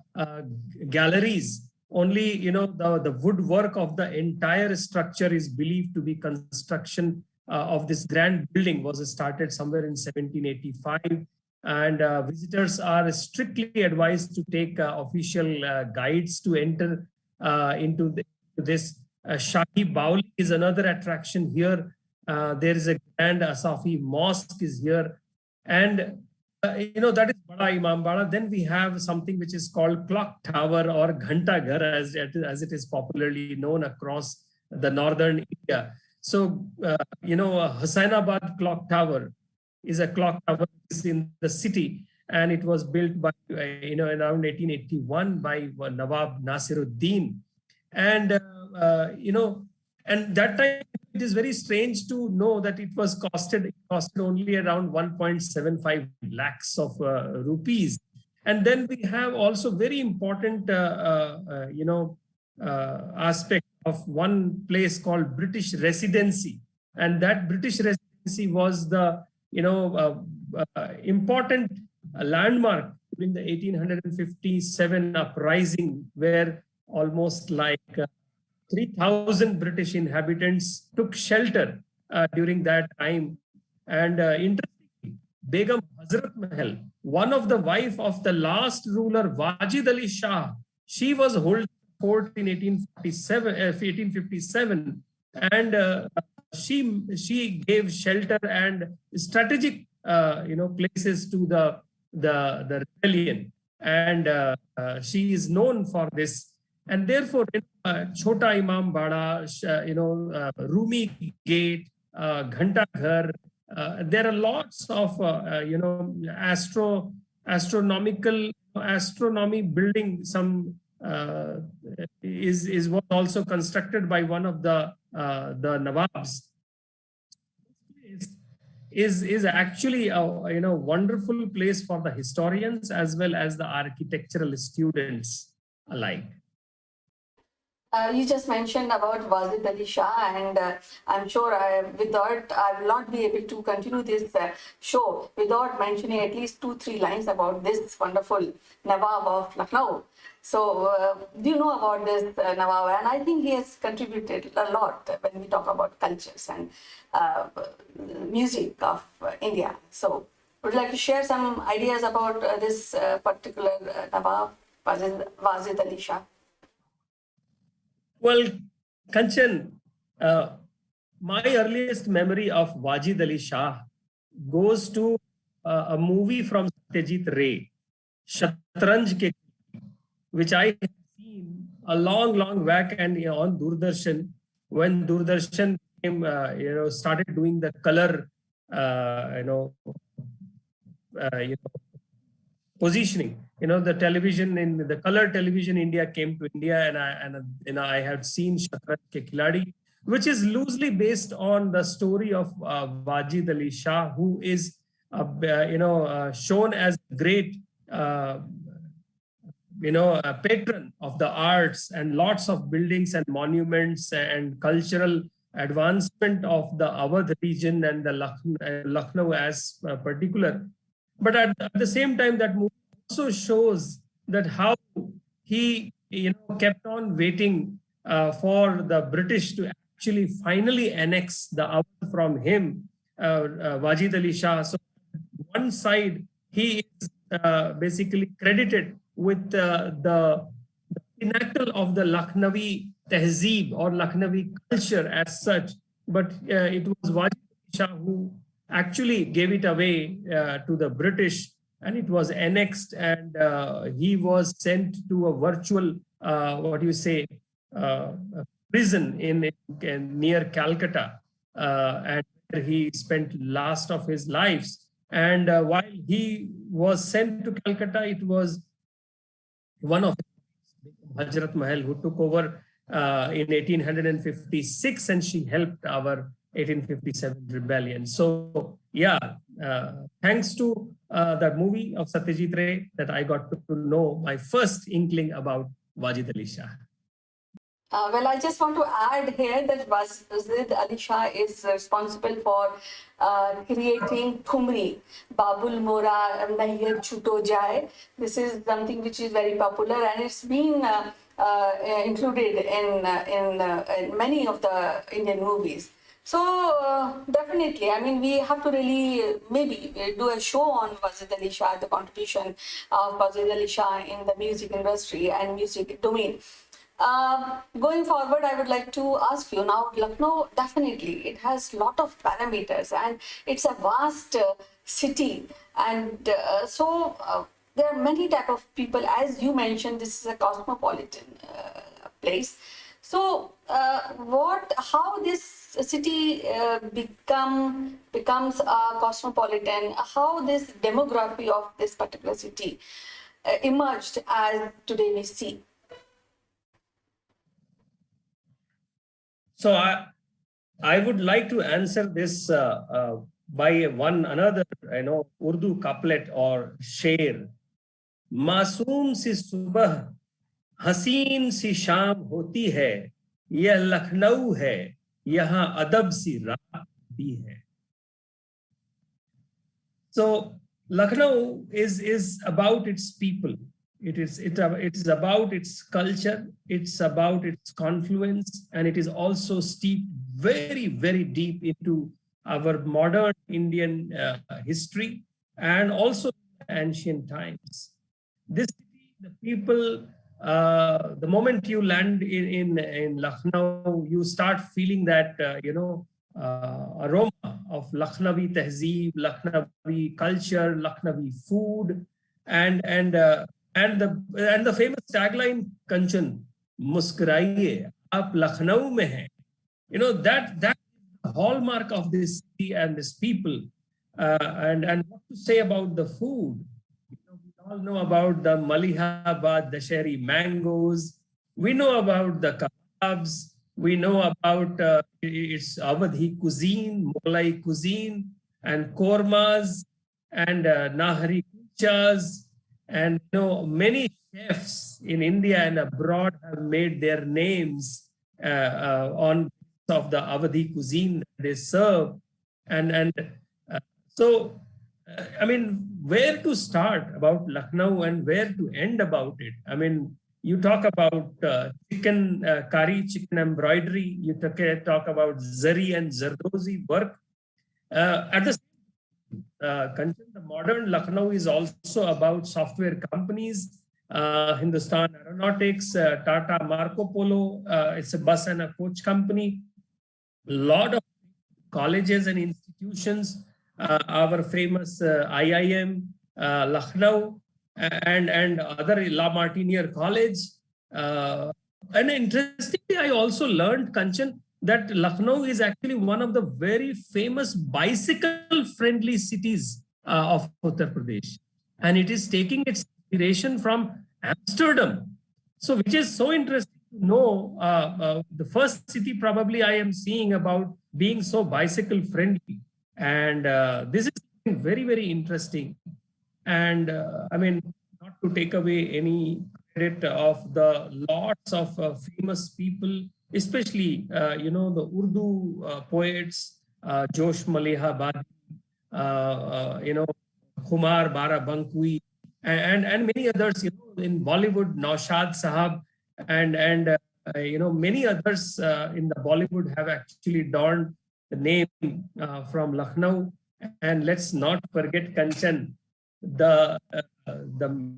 galleries, only the woodwork of the entire structure is believed to be construction of this grand building was started somewhere in 1785. And visitors are strictly advised to take official guides to enter into this. Shahi Bauli is another attraction here. There is a grand Asafi mosque is here. And that is Bada Imambara. Then we have something which is called clock tower or Ghanta Ghar, as it is popularly known across the northern India. So, Hussainabad clock tower is a clock tower in the city, and it was built by, around 1881 by Nawab Nasiruddin. And, and that time it is very strange to know that it costed only around 1.75 lakhs of rupees. And then we have also very important, aspect of one place called British Residency. And that British Residency was the, important landmark during the 1857 uprising, where almost like 3,000 British inhabitants took shelter during that time. And interestingly, Begum Hazrat Mahal, one of the wife of the last ruler Wajid Ali Shah, she was holding court in 1857, and she gave shelter and strategic places to the rebellion, and she is known for this. And therefore, Chota Imam Bada, Rumi Gate, Ghanta Ghar, there are lots of astronomy building. Some was also constructed by one of the Nawabs. Is actually a wonderful place for the historians as well as the architectural students alike. You just mentioned about Wajid Ali Shah, and I'm sure without I will not be able to continue this show without mentioning at least 2-3 lines about this wonderful Nawab of Lucknow. So, do you know about this Nawab? And I think he has contributed a lot when we talk about cultures and music of India. So, would you like to share some ideas about this particular Nawab, Wajid Ali Shah? Well, Kanchan, my earliest memory of Wajid Ali Shah goes to a movie from Satyajit Ray, Shatranj Ke, which I have seen a long back, and on Doordarshan, when Doordarshan came, started doing the color, positioning. The television in the color television India came to India, and I had seen Shatranj Ke Khiladi, which is loosely based on the story of Wajid Ali Shah, who is shown as great a patron of the arts, and lots of buildings and monuments and cultural advancement of the Awadh region and the Lucknow as particular. But at the same time, that movie also shows that how he kept on waiting for the British to actually finally annex the Awadh from him, Wajid Ali Shah. So one side, he is basically credited with the pinnacle of the Lucknowi tehzeeb or Lucknowi culture as such, but it was Wajid Ali Shah who actually gave it away to the British, and it was annexed, and he was sent to a virtual, prison in near Calcutta, and where he spent last of his lives. And while he was sent to Calcutta, it was one of Hazrat Mahal who took over in 1856, and she helped our 1857 rebellion. So yeah, thanks to that movie of Satyajit Ray that I got to know my first inkling about Wajid Ali Shah. Well, I just want to add here that Wajid Ali Shah is responsible for creating Thumri, Babul Mora, Nahiya Chuto Jai. This is something which is very popular, and it's been included in many of the Indian movies. So definitely, I mean, we have to really maybe do a show on Wazid Ali Shah, the contribution of Wazid Ali Shah in the music industry and music domain. Going forward, I would like to ask you now, Lucknow, definitely, it has lot of parameters and it's a vast city. And there are many type of people. As you mentioned, this is a cosmopolitan place. So, how this city becomes cosmopolitan? How this demography of this particular city emerged as today we see? So I would like to answer this by one another, Urdu couplet or sher. मासूम सी सुबह हसीन सी शाम होती है, यह लखनऊ है, यहाँ अदब सी रात होती है. So Lucknow is about its people. It is about its culture. It's about its confluence, and it is also steeped very, very deep into our modern Indian history and also ancient times. This city, the people, the moment you land in Lucknow, you start feeling that aroma of Lucknowi tehzeeb, Lucknowi culture, Lucknowi food, and the famous tagline Kanchan, मुस्कुराइए आप लखनऊ में हैं. That the hallmark of this city and this people. And what to say about the food? We all know about the Malihabad Dasheri mangoes. We know about the kebabs. We know about its Awadhi cuisine, Mughlai cuisine, and kormas, and Nahari kulchas. And many chefs in India and abroad have made their names on of the Awadhi cuisine they serve. And so, I mean, where to start about Lucknow and where to end about it? I mean, you talk about chicken curry, chicken embroidery. You talk about zari and zardozi work. At the Kanchan, the modern Lucknow is also about software companies, Hindustan Aeronautics, Tata Marco Polo. It's a bus and a coach company. A lot of colleges and institutions, our famous IIM, Lucknow, and other La Martiniere College. And interestingly, I also learned, Kanchan, that Lucknow is actually one of the very famous bicycle-friendly cities of Uttar Pradesh. And it is taking its inspiration from Amsterdam. So, which is so interesting to know, the first city probably I am seeing about being so bicycle-friendly. And this is very, very interesting. And I mean, not to take away any credit of the lots of famous people, especially, the Urdu poets, Josh Malihabad, Kumar Barabankui, and many others, in Bollywood, Naushad Sahab, and many others in the Bollywood have actually donned the name from Lucknow. And let's not forget Kanchan, the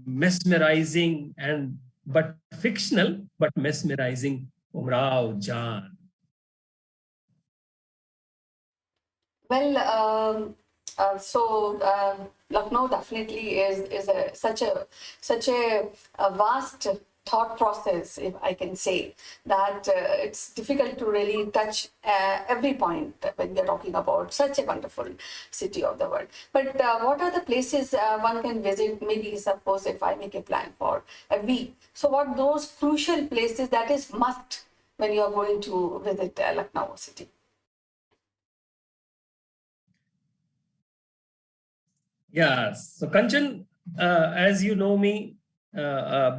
mesmerizing but fictional but mesmerizing Umrao Jan. Well, Lucknow definitely is such a vast thought process, if I can say, that it's difficult to really touch every point when we're talking about such a wonderful city of the world. But what are the places one can visit? Maybe suppose if I make a plan for a week. So what those crucial places that is must when you are going to visit Lucknow city? Yes. So Kanchan, as you know me,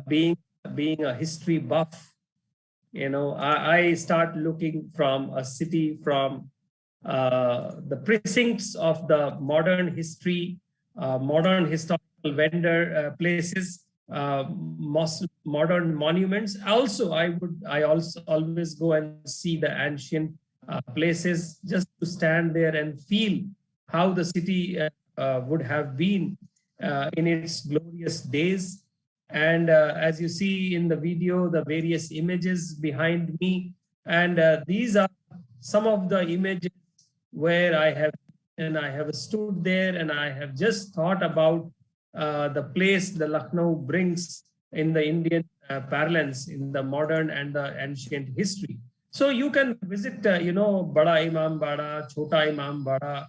being a history buff, I start looking from a city from the precincts of the modern history, modern historical vendor places, modern monuments. Also, I also always go and see the ancient places just to stand there and feel how the city would have been in its glorious days. And as you see in the video, the various images behind me, and these are some of the images where I have stood there and I have just thought about the place the Lucknow brings in the Indian parlance, in the modern and the ancient history. So you can visit, Bada Imam Bada, Chota Imam Bada.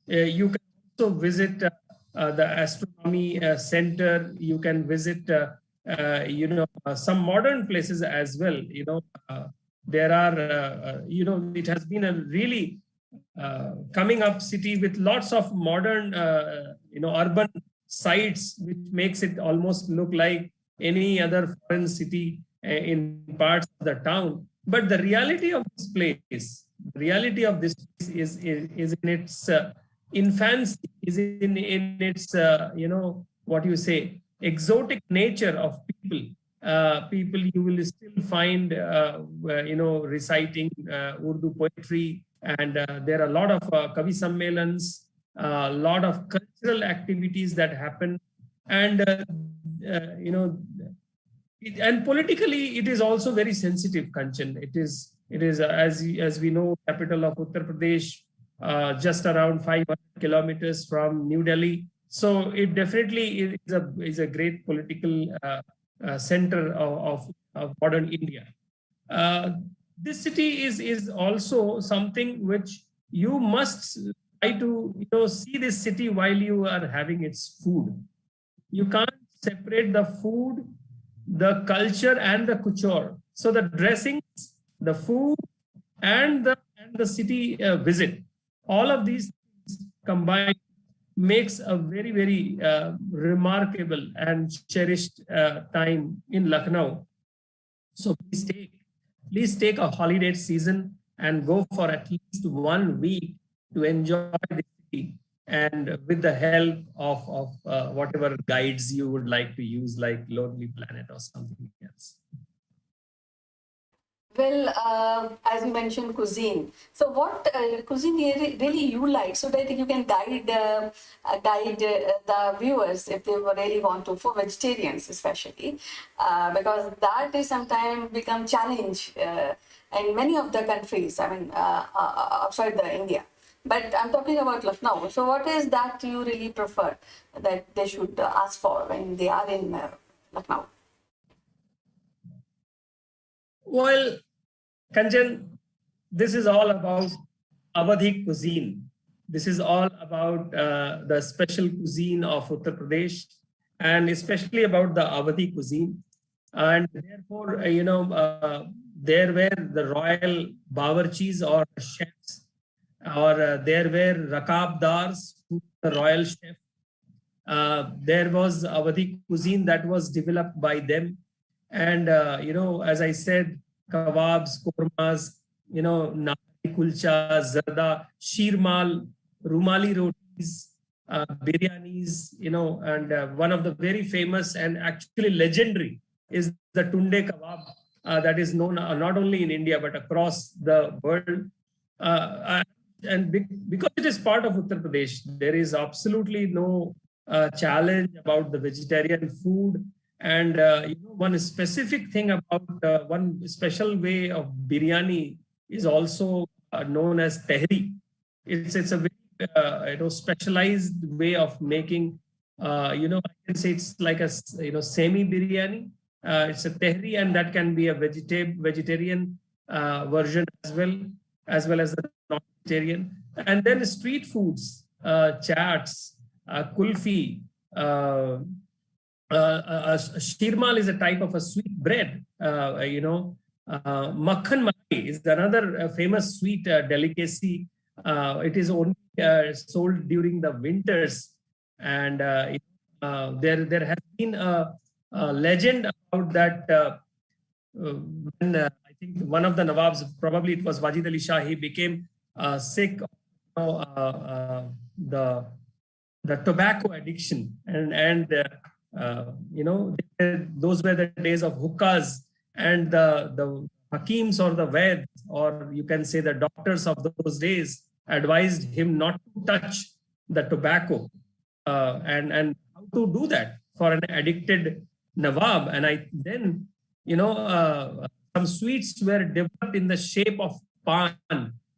You can also visit the astronomy center. You can visit, some modern places as well. There are, it has been a really coming up city with lots of modern, urban sites, which makes it almost look like any other foreign city in parts of the town. But the reality of this place, the reality of this place is in its infancy, is in its, what you say, exotic nature of people. People you will still find, reciting Urdu poetry, and there are a lot of Kavi Sammelans, a lot of cultural activities that happen, and and politically it is also very sensitive, Kanchan. It is as we know, capital of Uttar Pradesh, just around 500 kilometers from New Delhi. So it definitely is a great political center of modern India. This city is also something which you must try to see this city while you are having its food. You can't separate the food, the culture, and the couture. So the dressings, the food, and the city visit, all of these things combined makes a very, very remarkable and cherished time in Lucknow. So please take a holiday season and go for at least 1 week to enjoy the city, and with the help of whatever guides you would like to use, like Lonely Planet or something else. Well, as you mentioned, cuisine. So, what cuisine really you like, so that you can guide the viewers if they really want to, for vegetarians especially, because that is sometimes become challenge in many of the countries. I mean, outside the India. But I'm talking about Lucknow. So, what is that you really prefer that they should ask for when they are in Lucknow? Well, Kanchan, this is all about Awadhi cuisine. This is all about the special cuisine of Uttar Pradesh, and especially about the Awadhi cuisine. And therefore, there were the royal bawarchis or chefs, or there were rakabdars, the royal chef. There was Awadhi cuisine that was developed by them. And, as I said, kebabs, kormas, nari kulcha, zarda, shirmal, rumali rotis, biryanis, and one of the very famous and actually legendary is the tunde kebab that is known not only in India but across the world. And because it is part of Uttar Pradesh, there is absolutely no challenge about the vegetarian food. And one specific thing about one special way of biryani is also known as tehri. It's a very specialized way of making. I can say it's like a semi biryani. It's a tehri, and that can be a vegetarian version as well as the non-vegetarian. And then street foods, chats, kulfi. Shirmal is a type of a sweet bread. Makhan malai is another famous sweet delicacy. It is only sold during the winters, and there has been a legend about that. When I think one of the Nawabs, probably it was Wajid Ali Shah, he became sick of the tobacco addiction, and those were the days of hookahs, and the Hakims or the Veds, or you can say the doctors of those days, advised him not to touch the tobacco, and how to do that for an addicted Nawab. And then, some sweets were developed in the shape of pan.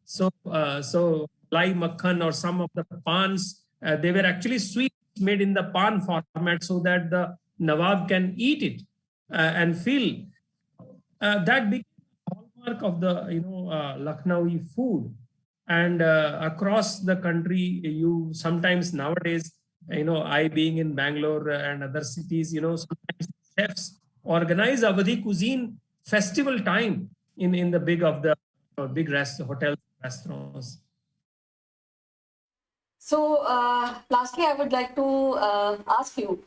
So lai makhan or some of the pans, they were actually sweets made in the pan format so that the Nawab can eat it and feel. That became a hallmark of the Lucknowi food. And across the country, you sometimes nowadays, I being in Bangalore and other cities, sometimes chefs organize Awadhi cuisine festival time in the big hotels, restaurants. So, lastly, I would like to ask you,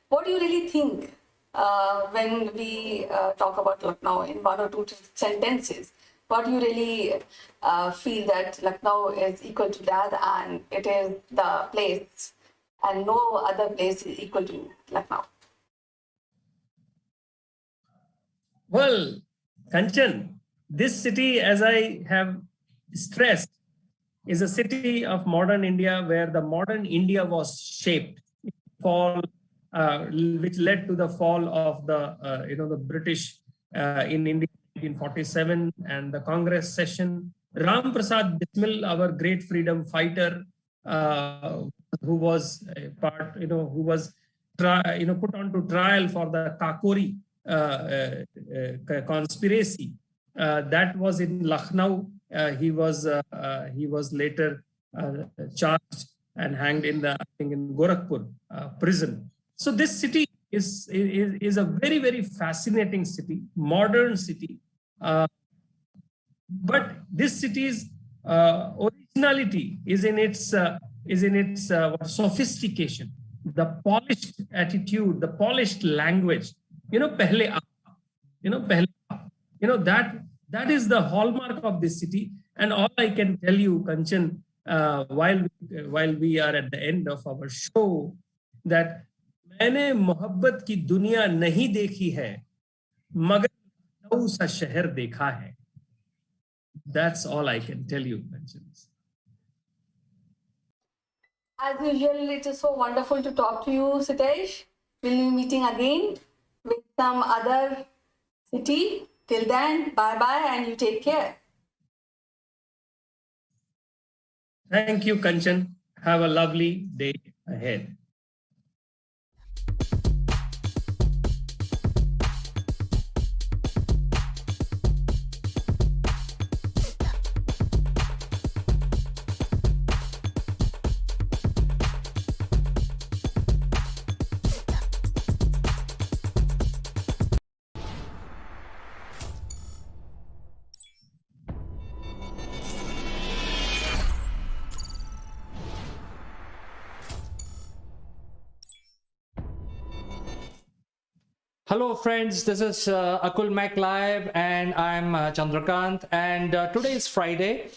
what do you really think when we talk about Lucknow in one or two sentences? What do you really feel that Lucknow is equal to that, and it is the place, and no other place is equal to Lucknow? Well, Kanchan, this city, as I have stressed, is a city of modern India where the modern India was shaped, which led to the fall of the British in India in 1947 and the Congress session. Ram Prasad Bismil, our great freedom fighter, who was who was put on to trial for the Kakori conspiracy. That was in Lucknow. He was later charged and hanged in Gorakhpur prison. So this city is a very, very fascinating city, modern city. But this city's originality is in its sophistication, the polished attitude, the polished language. Pehle that is the hallmark of this city. And all I can tell you, Kanchan, while we are at the end of our show, that मैंने मोहब्बत की दुनिया नहीं देखी है, मगर लखनऊ सा शहर देखा है. That's all I can tell you, Kanchan. As usual, it is so wonderful to talk to you, Sitesh. We'll be meeting again with some other city. Till then, bye-bye and you take care. Thank you, Kanchan. Have a lovely day ahead. Hello friends, this is Akulmach Live and I'm Chandrakant, and today is Friday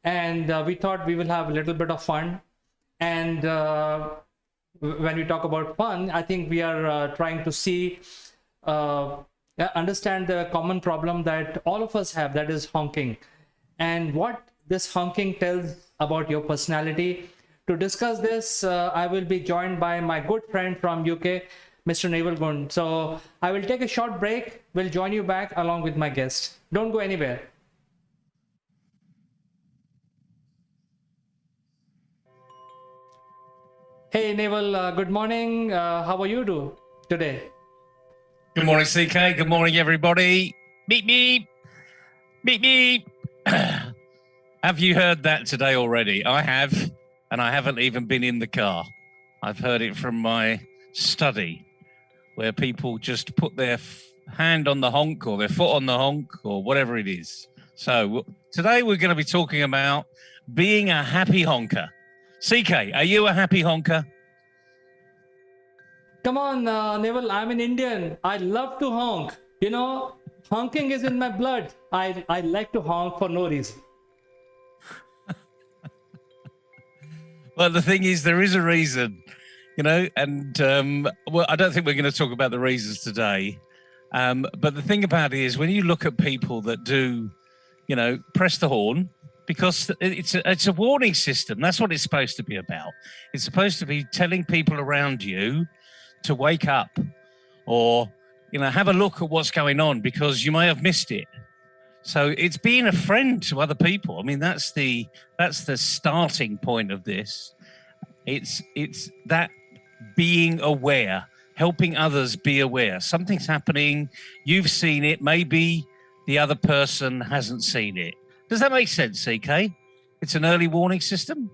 and we thought we will have a little bit of fun. And when we talk about fun, I think we are trying to see, understand the common problem that all of us have, that is honking, and what this honking tells about your personality. To discuss this, I will be joined by my good friend from UK, Mr. Naval Gund. So I will take a short break. We'll join you back along with my guest. Don't go anywhere. Hey Naval, good morning. How are you today? Good morning, CK. Good morning, everybody. Beep, beep. Beep, beep. Have you heard that today already? I have, and I haven't even been in the car. I've heard it from my study, where people just put their hand on the honk or their foot on the honk or whatever it is. So today we're going to be talking about being a happy honker. CK, are you a happy honker? Come on, Naval, I'm an Indian. I love to honk. You know, honking is in my blood. I like to honk for no reason. Well, the thing is, there is a reason, you know, and well, I don't think we're going to talk about the reasons today, But the thing about it is, when you look at people that do, press the horn, because it's a warning system. That's what it's supposed to be about. It's supposed to be telling people around you to wake up, or have a look at what's going on, because you may have missed it. So it's being a friend to other people. I mean, that's the starting point of this. It's that being aware, helping others be aware. Something's happening. You've seen it. Maybe the other person hasn't seen it. Does that make sense, CK? It's an early warning system?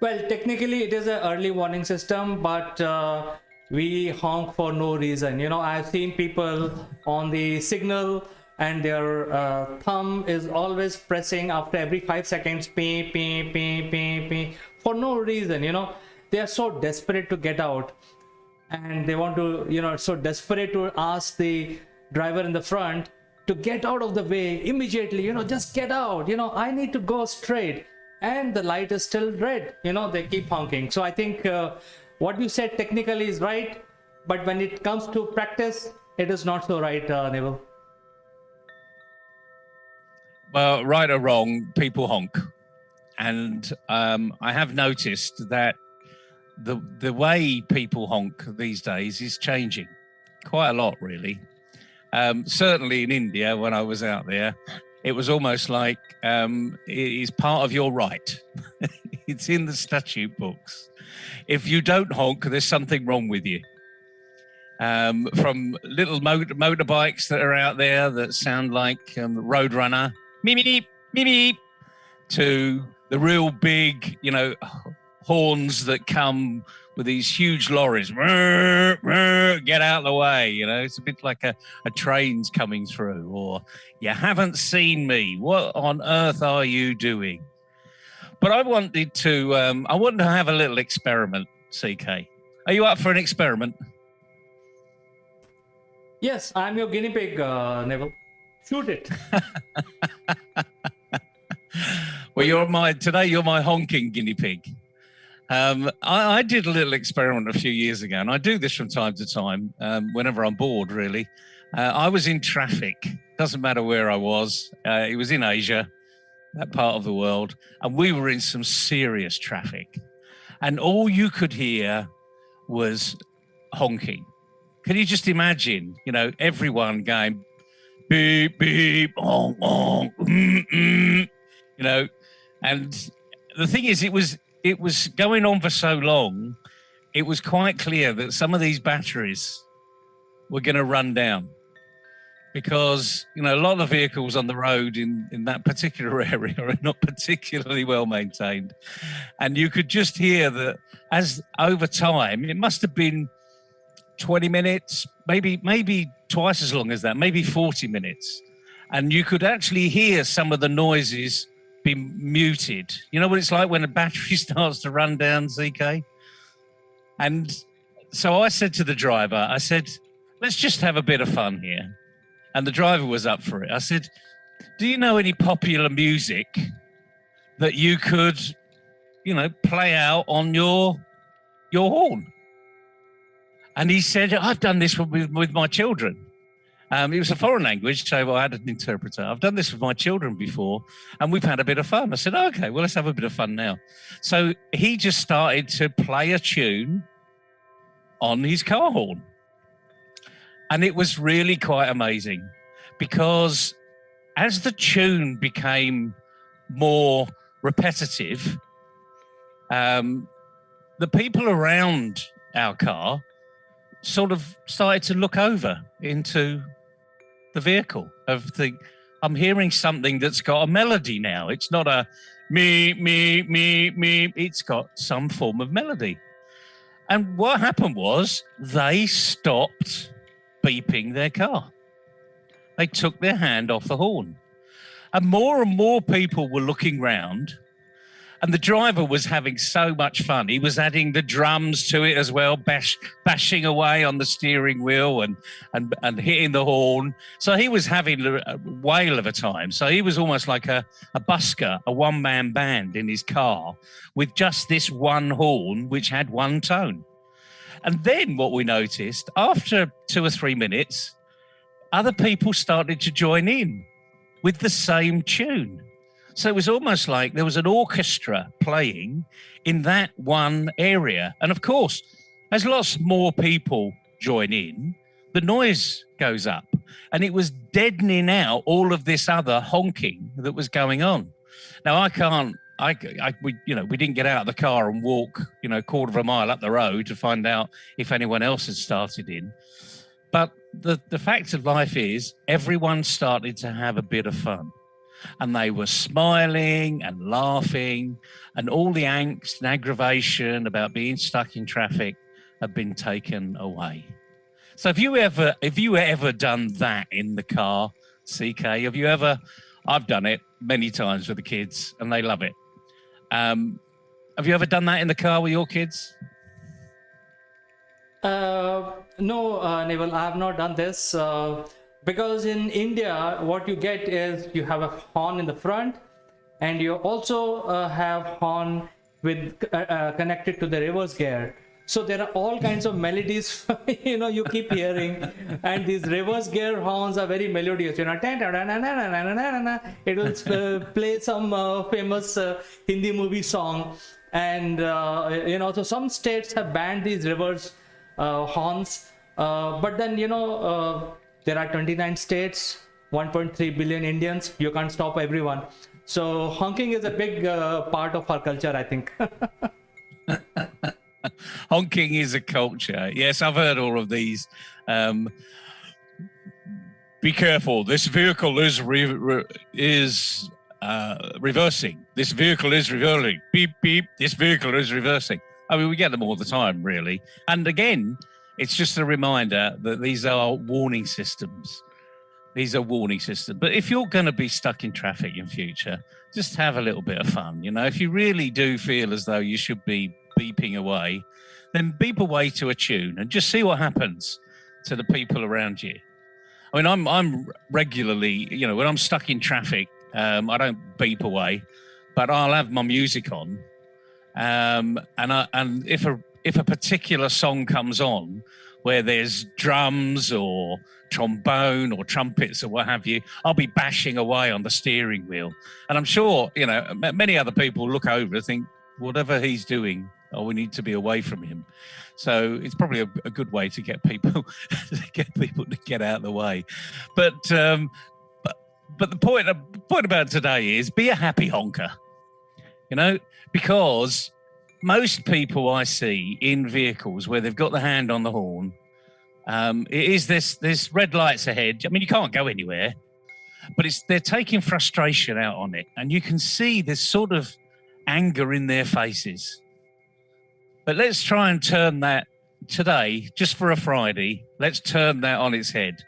Well, technically it is an early warning system, but we honk for no reason. I've seen people on the signal and their thumb is always pressing after every 5 seconds, pee, pee, pee, pee, pee, for no reason. They are so desperate to get out, and they want to, so desperate to ask the driver in the front to get out of the way immediately, just get out, I need to go straight, and the light is still red, they keep honking. So I think what you said technically is right, but when it comes to practice, it is not so right, Neville. Well, right or wrong, people honk. And I have noticed that the way people honk these days is changing quite a lot, really. Certainly in India, when I was out there, it was almost like it is part of your right. It's in the statute books. If you don't honk, there's something wrong with you. From little motorbikes that are out there that sound like Roadrunner, meep, meep, meep, meep, to the real big, horns that come with these huge lorries. Get out of the way, It's a bit like a train's coming through, or you haven't seen me. What on earth are you doing? But I wanted to have a little experiment, CK. Are you up for an experiment? Yes, I'm your guinea pig, Neville. Shoot it. Well, you're my honking guinea pig. I did a little experiment a few years ago, and I do this from time to time, whenever I'm bored, really. I was in traffic. Doesn't matter where I was. It was in Asia, that part of the world, and we were in some serious traffic. And all you could hear was honking. Can you just imagine, everyone going beep, beep, honk, honk, and the thing is, it was going on for so long, it was quite clear that some of these batteries were going to run down, because, a lot of the vehicles on the road in that particular area are not particularly well maintained. And you could just hear that as over time, it must have been 20 minutes, maybe twice as long as that, maybe 40 minutes. And you could actually hear some of the noises be muted. You know what it's like when a battery starts to run down, CK? And so I said to the driver, I said, let's just have a bit of fun here. And the driver was up for it. I said, do you know any popular music that you could, play out on your horn? And he said, I've done this with my children. It was a foreign language, so I had an interpreter. I've done this with my children before, and we've had a bit of fun. I said, okay, well, let's have a bit of fun now. So he just started to play a tune on his car horn. And it was really quite amazing, because as the tune became more repetitive, the people around our car sort of started to look over into the vehicle I'm hearing something that's got a melody now. It's not a me, me, me, me. It's got some form of melody. And what happened was they stopped beeping their car. They took their hand off the horn. And more people were looking round. And the driver was having so much fun. He was adding the drums to it as well, bashing away on the steering wheel and hitting the horn. So he was having a whale of a time. So he was almost like a busker, a one-man band in his car with just this one horn, which had one tone. And then what we noticed, after 2 or 3 minutes, other people started to join in with the same tune. So it was almost like there was an orchestra playing in that one area. And of course, as lots more people join in, the noise goes up, and it was deadening out all of this other honking that was going on. Now, we didn't get out of the car and walk, a quarter of a mile up the road to find out if anyone else had started in. But the fact of life is everyone started to have a bit of fun, and they were smiling and laughing, and all the angst and aggravation about being stuck in traffic had been taken away. So have you ever done that in the car, CK? I've done it many times with the kids, and they love it. Have you ever done that in the car with your kids? No, Neville, I have not done this because in India, what you get is you have a horn in the front, and you also have horn with connected to the reverse gear. So there are all kinds of melodies, you keep hearing, and these reverse gear horns are very melodious. It will play some famous Hindi movie song, and so some states have banned these reverse horns, but then there are 29 states, 1.3 billion Indians. You can't stop everyone. So honking is a big part of our culture, I think. Honking is a culture. Yes, I've heard all of these. Be careful. This vehicle is reversing. This vehicle is reversing. Beep, beep. This vehicle is reversing. I mean, we get them all the time, really. And again, it's just a reminder that these are warning systems. These are warning systems. But if you're going to be stuck in traffic in future, just have a little bit of fun. If you really do feel as though you should be beeping away, then beep away to a tune and just see what happens to the people around you. I mean, I'm regularly, when I'm stuck in traffic, I don't beep away, but I'll have my music on. And if a particular song comes on where there's drums or trombone or trumpets or what have you, I'll be bashing away on the steering wheel. And I'm sure, many other people look over and think, whatever he's doing, we need to be away from him. So it's probably a good way to get people to get out of the way. But the point about today is be a happy honker. Because most people I see in vehicles where they've got the hand on the horn, it is this red lights ahead. I mean, you can't go anywhere, but they're taking frustration out on it, and you can see this sort of anger in their faces. But let's try and turn that today, just for a Friday. Let's turn that on its head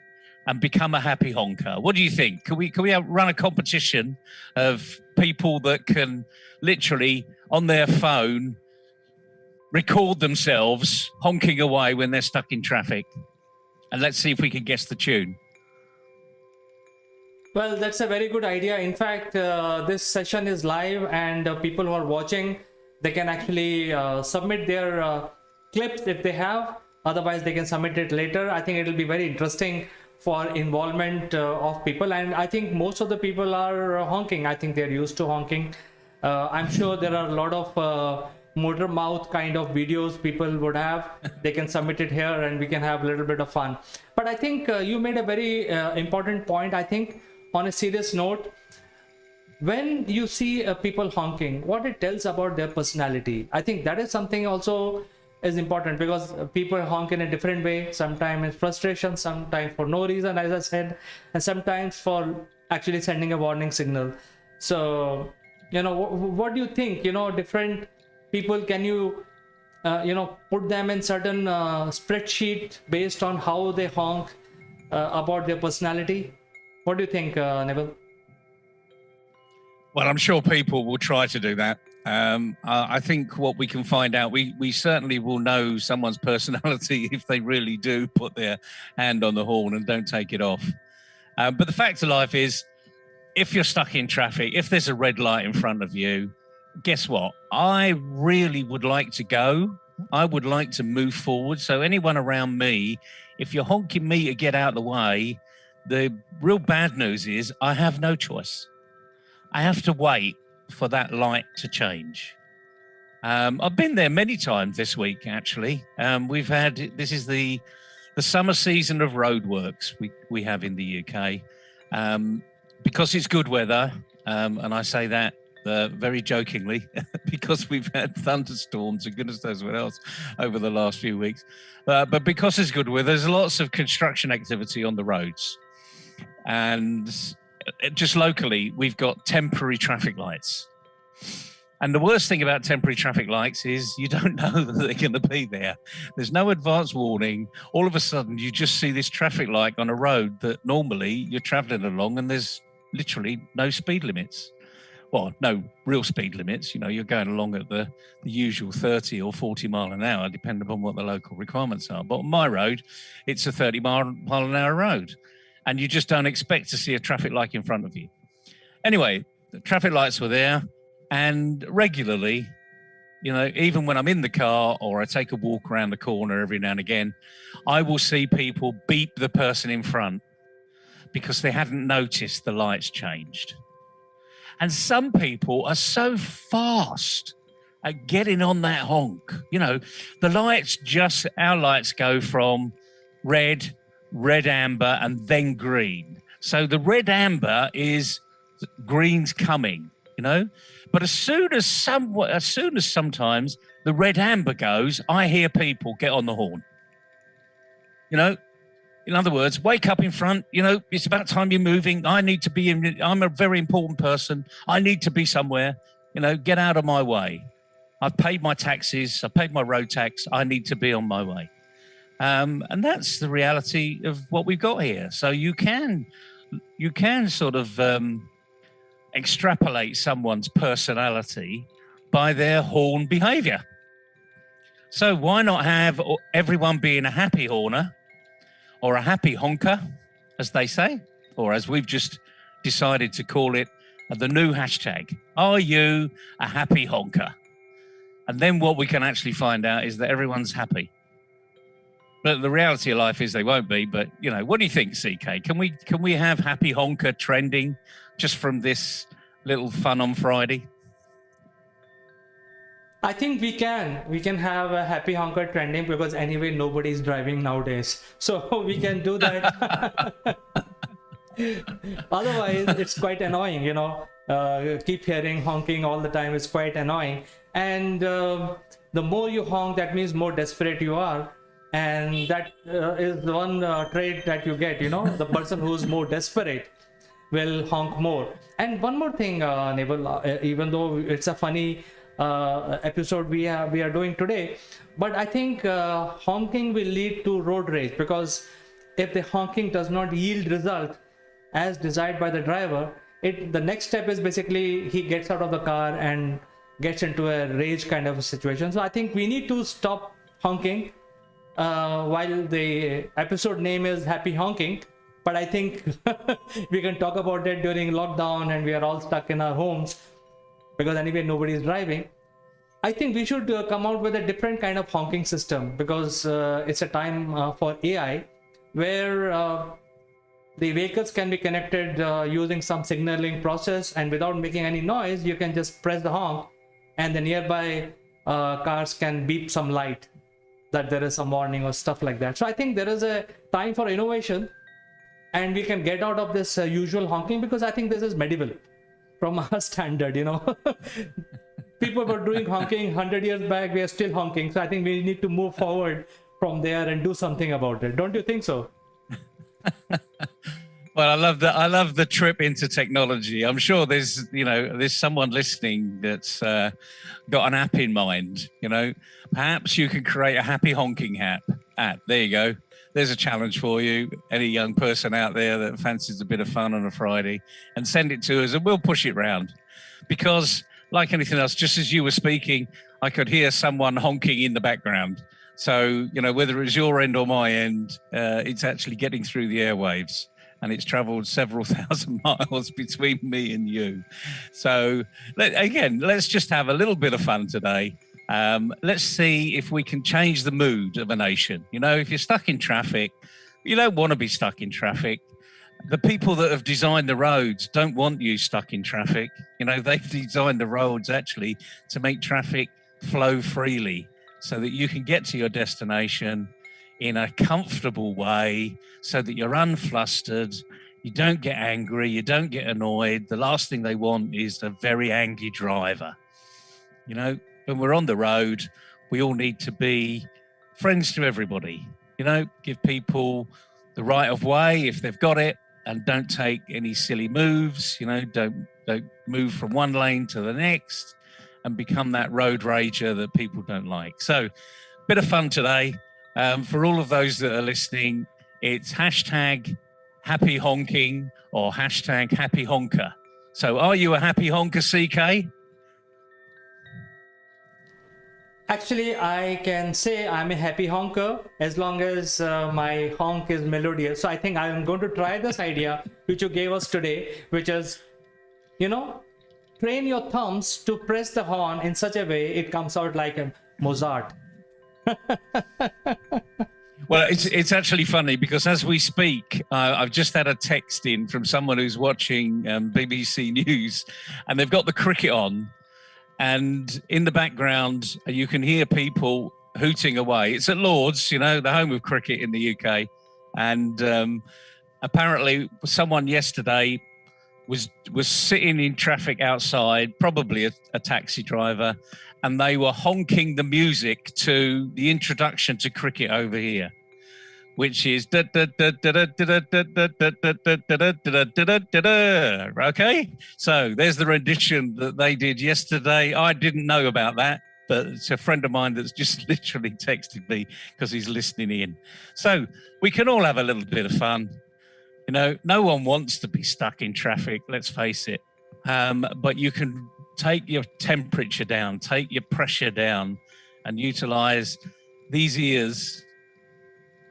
and become a happy honker. What do you think? Can we run a competition of people that can literally on their phone record themselves honking away when they're stuck in traffic? And let's see if we can guess the tune. Well, that's a very good idea. In fact, this session is live, and people who are watching, they can actually submit their clips if they have. Otherwise, they can submit it later. I think it will be very interesting for involvement of people. And I think most of the people are honking. I think they're used to honking. I'm sure there are a lot of motor mouth kind of videos people would have. They can submit it here and we can have a little bit of fun. But I think you made a very important point. I think on a serious note, when you see people honking, what it tells about their personality, I think that is something also is important, because people honk in a different way. Sometimes it's frustration, sometimes for no reason, as I said, and sometimes for actually sending a warning signal. So, what do you think? Different people, can you, put them in certain spreadsheet based on how they honk about their personality? What do you think, Neville? Well, I'm sure people will try to do that. I think what we can find out, we certainly will know someone's personality if they really do put their hand on the horn and don't take it off. But the fact of life is, if you're stuck in traffic, if there's a red light in front of you, guess what? I really would like to go I would like to move forward. So anyone around me, if you're honking me to get out of the way, the real bad news is I have no choice. I have to wait for that light to change. I've been there many times this week, actually. This is the summer season of roadworks we have in the UK. Because it's good weather, and I say that very jokingly, because we've had thunderstorms and goodness knows what else over the last few weeks. But because it's good weather, there's lots of construction activity on the roads. And just locally, we've got temporary traffic lights. And the worst thing about temporary traffic lights is you don't know that they're going to be there. There's no advance warning. All of a sudden, you just see this traffic light on a road that normally you're traveling along and there's literally no speed limits. Well, no real speed limits. You know, you're going along at the usual 30 or 40 mile an hour, depending upon what the local requirements are. But on my road, it's a 30 mile an hour road. And you just don't expect to see a traffic light in front of you. Anyway, the traffic lights were there. And regularly, you know, even when I'm in the car or I take a walk around the corner every now and again, I will see people beep the person in front because they hadn't noticed the lights changed. And some people are so fast at getting on that honk. You know, our lights go from red, amber, and then green. So the red amber is green's coming, you know. But as soon as sometimes the red amber goes, I hear people get on the horn. You know, in other words, wake up in front. You know, it's about time you're moving. I'm a very important person. I need to be somewhere. You know, get out of my way. I've paid my taxes. I've paid my road tax. I need to be on my way. And that's the reality of what we've got here. So you can sort of extrapolate someone's personality by their horn behavior. So why not have everyone being a happy horner or a happy honker, as they say, or as we've just decided to call it, the new hashtag. Are you a happy honker? And then what we can actually find out is that everyone's happy. But the reality of life is they won't be. But, you know, what do you think, CK? Can we have happy honker trending just from this little fun on Friday? I think we can have a happy honker trending because anyway nobody's driving nowadays, so we can do that. Otherwise it's quite annoying, you know. Keep hearing honking all the time is quite annoying, and the more you honk, that means more desperate you are, and that is the one trait that you get, you know. The person who's more desperate will honk more. And one more thing, Neville, even though it's a funny episode we are doing today, but I think honking will lead to road rage, because if the honking does not yield result as desired by the driver, the next step is basically he gets out of the car and gets into a rage kind of a situation. So I think we need to stop honking. While the episode name is Happy Honking, but I think we can talk about it during lockdown and we are all stuck in our homes because anyway nobody is driving. I think we should come out with a different kind of honking system, because it's a time for AI where the vehicles can be connected using some signaling process, and without making any noise you can just press the honk and the nearby cars can beep some light that there is some warning or stuff like that. So I think there is a time for innovation and we can get out of this usual honking, because I think this is medieval from our standard, you know. People were doing honking 100 years back, we are still honking. So I think we need to move forward from there and do something about it. Don't you think so? Well, I love the trip into technology. I'm sure there's someone listening that's got an app in mind. You know, perhaps you can create a happy honking app. There you go. There's a challenge for you. Any young person out there that fancies a bit of fun on a Friday, and send it to us, and we'll push it round. Because like anything else, just as you were speaking, I could hear someone honking in the background. So, you know, whether it's your end or my end, it's actually getting through the airwaves. And it's traveled several thousand miles between me and you. So, again, let's just have a little bit of fun today. Let's see if we can change the mood of a nation. You know, if you're stuck in traffic, you don't want to be stuck in traffic. The people that have designed the roads don't want you stuck in traffic. You know, they've designed the roads actually to make traffic flow freely so that you can get to your destination in a comfortable way so that you're unflustered, you don't get angry, you don't get annoyed. The last thing they want is a very angry driver. You know, when we're on the road, we all need to be friends to everybody. You know, give people the right of way if they've got it, and don't take any silly moves. You know, don't move from one lane to the next and become that road rager that people don't like. So, bit of fun today. For all of those that are listening, it's hashtag happy honking or hashtag happy honker. So are you a happy honker, CK? Actually, I can say I'm a happy honker as long as my honk is melodious. So I think I'm going to try this idea which you gave us today, which is, you know, train your thumbs to press the horn in such a way it comes out like a Mozart. Well, it's actually funny because as we speak, I've just had a text in from someone who's watching BBC News, and they've got the cricket on, and in the background you can hear people hooting away. It's at Lord's, you know, the home of cricket in the UK, and apparently someone yesterday was sitting in traffic outside, probably a taxi driver, and they were honking the music to the introduction to cricket over here, which is okay. So there's the rendition that they did yesterday. I didn't know about that, but it's a friend of mine that's just literally texted me because he's listening in. So we can all have a little bit of fun. You know, no one wants to be stuck in traffic, let's face it. But you can take your temperature down, take your pressure down, and utilize these ears,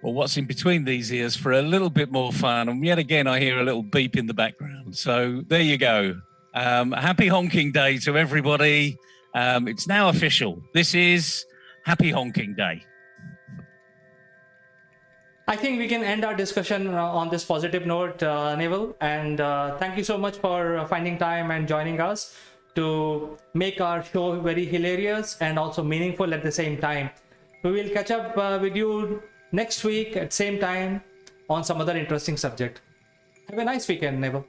or what's in between these ears, for a little bit more fun. And yet again, I hear a little beep in the background. So there you go. Happy honking day to everybody. It's now official. This is Happy Honking Day. I think we can end our discussion on this positive note, Neville. And thank you so much for finding time and joining us to make our show very hilarious and also meaningful at the same time. We will catch up with you next week at same time on some other interesting subject. Have a nice weekend, Neville.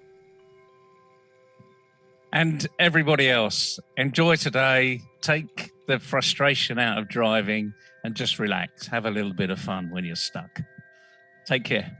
And everybody else, enjoy today. Take the frustration out of driving and just relax. Have a little bit of fun when you're stuck. Take care.